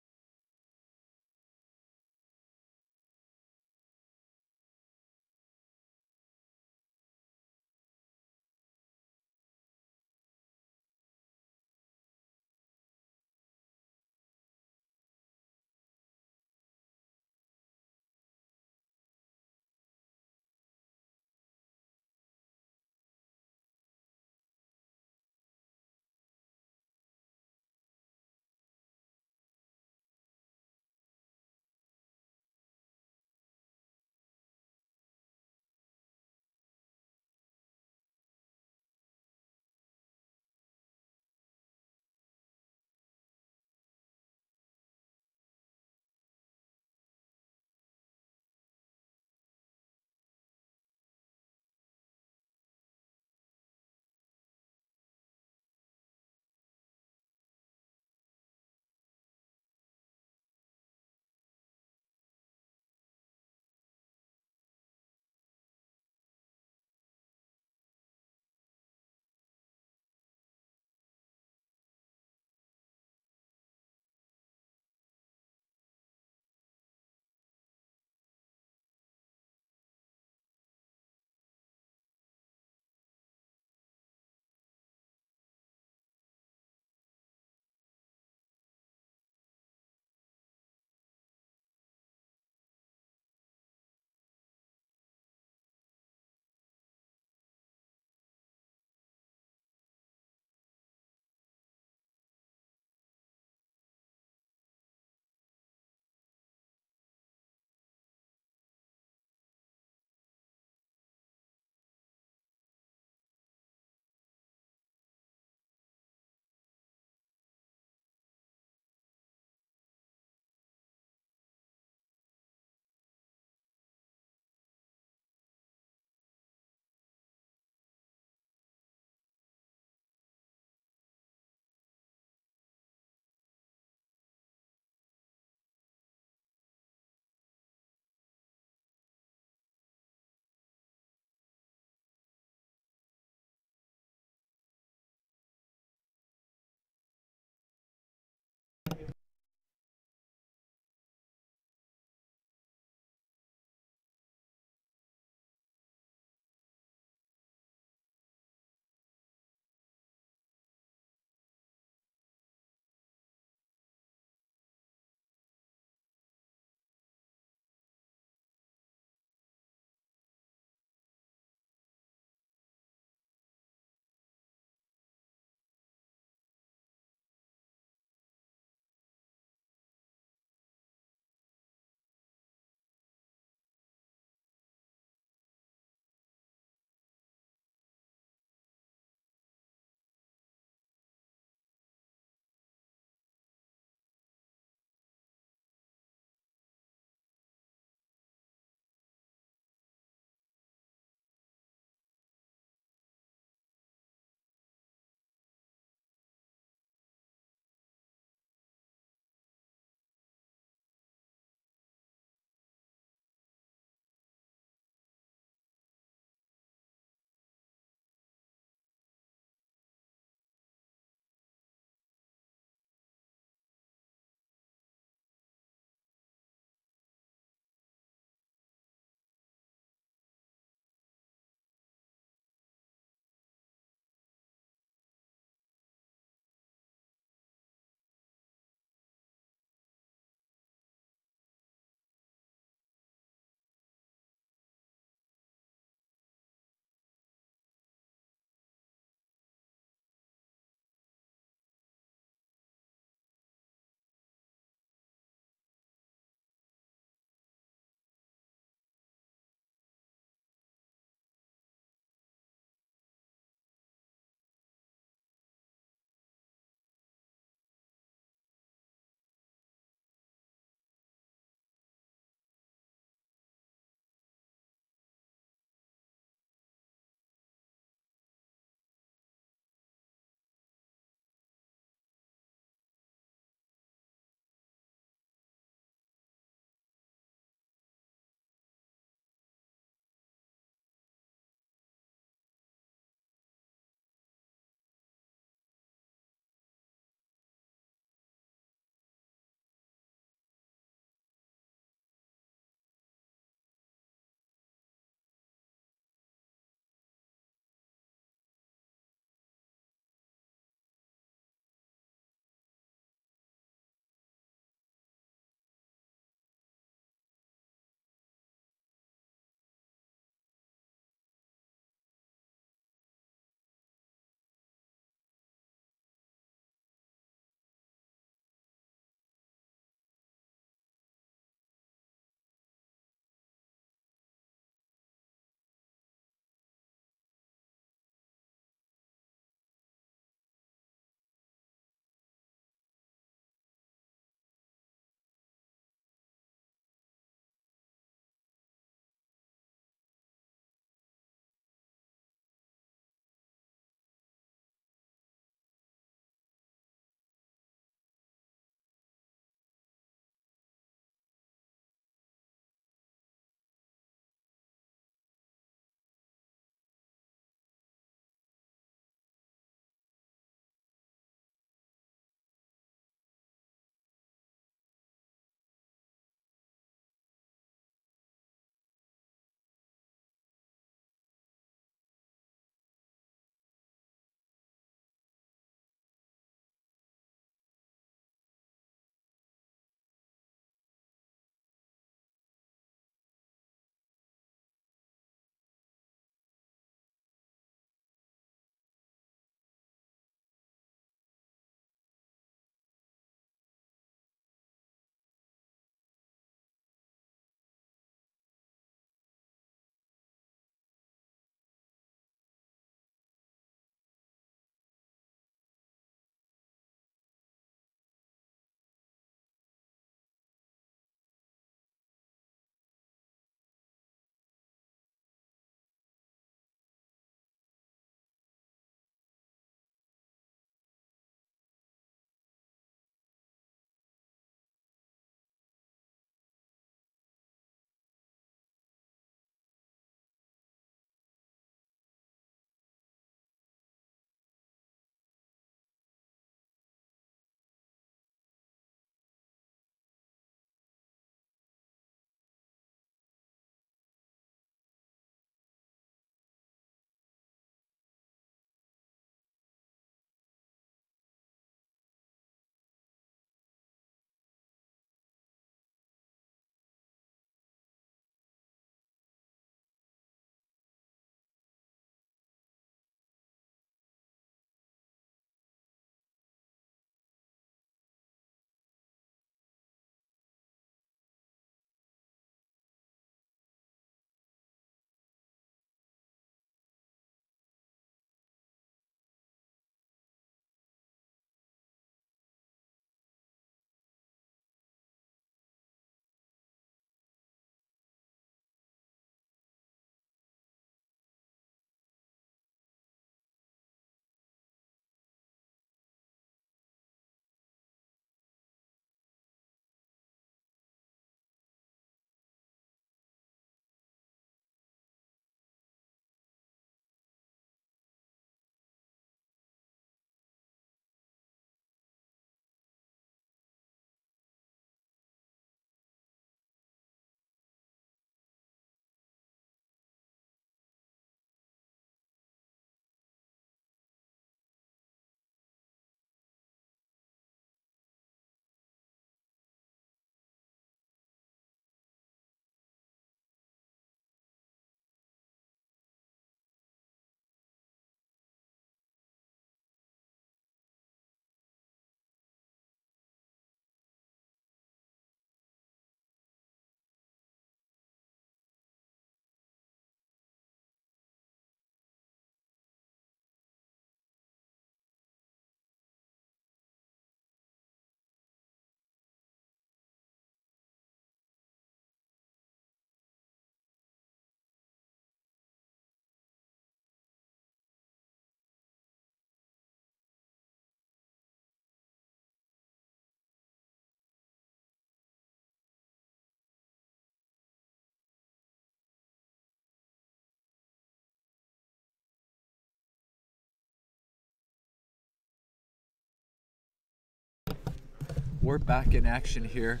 We're back in action here.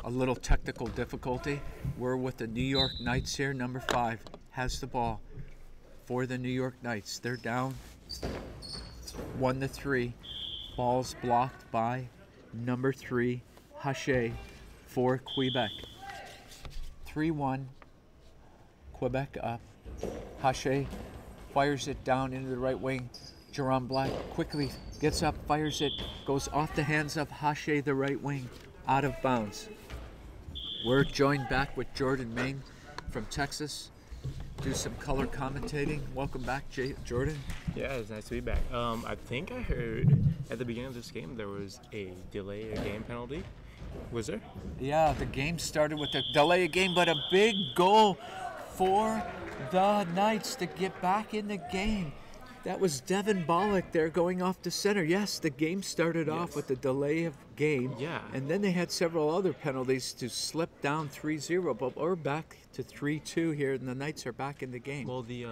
A little technical difficulty. We're with the New York Knights here. Number 5 has the ball for the New York Knights. They're down 1-3. Ball's blocked by number 3, Haché for Quebec. 3-1. Quebec up. Haché fires it down into the right wing. Jerome Black quickly gets up, fires it, goes off the hands of Haché, the right wing, out of bounds. We're joined back with Jordan Main from Texas. Do some color commentating. Welcome back, Jordan. Yeah, it's nice to be back. I think I heard at the beginning of this game there was a delay of game penalty. Was there? Yeah, the game started with a delay of game, but a big goal for the Knights to get back in the game. That was Devin Bollock there going off to center. Yes, the game started off with a delay of game. Yeah. And then they had several other penalties to slip down 3-0, but we're back to 3-2 here, and the Knights are back in the game. Well, the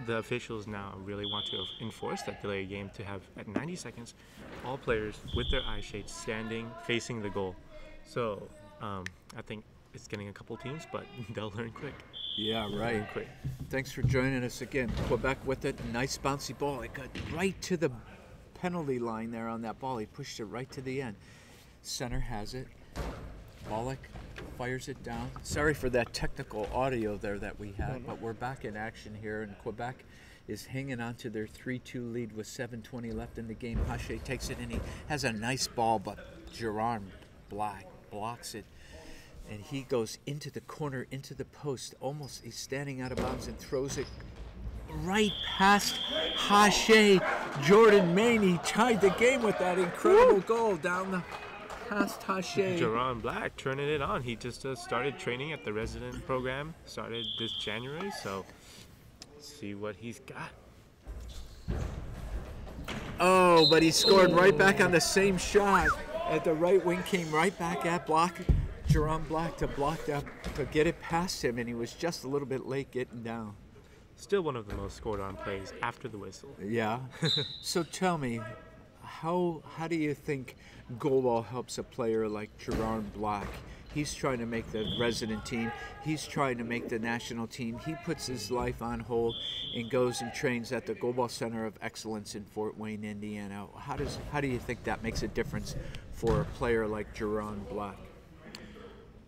officials now really want to enforce that delay of game to have at 90 seconds all players with their eye shades standing facing the goal. So I think it's getting a couple teams, but they'll learn quick. Yeah, right. Quick. Thanks for joining us again. Quebec with it. Nice bouncy ball. It got right to the penalty line there on that ball. He pushed it right to the end. Center has it. Bollock fires it down. Sorry for that technical audio there that we had, but we're back in action here, and Quebec is hanging on to their 3-2 lead with 7:20 left in the game. Haché takes it, and he has a nice ball, but Jerome Black blocks it. And he goes into the corner, into the post. Almost, he's standing out of bounds and throws it right past Haché. Jordan Maney tied the game with that incredible goal down the past Haché. Jerome Black turning it on. He just started training at the resident program. Started this January, so see what he's got. Oh, but he scored right back on the same shot. At the right wing, came right back at Jerome Black to block that, to get it past him, and he was just a little bit late getting down. Still one of the most scored on plays after the whistle. Yeah. So tell me, how do you think Goalball helps a player like Jerome Black? He's trying to make the resident team. He's trying to make the national team. He puts his life on hold and goes and trains at the Goalball Center of Excellence in Fort Wayne, Indiana. How do you think that makes a difference for a player like Jerome Black?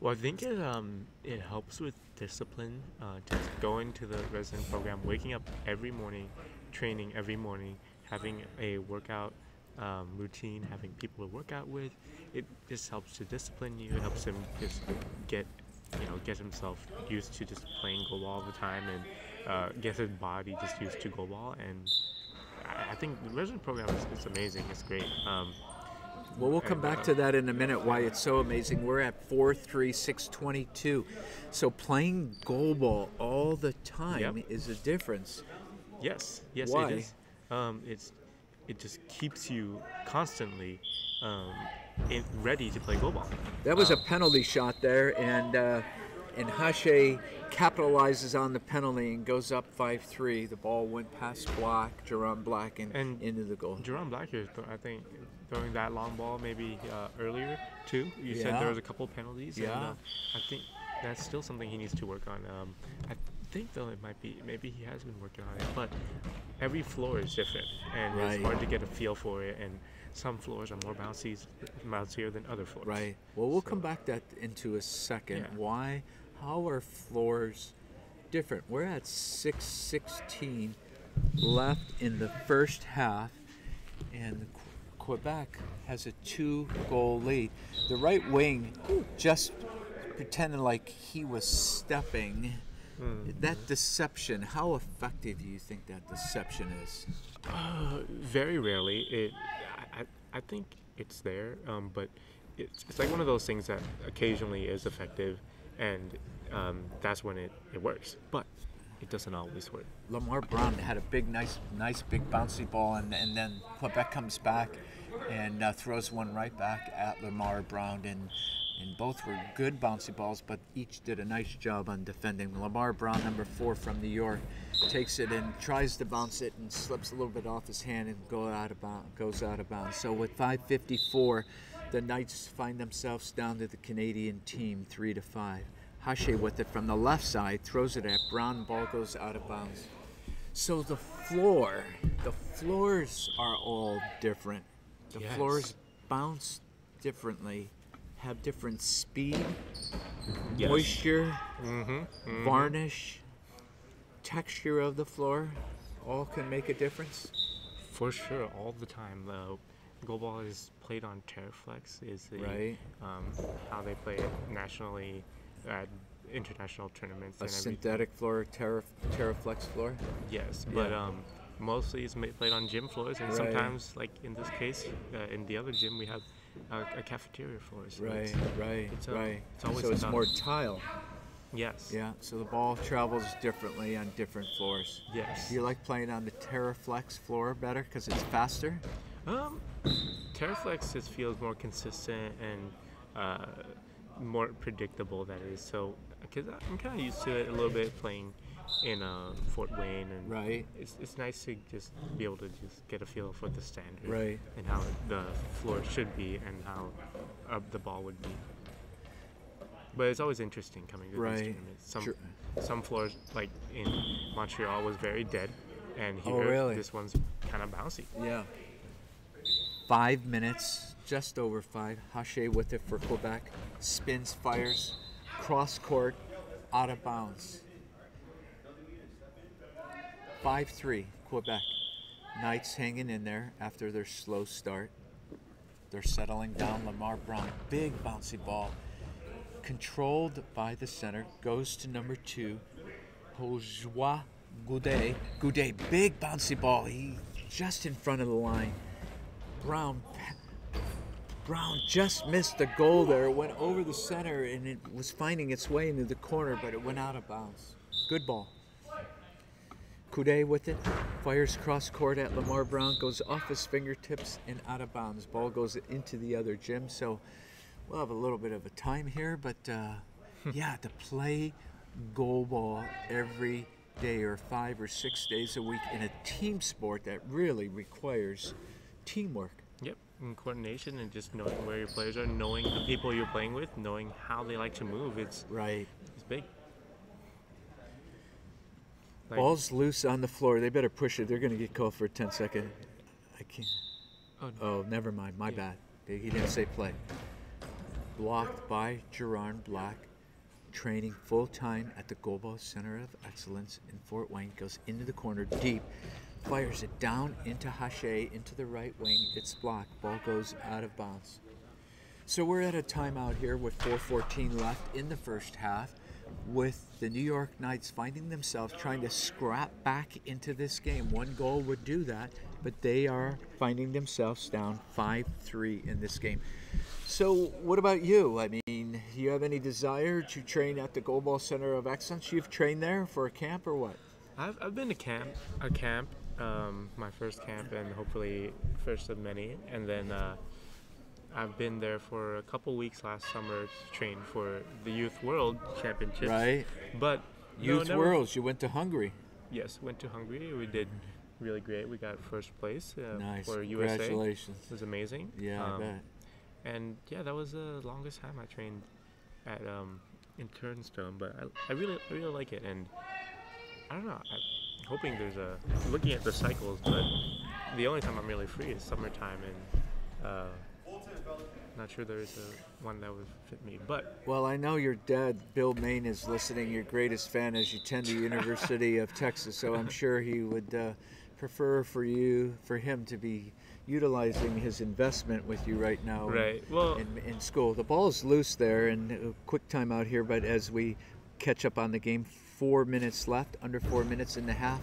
Well, I think it helps with discipline. Just going to the resident program, waking up every morning, training every morning, having a workout routine, having people to work out with. It just helps to discipline you. It helps him just get himself used to just playing goalball all the time, and get his body just used to goalball. And I think the resident program is amazing. It's great. Well, we'll come back to that in a minute, why it's so amazing. We're at 4-3-6-22. So playing goalball all the time is a difference. Yes, Why? it is. It just keeps you constantly ready to play goalball. That was a penalty shot there, and Haché capitalizes on the penalty and goes up 5-3. The ball went past Jerome Black, and into the goal. Jerome Black here, I think, throwing that long ball maybe earlier too. You said there was a couple penalties. Yeah. And, I think that's still something he needs to work on. I think though it might be maybe he has been working on it, but every floor is different, and it's hard to get a feel for it. And some floors are more bouncier than other floors. Right. Well, we'll come back that into a second. Yeah. How are floors different? We're at 6:16 left in the first half, and Quebec has a 2-goal lead. The right wing just pretending like he was stepping. That deception, how effective do you think that deception is? Very rarely. I think it's there, but it's like one of those things that occasionally is effective, and that's when it works. But it doesn't always work. Lamar Brown had a nice big bouncy ball, and then Quebec comes back and throws one right back at Lamar Brown, and and both were good bouncy balls, but each did a nice job on defending. Lamar Brown, number 4 from New York, takes it and tries to bounce it and slips a little bit off his hand and goes out of bounds. So with 5:54, the Knights find themselves down to the Canadian team, 3-5. Hache with it from the left side, throws it at Brown, ball goes out of bounds. So the floors are all different. The Yes. floors bounce differently, have different speed, Yes. moisture, varnish, texture of the floor, all can make a difference. For sure, all the time. The Goalball is played on Terraflex, is Right. how they play it nationally at international tournaments. A and everything. synthetic floor, Terraflex floor. Yes, Yeah. but mostly it's played on gym floors, and Right. sometimes, like in this case, in the other gym, we have a cafeteria floor. So Right, right, it's, right. it's always So it's tough. more tile. Yes. Yeah, so the ball travels differently on different floors. Yes. You like playing on the Terraflex floor better because it's faster? Terraflex just feels more consistent and more predictable. That is so, because I'm kind of used to it a little bit playing in Fort Wayne, and Right. it's nice to just be able to just get a feel for the standard, Right. and how the floor should be and how the ball would be. But it's always interesting coming to Right. these tournaments. Sure. Some floors, like in Montreal, was very dead, and here Oh, really? this one's kind of bouncy. Yeah. 5 minutes, just over 5. Hache with it for Quebec. Spins, fires, cross court, out of bounds. 5-3, Quebec. Knights hanging in there after their slow start. They're settling down. Lamar Brown, big bouncy ball. Controlled by the center, goes to number 2, Bourgeois Goudet. Goudet, big bouncy ball. He just in front of the line. Brown just missed the goal there. It went over the center and it was finding its way into the corner, but it went out of bounds. Good ball. Goudet with it, fires cross court at Lamar Brown, goes off his fingertips and out of bounds. Ball goes into the other gym, so we'll have a little bit of a time here, but yeah, to play goalball every day or 5 or 6 days a week in a team sport that really requires teamwork. Yep, and coordination and just knowing where your players are, knowing the people you're playing with, knowing how they like to move. It's Right. big. Like, Ball's loose on the floor. They better push it. They're going to get called for a 10-second. I can't. Oh, never mind. My bad. He didn't say play. Blocked by Gerard Black. Training full-time at the Goalball Center of Excellence in Fort Wayne. Goes into the corner deep. Fires it down into Hache, into the right wing. It's blocked. Ball goes out of bounds. So we're at a timeout here with 4:14 left in the first half, with the New York Knights finding themselves trying to scrap back into this game. One goal would do that, but they are finding themselves down 5-3 in this game. So what about you? I mean, do you have any desire to train at the Goalball Center of Excellence? You've trained there for a camp or what? I've been to camp, my first camp, and hopefully first of many, and then I've been there for a couple weeks last summer to train for the Youth World Championships. Right. But Youth Worlds, you went to Hungary. Yes, went to Hungary. We did really great. We got first place Nice. for USA. Congratulations. It was amazing. Yeah, I bet. And yeah, that was the longest time I trained at in Turnstone. But I really like it, and I don't know. I'm hoping looking at the cycles, but the only time I'm really free is summertime, and not sure there is one that would fit me. But Well, I know your dad, Bill Main, is listening, your greatest fan, as you attend the University of Texas, so I'm sure he would prefer for him to be utilizing his investment with you right now right. Well, in school. The ball is loose there, and a quick time out here, but as we catch up on the game, 4 minutes left, under 4 minutes in the half,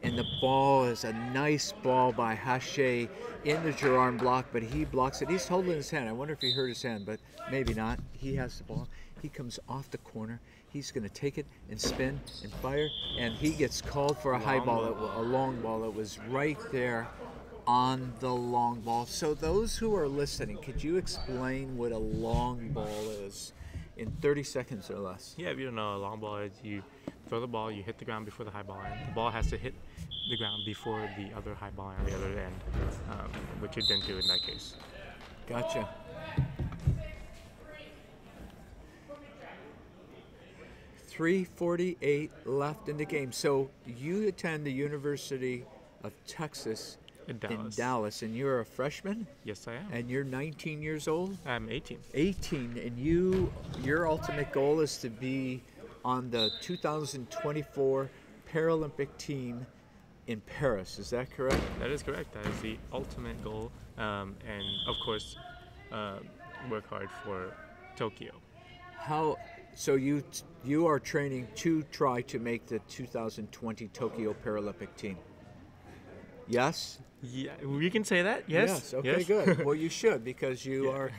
and the ball is a nice ball by Hache in the Gerard block, but he blocks it. He's holding his hand. I wonder if he hurt his hand, but maybe not. He has the ball. He comes off the corner. He's going to take it and spin and fire, and he gets called for a high ball, a long ball. It was right there on the long ball. So those who are listening, could you explain what a long ball is in 30 seconds or less? Yeah, if you don't know, a long ball is you throw the ball, you hit the ground before the high ball, and the ball has to hit the ground before the other high ball on the other end, which it didn't do in that case. Gotcha. .348 left in the game. So you attend the University of Texas In in Dallas, and you're a freshman, Yes, I am. and you're 19 years old. I'm 18. 18, and your ultimate goal is to be on the 2024 Paralympic team in Paris. Is that correct? That is correct. That is the ultimate goal, and of course, work hard for Tokyo. How? So you are training to try to make the 2020 Tokyo Paralympic team. Yes. Yeah, we can say that. Yes. Okay. Yes. Good. Well, you should, because you are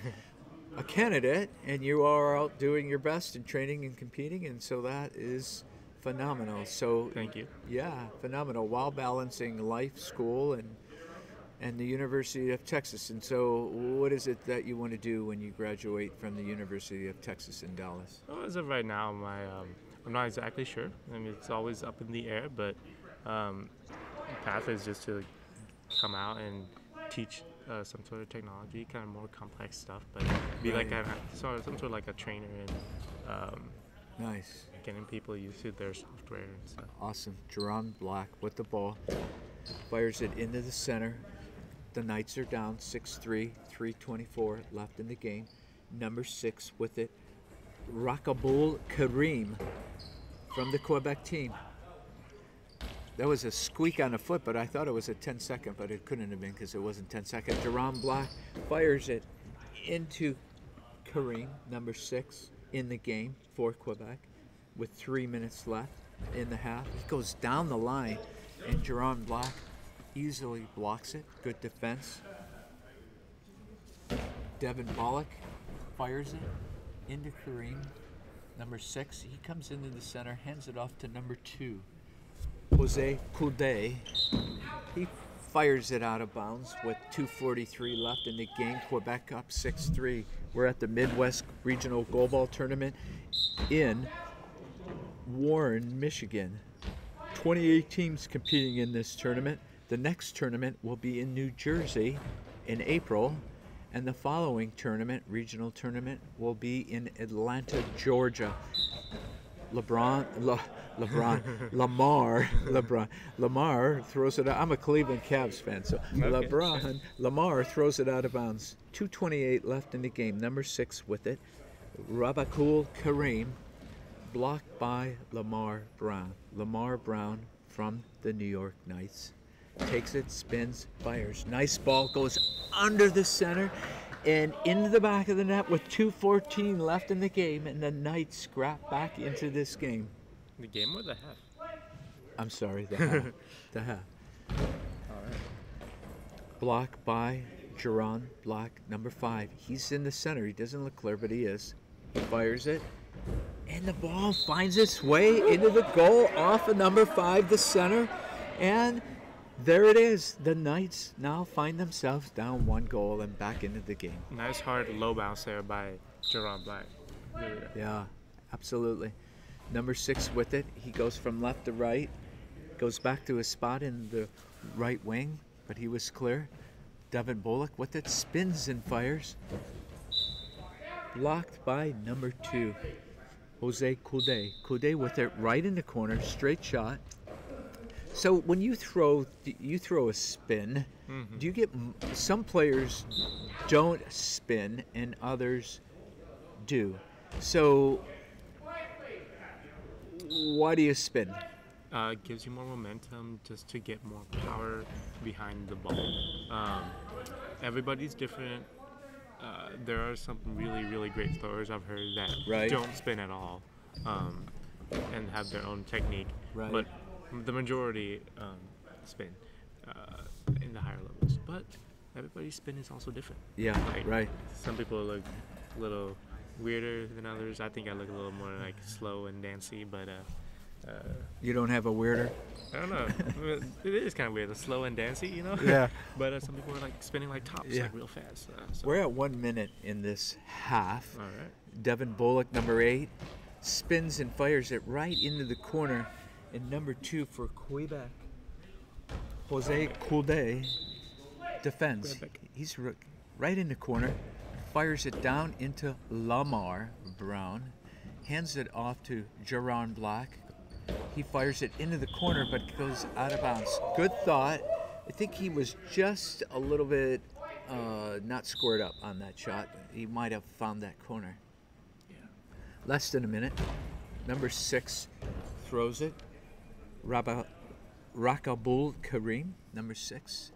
a candidate and you are out doing your best in training and competing, and so that is phenomenal. So Thank you. yeah, phenomenal, while balancing life, school, and the University of Texas. And so what is it that you want to do when you graduate from the University of Texas in Dallas? Well, as of right now, I'm not exactly sure. I mean, it's always up in the air, but the path is just to come out and teach some sort of technology, kind of more complex stuff, but be like some sort of like a trainer and Nice. getting people used to their software and stuff. Awesome. Jerron Black with the ball. Fires it into the center. The Knights are down 6-3, 3:24 left in the game. Number 6 with it. Rakabul Kareem from the Quebec team. That was a squeak on the foot, but I thought it was a 10-second, but it couldn't have been because it wasn't 10 seconds. Jerron Black fires it into Kareem, number 6, in the game for Quebec with 3 minutes left in the half. He goes down the line, and Jerron Black easily blocks it. Good defense. Devin Bullock fires it into Kareem, number 6. He comes into the center, hands it off to number 2, Jose Coude. He fires it out of bounds with 2:43 left in the game. Quebec up 6-3. We're at the Midwest Regional Goalball Tournament in Warren, Michigan. 28 teams competing in this tournament. The next tournament will be in New Jersey in April, and the following tournament, regional tournament, will be in Atlanta, Georgia. Lamar throws it out. I'm a Cleveland Cavs fan, so Okay. Lamar throws it out of bounds. 2:28 left in the game. Number 6 with it. Rabakul Kareem, blocked by Lamar Brown. Lamar Brown from the New York Knights takes it, spins, fires. Nice ball, goes under the center and into the back of the net with 2:14 left in the game, and the Knights scrap back into this game. The game or the half? I'm sorry, the half. The half. All right. Blocked by Jerron Black, number 5. He's in the center. He doesn't look clear, but he is. He fires it, and the ball finds its way into the goal off of number 5, the center, and there it is. The Knights now find themselves down 1 goal and back into the game. Nice hard low bounce there by Jerron Black. Really. Yeah, absolutely. Number 6 with it. He goes from left to right, goes back to his spot in the right wing, but he was clear. Devin Bullock with it, spins and fires. Blocked by number 2, Jose Coude. Coude with it right in the corner, straight shot. So when you throw a spin, do you get, some players don't spin and others do. So why do you spin? It gives you more momentum just to get more power behind the ball. Everybody's different. There are some really, really great throwers I've heard that Right. don't spin at all and have their own technique. Right. But the majority spin in the higher levels. But everybody's spin is also different. Yeah, Like, right. Some people look a little weirder than others. I think I look a little more like slow and dancey, but You don't have a weirder? I don't know. It is kind of weird. It's slow and dancey, you know. Yeah. But some people are like spinning like tops, Yeah. like real fast. So. We're at 1 minute in this half. All right. Devin Bullock, number 8, spins and fires it right into the corner. And number 2 for Quebec, Jose Coude, defends. Quebec. He's right in the corner, fires it down into Lamar Brown, hands it off to Jaron Black. He fires it into the corner, but goes out of bounds. Good thought. I think he was just a little bit not squared up on that shot. He might have found that corner. Yeah. Less than a minute. Number 6 throws it. Rakabul Kareem, number 6.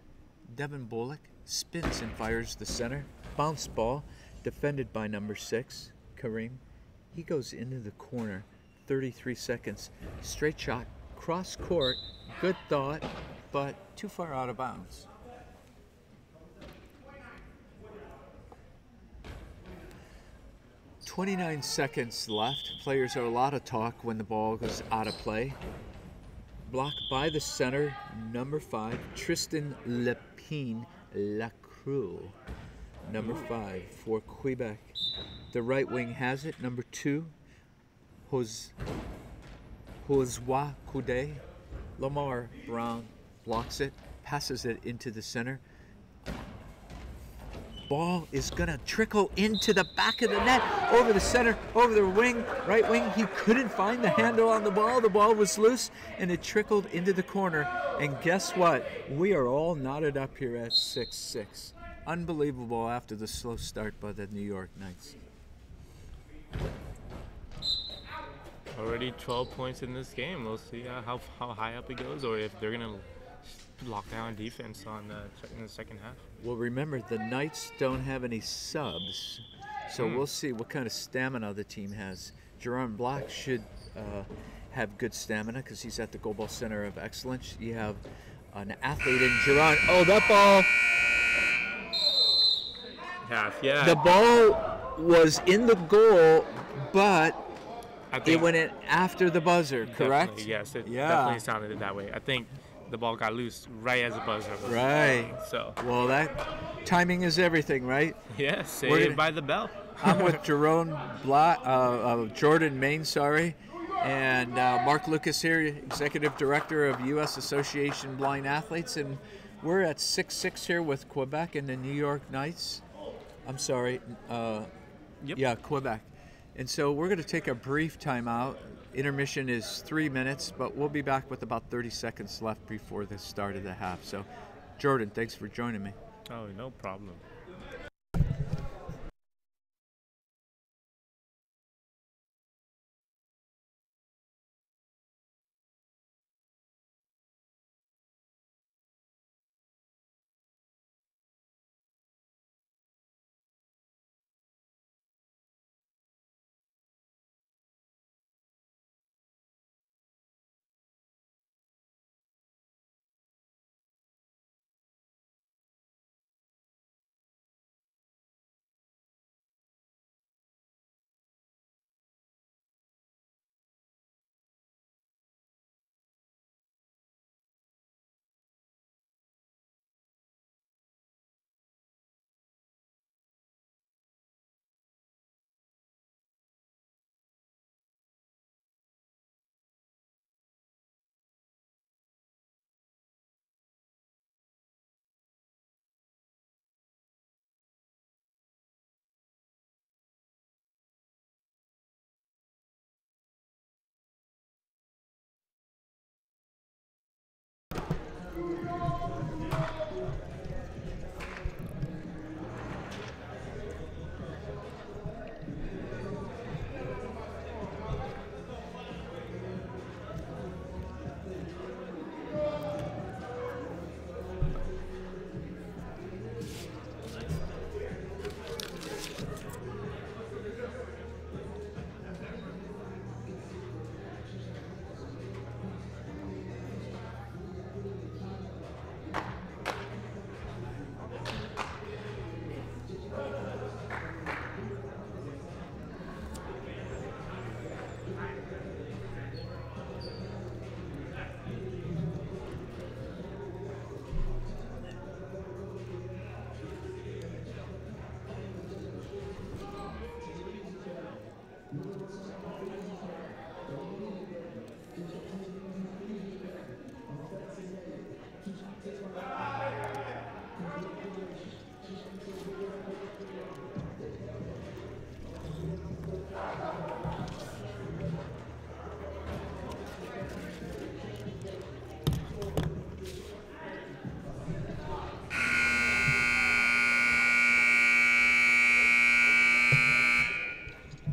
Devin Bullock spins and fires the center. Bounce ball, defended by number 6, Kareem. He goes into the corner. 33 seconds. Straight shot, cross court. Good thought, but too far out of bounds. "29 seconds left. Players are allowed to talk when the ball goes out of play. Blocked by the center, number 5, Tristan Lepine Lacroix. Number 5 for Quebec. The right wing has it, number 2, Josua Coude. Lamar Brown blocks it, passes it into the center. Ball is going to trickle into the back of the net, over the center, over the wing, right wing. He couldn't find the handle on the ball. The ball was loose, and it trickled into the corner. And guess what? We are all knotted up here at 6-6. Unbelievable after the slow start by the New York Knights. Already 12 points in this game. We'll see how high up it goes, or if they're gonna lock down defense in the second half. Well, remember, the Knights don't have any subs, so we'll see what kind of stamina the team has. Jerome Black should have good stamina because he's at the Goalball Center of Excellence. You have an athlete in Jerome. Oh, that ball! Half, yeah. The ball was in the goal, but it went in after the buzzer, correct? Definitely, yes, it Yeah. definitely sounded that way. I think the ball got loose right as the buzzer was Right. going, so Well, that timing is everything, right? yeah, saved by the bell. I'm with Jerome Black, Jordan Main, and Mark Lucas here, Executive Director of U.S. Association Blind Athletes, and we're at 6-6 here with Quebec and the New York Knights. I'm sorry, Yep. yeah, Quebec. And so we're going to take a brief timeout. Intermission is 3 minutes, but we'll be back with about 30 seconds left before the start of the half. So, Jordan, thanks for joining me. Oh, no problem.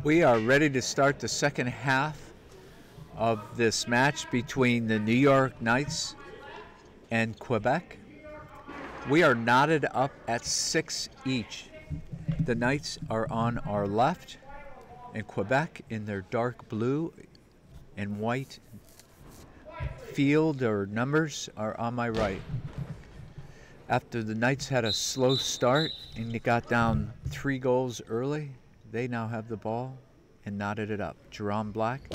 We are ready to start the second half of this match between the New York Knights and Quebec. We are knotted up at 6 each. The Knights are on our left, and Quebec in their dark blue and white field or numbers are on my right. After the Knights had a slow start and they got down 3 goals early, they now have the ball and knotted it up. Jerome Black,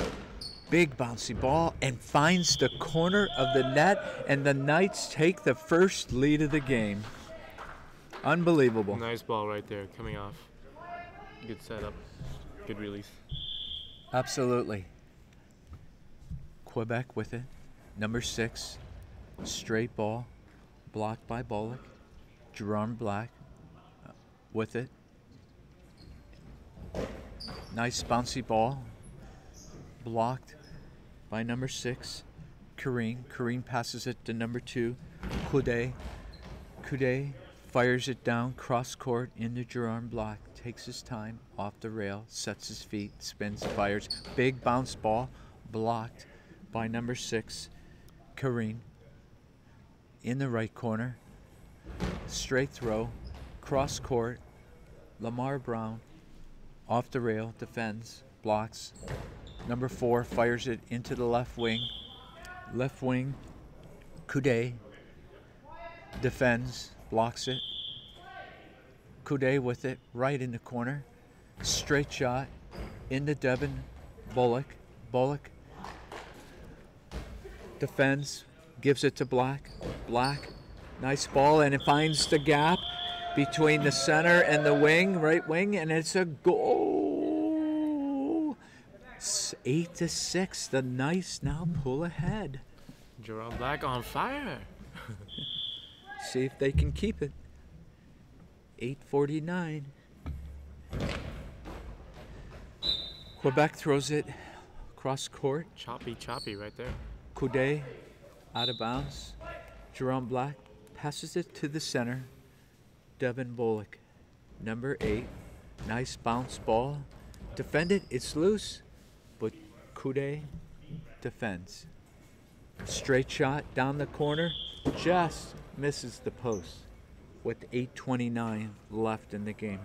big bouncy ball, and finds the corner of the net, and the Knights take the first lead of the game. Unbelievable. Nice ball right there, coming off. Good setup, good release. Absolutely. Quebec with it. Number 6, straight ball, blocked by Bullock. Jerome Black with it. Nice bouncy ball, blocked by number 6, Kareem. Kareem passes it to number 2, Coudet. Coudet fires it down cross court into Jerome Black. Takes his time, off the rail, sets his feet, spins, fires. Big bounce ball, blocked by number 6, Kareem. In the right corner, straight throw, cross court, Lamar Brown. Off the rail, defends, blocks. Number 4 fires it into the left wing. Left wing, Coudet defends, blocks it. Coudet with it, right in the corner. Straight shot into Devin Bullock. Bullock defends, gives it to Black. Black, nice ball, and it finds the gap between the center and the wing, right wing, and it's a goal. It's 8-6. The Knights now pull ahead. Jerome Black on fire. See if they can keep it. 8:49. Quebec throws it cross court. Choppy right there. Coudet out of bounds. Jerome Black passes it to the center. Devin Bullock, number 8. Nice bounce ball. Defended, it's loose, but Coudet defends. Straight shot down the corner, just misses the post with 8:29 left in the game.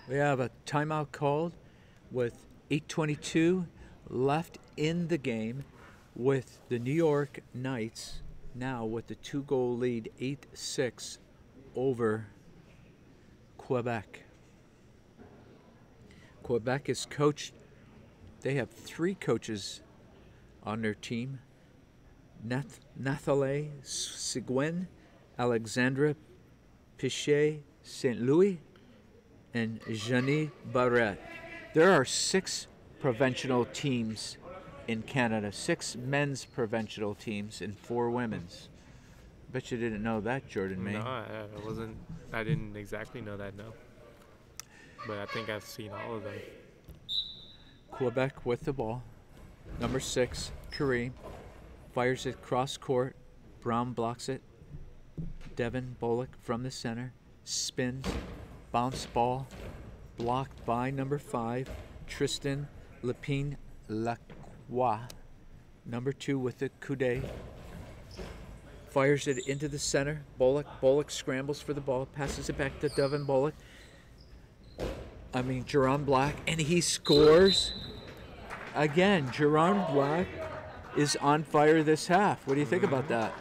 We have a timeout called with 8:22 left in the game, with the New York Knights now with the 2-goal lead, 8-6 over Quebec. Quebec is coached. They have 3 coaches on their team. Nathalie Seguin, Alexandra Pichet St. Louis, and Jeannie Barrette. There are 6 provincial teams in Canada, 6 men's provincial teams and 4 women's. Bet you didn't know that, Jordan May. No, I didn't exactly know that, no. But I think I've seen all of them. Quebec with the ball. Number 6, Kareem, fires it cross court. Brown blocks it. Devin Bullock from the center, spins, bounce ball, blocked by number 5, Tristan Lepine Lacroix. Number 2 with the Coudet. Fires it into the center. Bullock scrambles for the ball, passes it back to Devin Bullock. Jerome Black, and he scores. Again, Jerome Black is on fire this half. What do you think about that?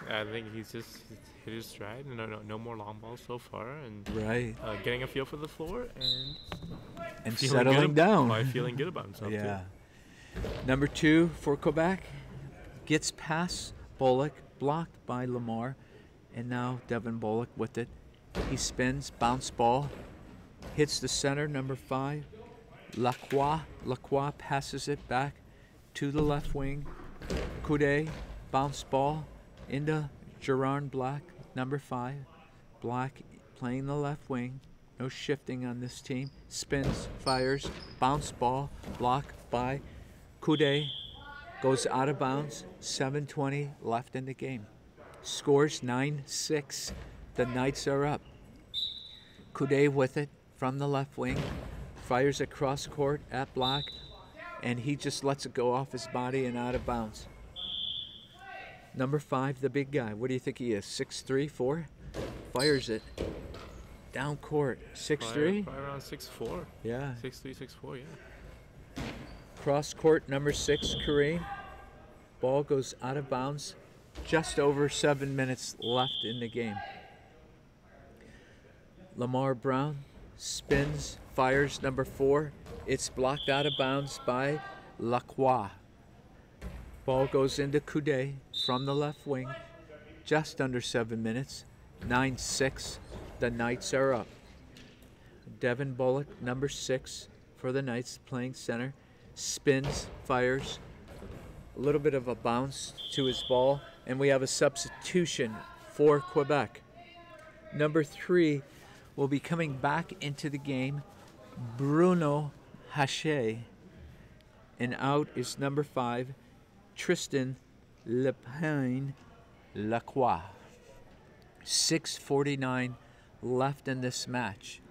I think he's just hit his stride. No more long balls so far, and right, getting a feel for the floor and settling down. By feeling good about himself. Yeah. Too. Number 2 for Quebec gets past Bullock, blocked by Lamar, and now Devin Bullock with it. He spins, bounce ball, hits the center. Number 5, Lacroix passes it back to the left wing. Coudet, bounce ball into Jerome Black, number 5. Black playing the left wing. No shifting on this team. Spins, fires, bounce ball, blocked by Coude goes out of bounds, 7:20 left in the game. Scores 9-6. The Knights are up. Coude with it from the left wing, fires across court at block, and he just lets it go off his body and out of bounds. Number 5, the big guy. What do you think he is? 6'3", 4? Fires it down court. 6'3"? Probably around 6'4". Yeah. 6'3", 6'4", yeah. Cross court, number 6, Kareem. Ball goes out of bounds. Just over 7 minutes left in the game. Lamar Brown spins, fires, number 4. It's blocked out of bounds by Lacroix. Ball goes into Coude from the left wing. Just under 7 minutes. 9-6. The Knights are up. Devin Bullock, number 6 for the Knights, playing center. Spins, fires. A little bit of a bounce to his ball. And we have a substitution for Quebec. Number 3 will be coming back into the game, Bruno Haché. And out is number 5, Tristan Lepine Lacroix. 6:49 left in this match.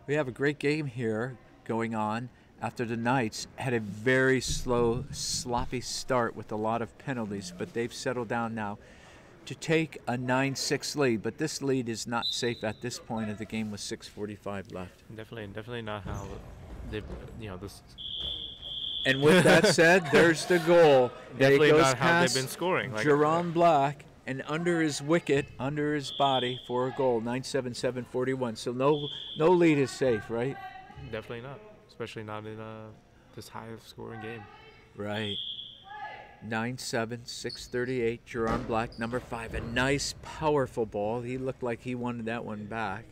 We have a great game here going on after the Knights had a very slow, sloppy start with a lot of penalties, but they've settled down now to take a 9-6 lead. But this lead is not safe at this point of the game with 6:45 left. Definitely not how they, this. And with that said, there's the goal. Definitely it goes not how they've past been scoring. Jerron Black and under his wicket, under his body for a goal. 9-7, 7:41. So no lead is safe, right? Definitely not, especially not in this high-scoring game. Right. 9-7, 6:38. Jerron Black, number 5. A nice, powerful ball. He looked like he wanted that one back.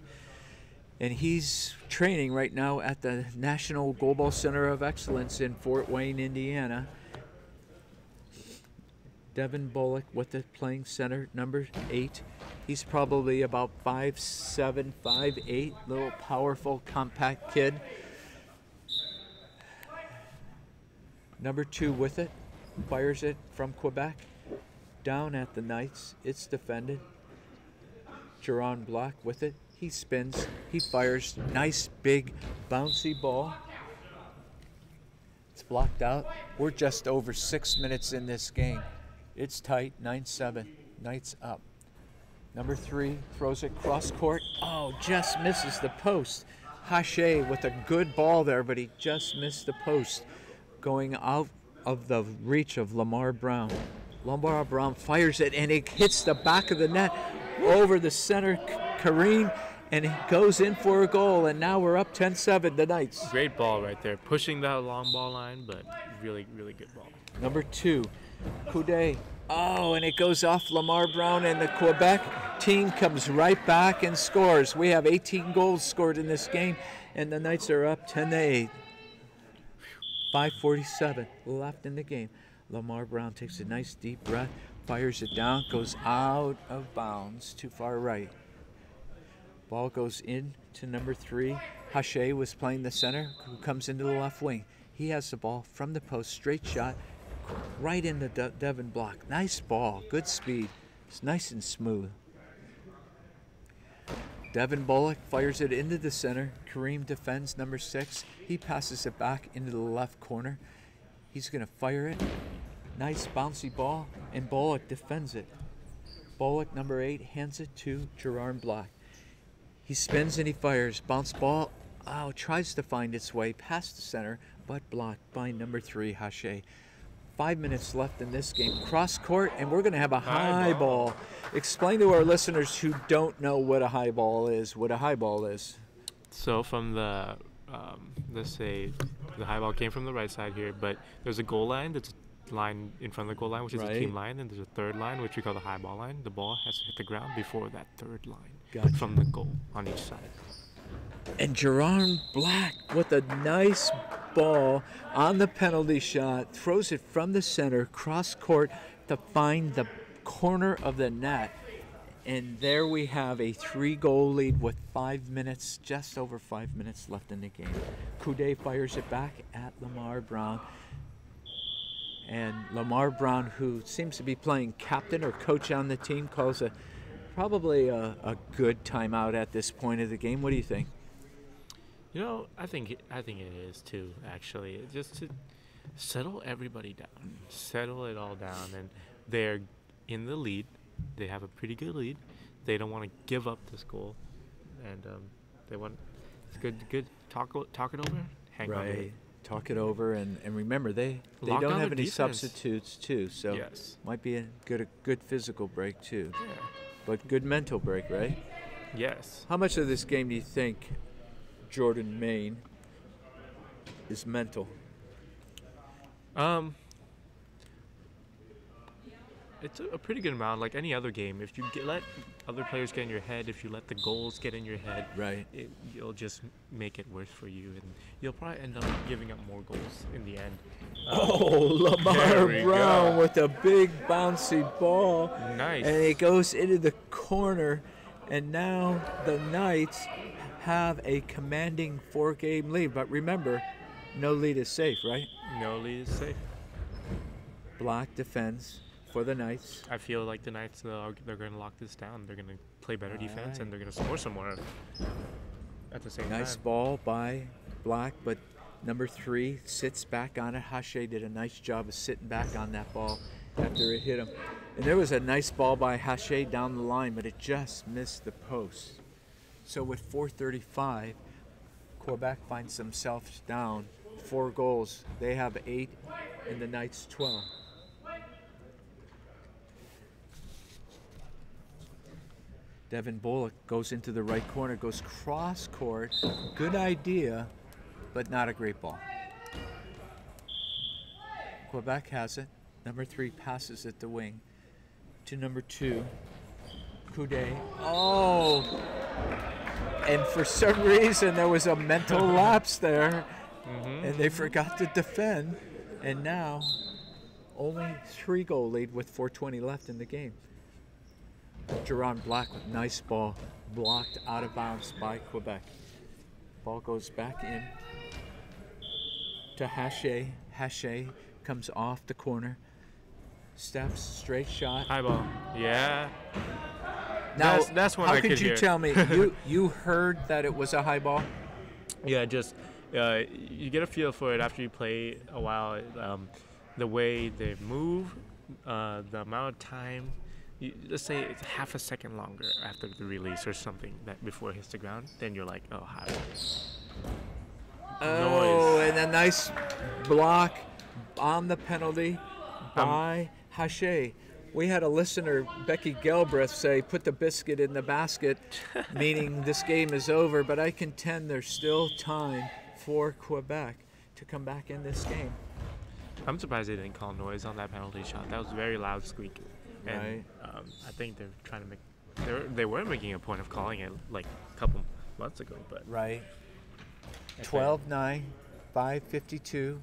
And he's training right now at the National Goalball Center of Excellence in Fort Wayne, Indiana. Devin Bullock with the playing center, number 8. He's probably about 5'7", 5'8", little powerful, compact kid. Number 2 with it, fires it from Quebec. Down at the Knights, it's defended. Jerron Black with it. He spins, he fires, nice big bouncy ball. It's blocked out. We're just over 6 minutes in this game. It's tight, 9-7, Knights up. Number 3 throws it cross court. Oh, just misses the post. Haché with a good ball there, but he just missed the post. Going out of the reach of Lamar Brown. Lamar Brown fires it, and it hits the back of the net over the center, Kareem, and it goes in for a goal, and now we're up 10-7, the Knights. Great ball right there. Pushing that long ball line, but really, really good ball. Number 2, Coude. Oh, and it goes off Lamar Brown, and the Quebec team comes right back and scores. We have 18 goals scored in this game, and the Knights are up 10-8. 5:47 left in the game. Lamar Brown takes a nice deep breath, fires it down, goes out of bounds, too far right. Ball goes in to number 3. Haché was playing the center, who comes into the left wing. He has the ball from the post, straight shot, right into Devin Block. Nice ball, good speed. It's nice and smooth. Devin Bullock fires it into the center. Kareem defends number 6. He passes it back into the left corner. He's going to fire it. Nice bouncy ball, and Bullock defends it. Bullock, number 8, hands it to Jerron Black. He spins and he fires. Bounce ball. Oh, tries to find its way past the center, but blocked by number 3, Haché. 5 minutes left in this game. Cross court, and we're going to have a high ball. Explain to our listeners who don't know what a high ball is, what a high ball is. So from the, let's say the high ball came from the right side here, but there's a goal line. There's a line in front of the goal line, which is a team line, and there's a third line, which we call the high ball line. The ball has to hit the ground before that third line from the goal on each side. And Jerron Black with a nice ball on the penalty shot, throws it from the center, cross court to find the corner of the net. And there we have a 3-goal lead with 5 minutes, just over 5 minutes left in the game. Coude fires it back at Lamar Brown. And Lamar Brown, who seems to be playing captain or coach on the team, calls probably a good timeout at this point of the game. What do you think? I think it is too. Actually, just to settle everybody down, settle it all down, and they're in the lead. They have a pretty good lead. They don't want to give up this goal, and they want it's good. Talk it over. Hang on to it. Talk it over, and remember they Lock don't down have their any defense. substitutes too, so Yes. might be a good physical break too, Yeah. but good mental break, right? Yes. How much of this game do you think Jordan Maine is mental? It's a pretty good amount. Like any other game, if you let other players get in your head, if you let the goals get in your head, Right. You'll just make it worse for you, and you'll probably end up giving up more goals in the end. Oh, there Lamar we Brown go. with a big bouncy ball. Nice. And it goes into the corner. And now the Knights have a commanding 4-game lead. But remember, no lead is safe, right? No lead is safe. Black defends for the Knights. I feel like the Knights, they're going to lock this down. They're going to play better defense, Right. and they're going to score some more at the same Nice time. ball by Black, but number 3 sits back on it. Hache did a nice job of sitting back on that ball after it hit him. And there was a nice ball by Hache down the line, but it just missed the post. So with 4:35, Quebec finds themselves down 4 goals. They have 8 and the Knights 12. Devin Bullock goes into the right corner, goes cross court. Good idea, but not a great ball. Quebec has it. Number 3 passes it the wing to number 2. Coudet. Oh! And for some reason there was a mental lapse there, and they forgot to defend. And now only 3-goal lead with 4:20 left in the game. Jerron Black with nice ball, blocked out of bounds by Quebec. Ball goes back in to Hache. Hache comes off the corner, steps, straight shot. High ball. Yeah. Now, that's what how I could could you hear. tell me? You heard that it was a high ball? Yeah, just you get a feel for it after you play a while. The way they move, the amount of time. Let's say it's half a second longer after the release or something that before it hits the ground. Then you're like, oh, high ball. Oh, Noise. and a nice block on the penalty by Hache. We had a listener, Becky Gelbreth, say, put the biscuit in the basket, meaning this game is over, but I contend there's still time for Quebec to come back in this game. I'm surprised they didn't call noise on that penalty shot. That was very loud squeak. And Right. I think they're trying to make. They were making a point of calling it like a couple months ago, but Right. 12-9, 5:52.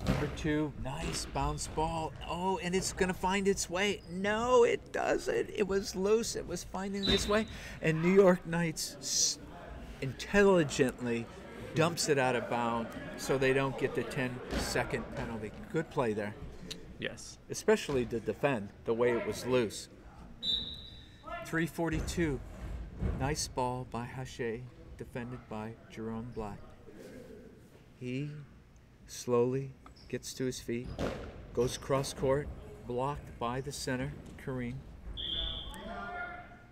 Number 2, nice bounce ball. Oh, and it's going to find its way. No, it doesn't. It was loose. It was finding its way. And New York Knights intelligently dumps it out of bounds so they don't get the 10-second penalty. Good play there, yes. especially to defend the way it was loose. 3:42. Nice ball by Hache, defended by Jerome Black. He slowly gets to his feet, goes cross court, blocked by the center, Kareem.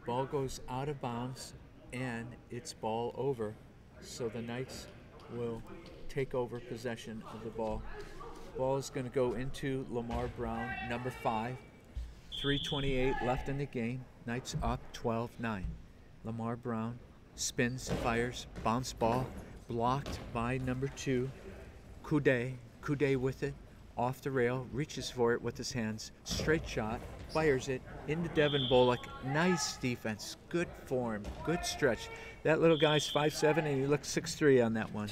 Ball goes out of bounds, and it's ball over. So the Knights will take over possession of the ball. Ball is going to go into Lamar Brown, number 5. 3:28 left in the game. Knights up 12-9. Lamar Brown spins, fires, bounce ball, blocked by number 2. Coudet with it, off the rail, reaches for it with his hands, straight shot, fires it into Devin Bullock. Nice defense, good form, good stretch. That little guy's 5'7", and he looks 6'3" on that one.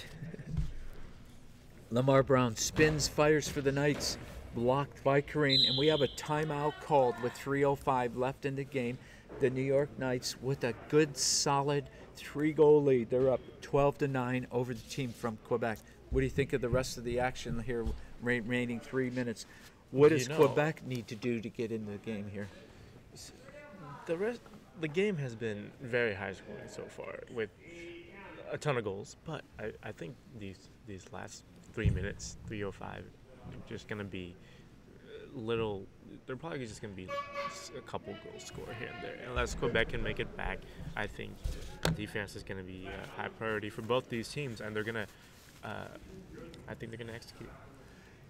Lamar Brown spins, fires for the Knights, blocked by Kareem, and we have a timeout called with 3:05 left in the game. The New York Knights with a good, solid 3-goal lead. They're up 12-9 over the team from Quebec. What do you think of the rest of the action here, remaining 3 minutes? What does You know- Quebec need to do to get into the game here? The game has been very high scoring so far with a ton of goals, but I think these last 3 minutes, 3:05, just gonna be little. They're probably just gonna be a couple goals scored here and there. Unless Quebec can make it back, I think defense is gonna be a high priority for both these teams, and they're gonna. I think they're gonna execute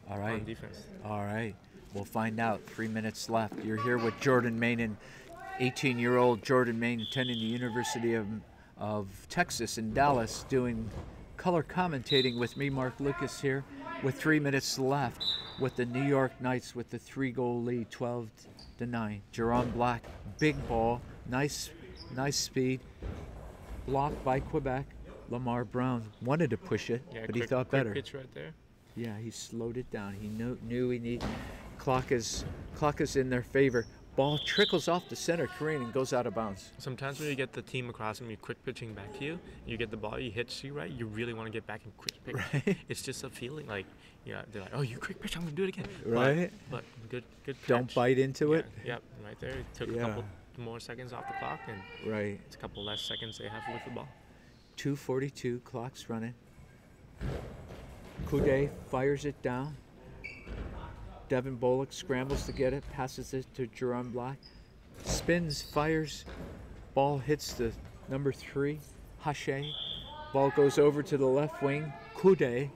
All on right. defense. All right. We'll find out. 3 minutes left. You're here with Jordan Mainen, 18-year-old Jordan Mainen, attending the University of Texas in Dallas, doing color commentating with me, Mark Lucas, here with 3 minutes left with the New York Knights with the 3-goal lead, 12-9. Jerome Black, big ball, nice speed, blocked by Quebec. Lamar Brown wanted to push it, Yeah, but he quick- thought quick better. pitch right there. Yeah, he slowed it down. He knew he need. Clock is in their favor. Ball trickles off the center, Korean, and goes out of bounds. Sometimes when you get the team across and you're quick pitching back to you, you get the ball, you hit C right, you really want to get back and quick pitch. Right. It's just a feeling like, they're like, oh, you quick pitch, I'm gonna do it again. Right. But good catch. Don't bite into it. Yep, right there. It took Yeah. a couple more seconds off the clock, and Right. it's a couple less seconds they have with the ball. 2:42, clock's running. Coudet fires it down. Devin Bullock scrambles to get it, passes it to Jerome Black. Spins, fires. Ball hits the number 3, Hache. Ball goes over to the left wing. Coudet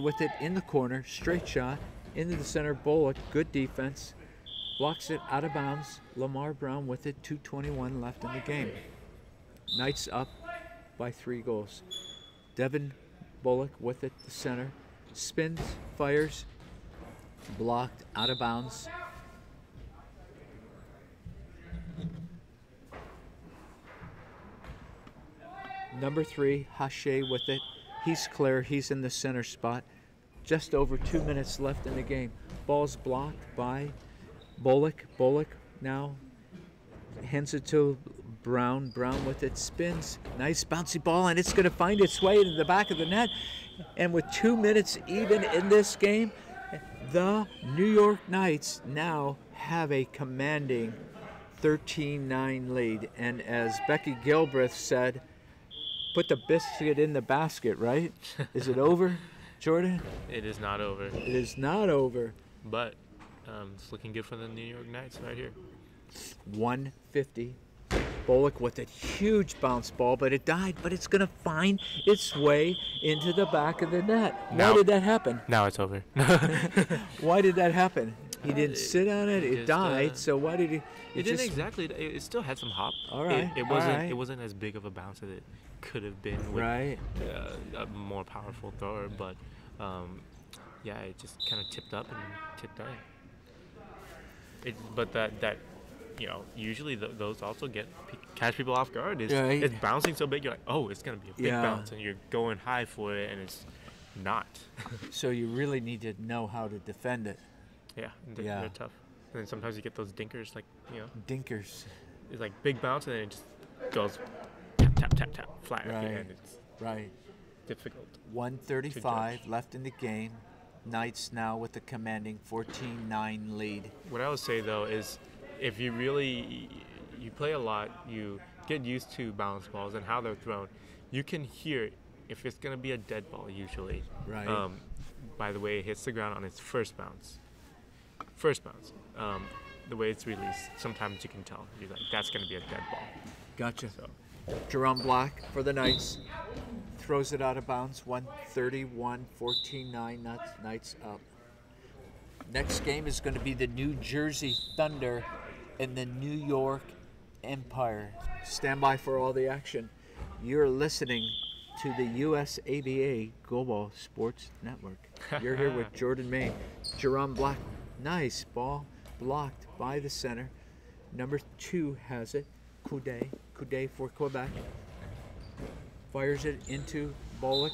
with it in the corner. Straight shot into the center. Bullock, good defense. Blocks it out of bounds. Lamar Brown with it. 2:21 left in the game. Knights up by 3 goals. Devin Bullock with it, the center. Spins, fires. Blocked out of bounds. Number 3, Hache with it. He's clear. He's in the center spot. Just over 2 minutes left in the game. Ball's blocked by Bullock. Bullock now hands it to Brown. Brown with it. Spins. Nice bouncy ball, and it's going to find its way into the back of the net. And with 2 minutes even in this game, the New York Knights now have a commanding 13-9 lead. And as Becky Gilbreth said, put the biscuit in the basket, right? Is it over, Jordan? It is not over, It is not over. but it's looking good for the New York Knights right here. 150. Bullock with a huge bounce ball, but it died, but it's going to find its way into the back of the net. Why Now- did that happen? Now it's over. Why did that happen? He didn't sit on it. It just, died. So why did he? It didn't exactly. It still had some hop. All right, It all wasn't. right. It wasn't as big of a bounce as it could have been with Right. a more powerful thrower, but yeah, it just kind of tipped up and tipped down. But that usually those also catch people off guard. Right. It's bouncing so big, you're like, oh, it's gonna be a big Yeah. bounce, and you're going high for it, and it's not. So you really need to know how to defend it. Yeah, Yeah. they're tough. And then sometimes you get those dinkers, like Dinkers. it's like big bounce, and then it just goes tap tap tap tap flat at the Right. end. It's Right. difficult. 1:35 judge. left in the game. Knights now with the commanding 14-9 lead. What I would say though is, if you play a lot, you get used to bounce balls and how they're thrown. You can hear if it's gonna be a dead ball usually. Right. By the way it hits the ground on its first bounce. The way it's released, sometimes you can tell. You're like, that's gonna be a dead ball. Gotcha. So Jerome Black for the Knights. Throws it out of bounds. 1:31, 14-9. Knights up. Next game is going to be the New Jersey Thunder and the New York Empire. Stand by for all the action. You're listening to the USABA Goalball Sports Network. You're here with Jordan Maine. Jerome Black. Nice ball. Blocked by the center. Number 2 has it. Coudet for Quebec. Fires it into Bullock.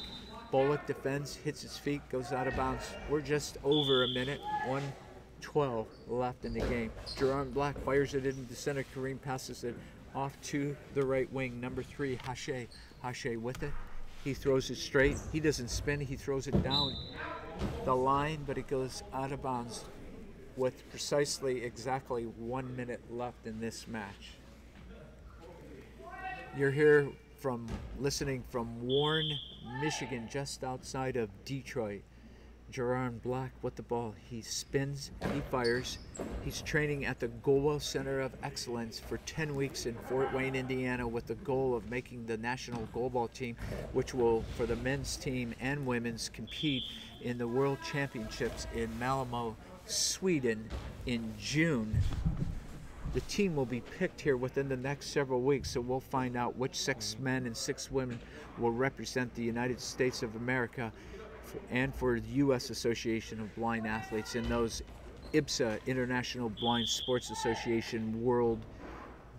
Bullock defends, hits his feet, goes out of bounds. We're just over a minute. 1:12 left in the game. Jerome Black fires it into the center. Kareem passes it off to the right wing. Number 3, Hache. Hache with it. He throws it straight. He doesn't spin. He throws it down the line, but it goes out of bounds. with precisely exactly 1 minute left in this match. You're here listening from Warren, Michigan, just outside of Detroit. Gerard Black with the ball. He spins, he fires. He's training at the Goalball Center of Excellence for 10 weeks in Fort Wayne, Indiana, with the goal of making the national goalball team, which will, for the men's team and women's, compete in the World Championships in Malmö, Sweden in June. The team will be picked here within the next several weeks, so we'll find out which 6 men and 6 women will represent the United States of America and for the U.S. Association of Blind Athletes in those IBSA, International Blind Sports Association World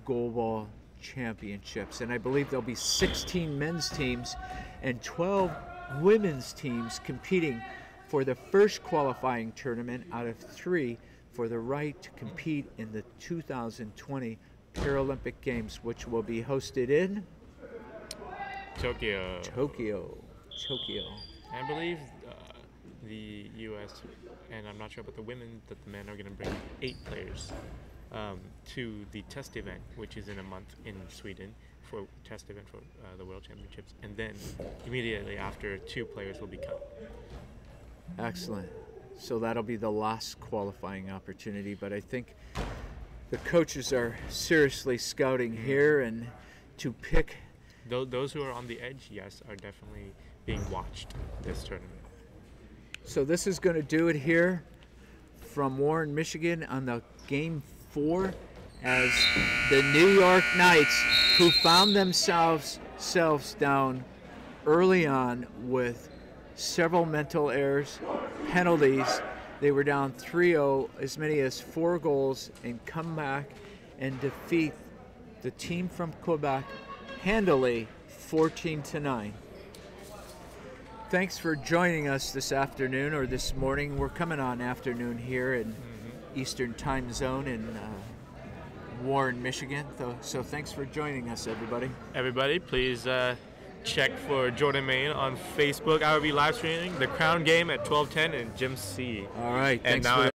Goalball Championships. And I believe there'll be 16 men's teams and 12 women's teams competing for the first qualifying tournament out of 3 for the right to compete in the 2020 Paralympic Games, which will be hosted in Tokyo. Tokyo. I believe the U.S. and I'm not sure about the women, that the men are going to bring 8 players to the test event, which is in a month in Sweden for test event for the World Championships, and then immediately after 2 players will be cut. Excellent. So that'll be the last qualifying opportunity, but I think the coaches are seriously scouting here and to pick. Those who are on the edge, yes, are definitely being watched this tournament. So this is going to do it here from Warren, Michigan on the Game 4 as the New York Knights, who found themselves down early on with several mental errors, penalties. They were down 3-0, as many as 4 goals, and come back and defeat the team from Quebec handily 14-9. Thanks for joining us this afternoon or this morning. We're coming on afternoon here in Eastern Time Zone in Warren, Michigan. So thanks for joining us, everybody. Everybody, please check for Jordan Main on Facebook. I will be live streaming the Crown Game at 12:10 in Gym C. All right. And Thanks now for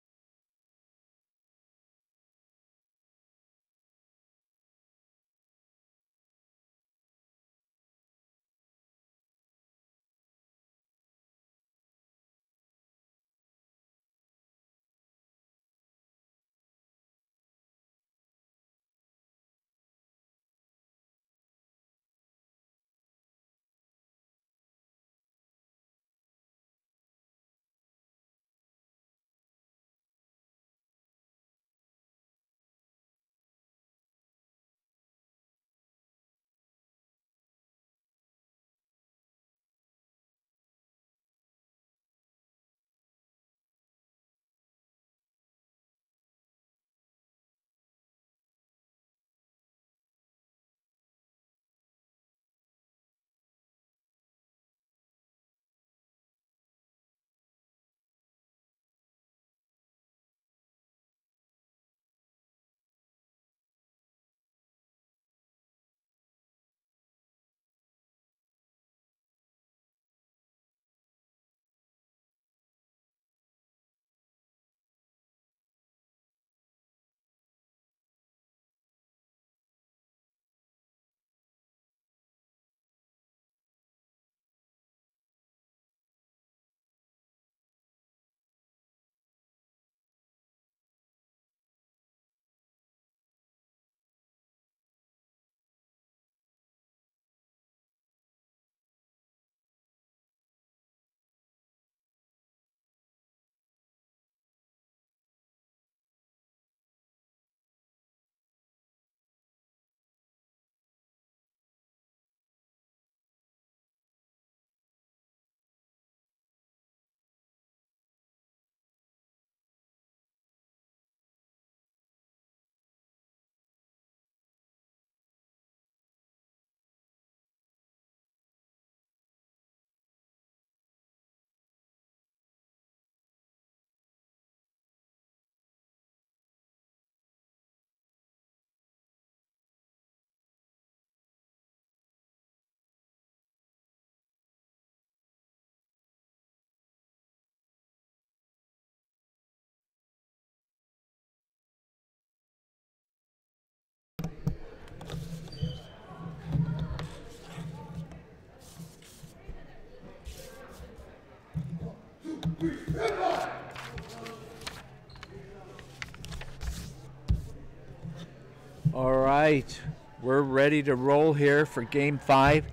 All right, we're ready to roll here for Game 5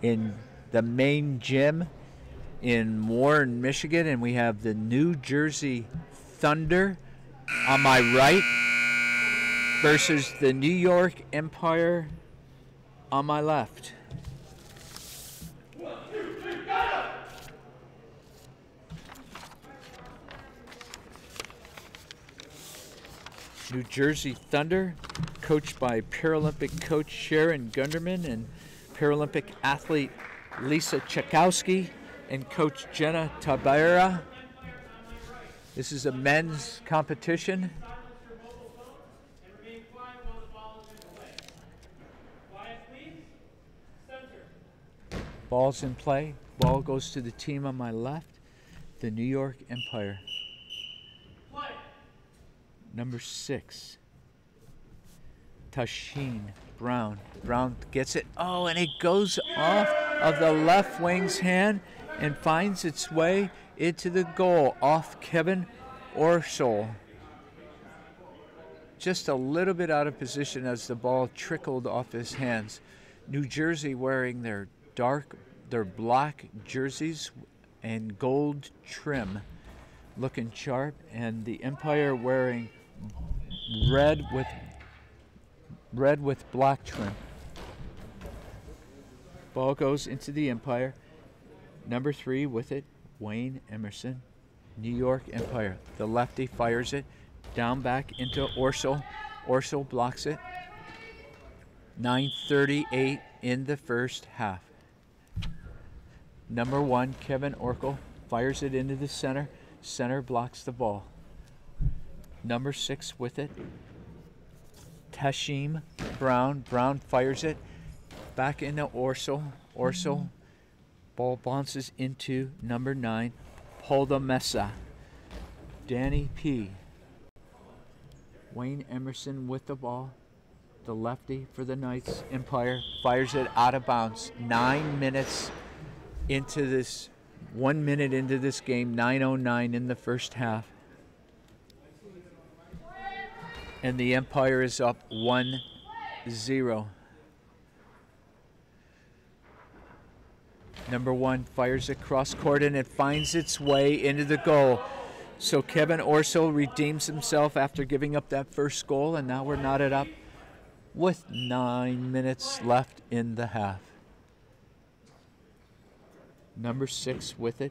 in the main gym in Warren, Michigan, and we have the New Jersey Thunder on my right versus the New York Empire on my left. New Jersey Thunder, coached by Paralympic coach Sharon Gunderman and Paralympic athlete Lisa Chakowski and coach Jenna Tabera. This is a men's competition. Ball's in play. Ball goes to the team on my left, the New York Empire. Number 6, Tashin Brown. Brown gets it. Oh, and it goes off of the left wing's hand and finds its way into the goal off Kevin Orsol. Just a little bit out of position as the ball trickled off his hands. New Jersey wearing their black jerseys and gold trim, looking sharp, and the Empire wearing red with black trim. Ball goes into the Empire. Number 3 with it, Wayne Emerson, New York Empire. The lefty fires it down back into Orsol. Orsol blocks it. 9:38 in the first half. Number 1, Kevin Orkel, fires it into the center. Center blocks the ball. Number 6 with it, Tashim Brown. Brown fires it back into Orsol. Orsol, ball bounces into number 9, Polda Mesa. Danny P. Wayne Emerson with the ball. The lefty for the Knights. Empire fires it out of bounds. 9 minutes into this, 1 minute into this game, 9:09 in the first half. And the Empire is up 1-0. Number 1 fires it cross court and it finds its way into the goal. So Kevin Orsol redeems himself after giving up that first goal, and now we're knotted up with 9 minutes left in the half. Number 6 with it,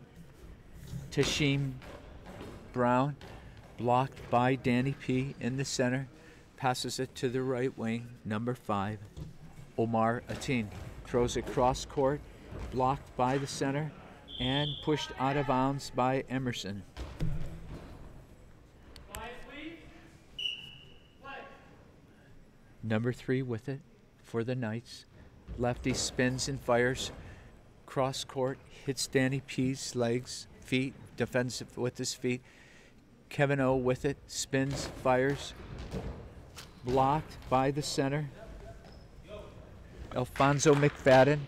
Tashim Brown, blocked by Danny P. in the center, passes it to the right wing. Number 5, Omar Atin, throws it cross court, blocked by the center, and pushed out of bounds by Emerson. Number 3 with it for the Knights. Lefty spins and fires. Cross court, hits Danny P's legs, feet, defends it with his feet. Kevin O with it, spins, fires. Blocked by the center. Alfonso McFadden.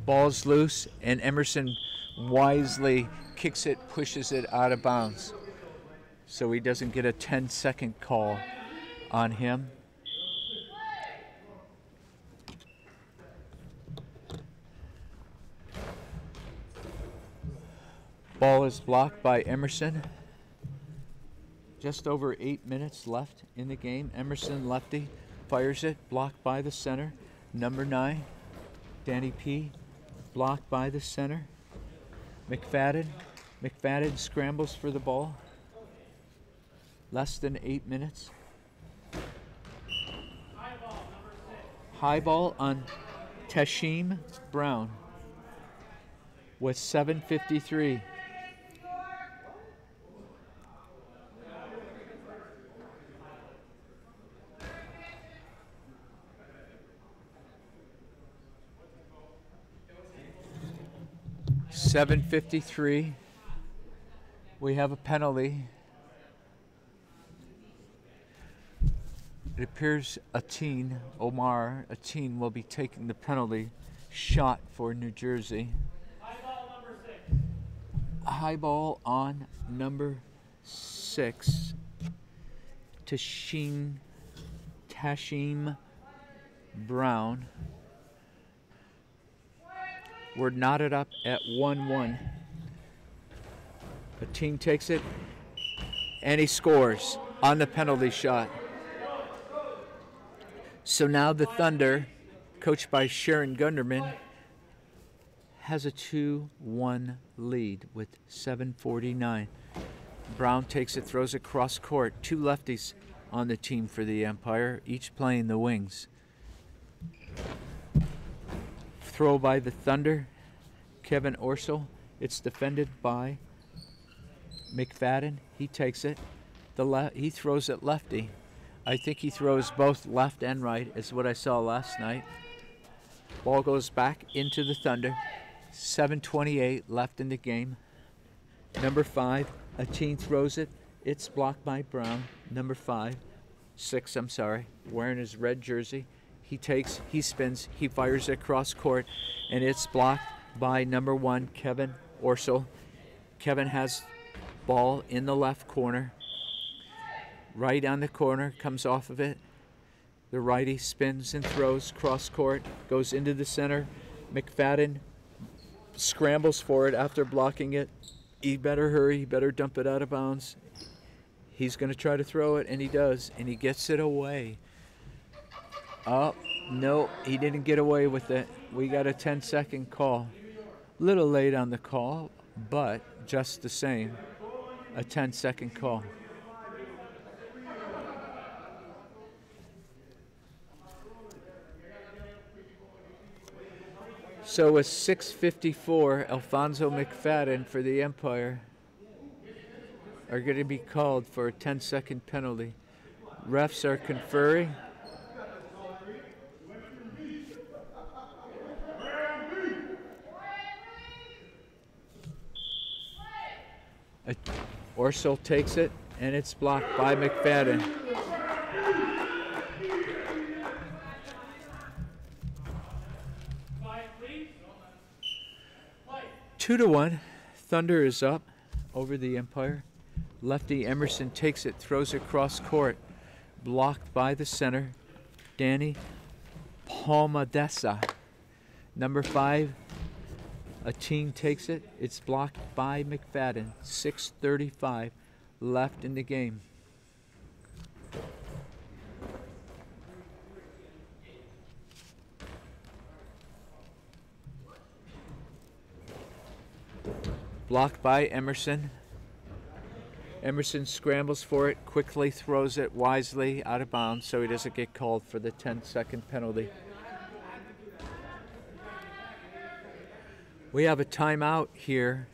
Ball's loose, and Emerson wisely kicks it, pushes it out of bounds. So he doesn't get a 10-second call on him. Ball is blocked by Emerson. Just over 8 minutes left in the game. Emerson, lefty, fires it, blocked by the center. Number 9, Danny P, blocked by the center. McFadden scrambles for the ball. Less than 8 minutes. High ball on Tashim Brown with 7:53. .753. We have a penalty. It appears Omar Atin will be taking the penalty shot for New Jersey. high ball on number 6, Tashim Brown. We're knotted up at 1-1. The team takes it, and he scores on the penalty shot. So now the Thunder, coached by Sharon Gunderman, has a 2-1 lead with 7:49. Brown takes it, throws it cross court. 2 lefties on the team for the Empire, each playing the wings. Throw by the Thunder, Kevin Orsel. It's defended by McFadden. He takes it. He throws it lefty. I think he throws both left and right, is what I saw last night. Ball goes back into the Thunder. 7:28 left in the game. Number 5, Ateen throws it. It's blocked by Brown. Number 6, wearing his red jersey. He spins, he fires it cross court, and it's blocked by number 1, Kevin Orsel. Kevin has ball in the left corner. Right on the corner, comes off of it. The righty spins and throws cross court, goes into the center. McFadden scrambles for it after blocking it. He better hurry, he better dump it out of bounds. He's going to try to throw it, and he does, and he gets it away. Oh, no, he didn't get away with it. We got a 10-second call. A little late on the call, but just the same, a 10-second call. So with 6:54, Alfonso McFadden for the Empire are going to be called for a 10-second penalty. Refs are conferring. Orsel takes it, and it's blocked by McFadden. Two to 1. Thunder is up over the Empire. Lefty Emerson takes it, throws it cross court. Blocked by the center, Danny Palmadessa. Number 5, Ateen takes it. It's blocked by McFadden. 6:35 left in the game. Blocked by Emerson. Emerson scrambles for it, quickly throws it wisely out of bounds so he doesn't get called for the 10-second penalty. We have a timeout here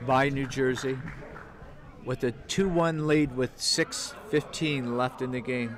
by New Jersey with a 2-1 lead with 6:15 left in the game.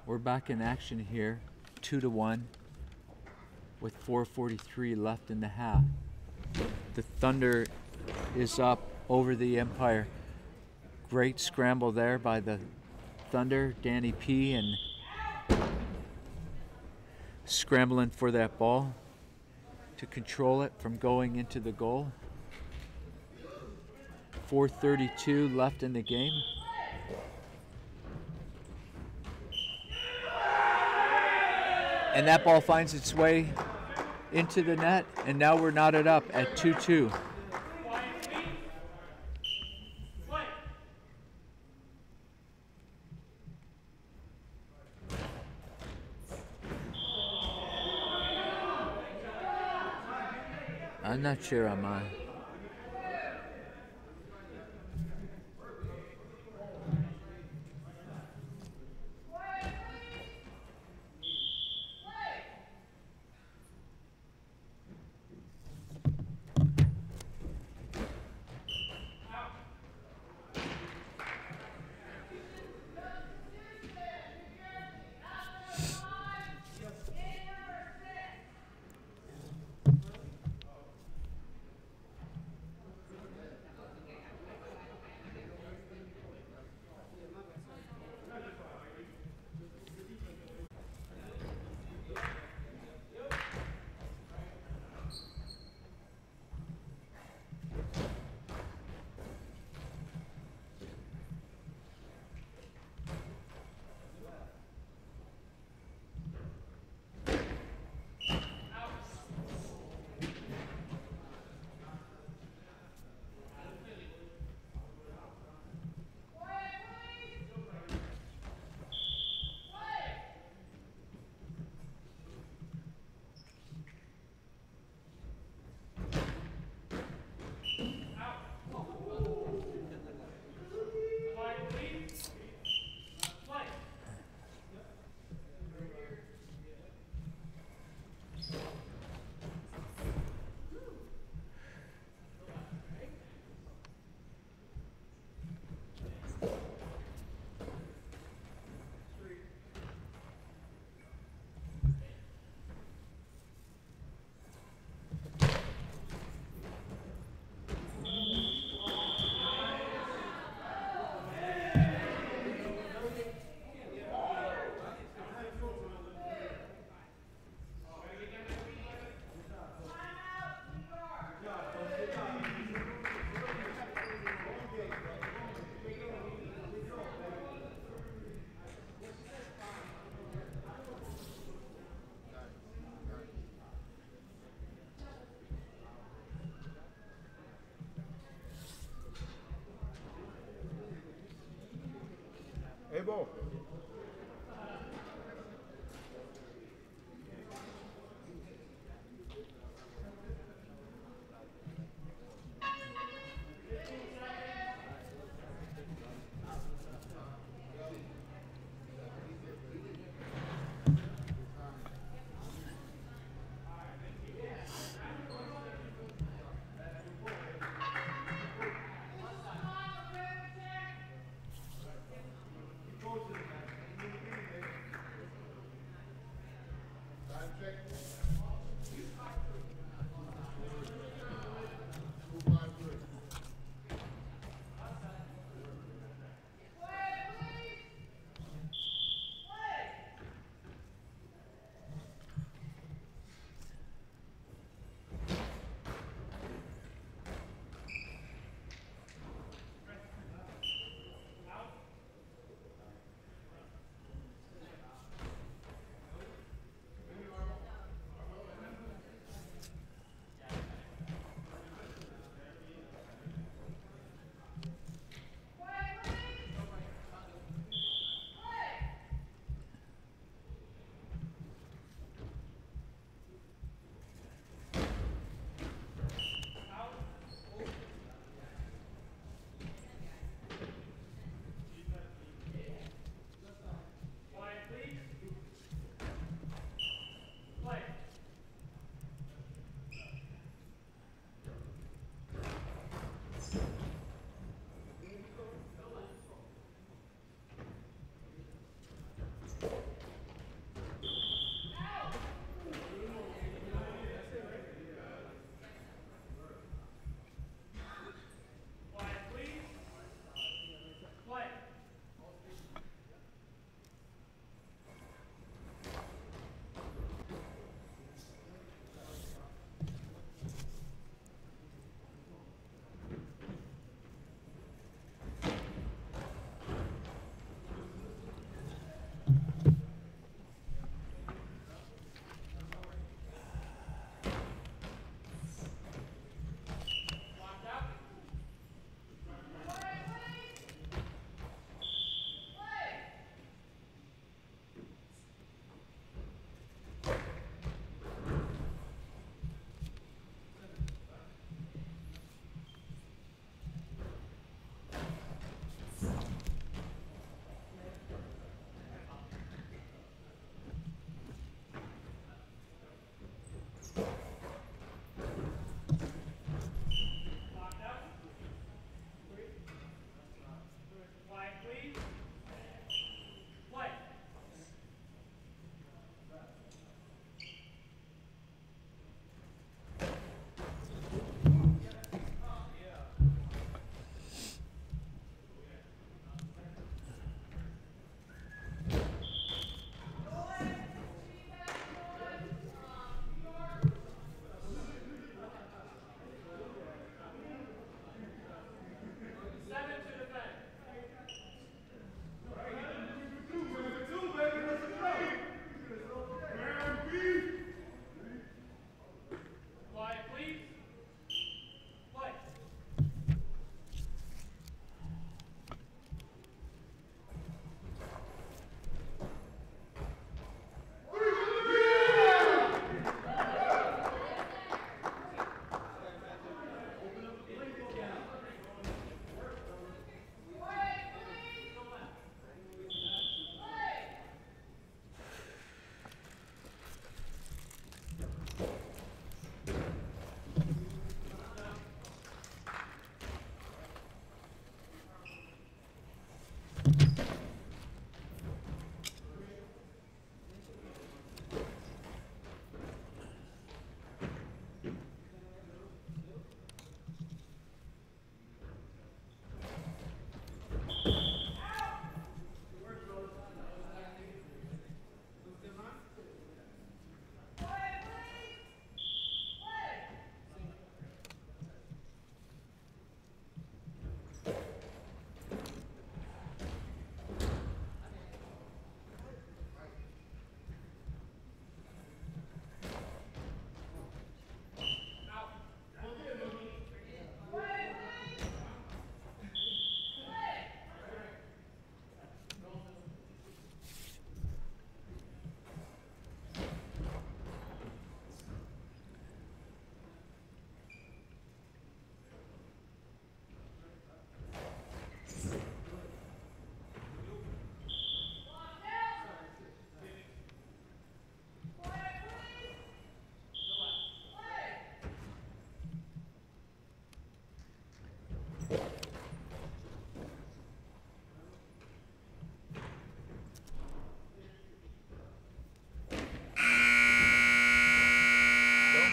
We're back in action here, 2-1, with 4:43 left in the half. The Thunder is up over the Empire. Great scramble there by the Thunder, Danny P, and scrambling for that ball to control it from going into the goal. 4:32 left in the game. And that ball finds its way into the net, and now we're knotted up at 2-2. I'm not sure I'm on. Hey, Bo.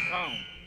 Cone.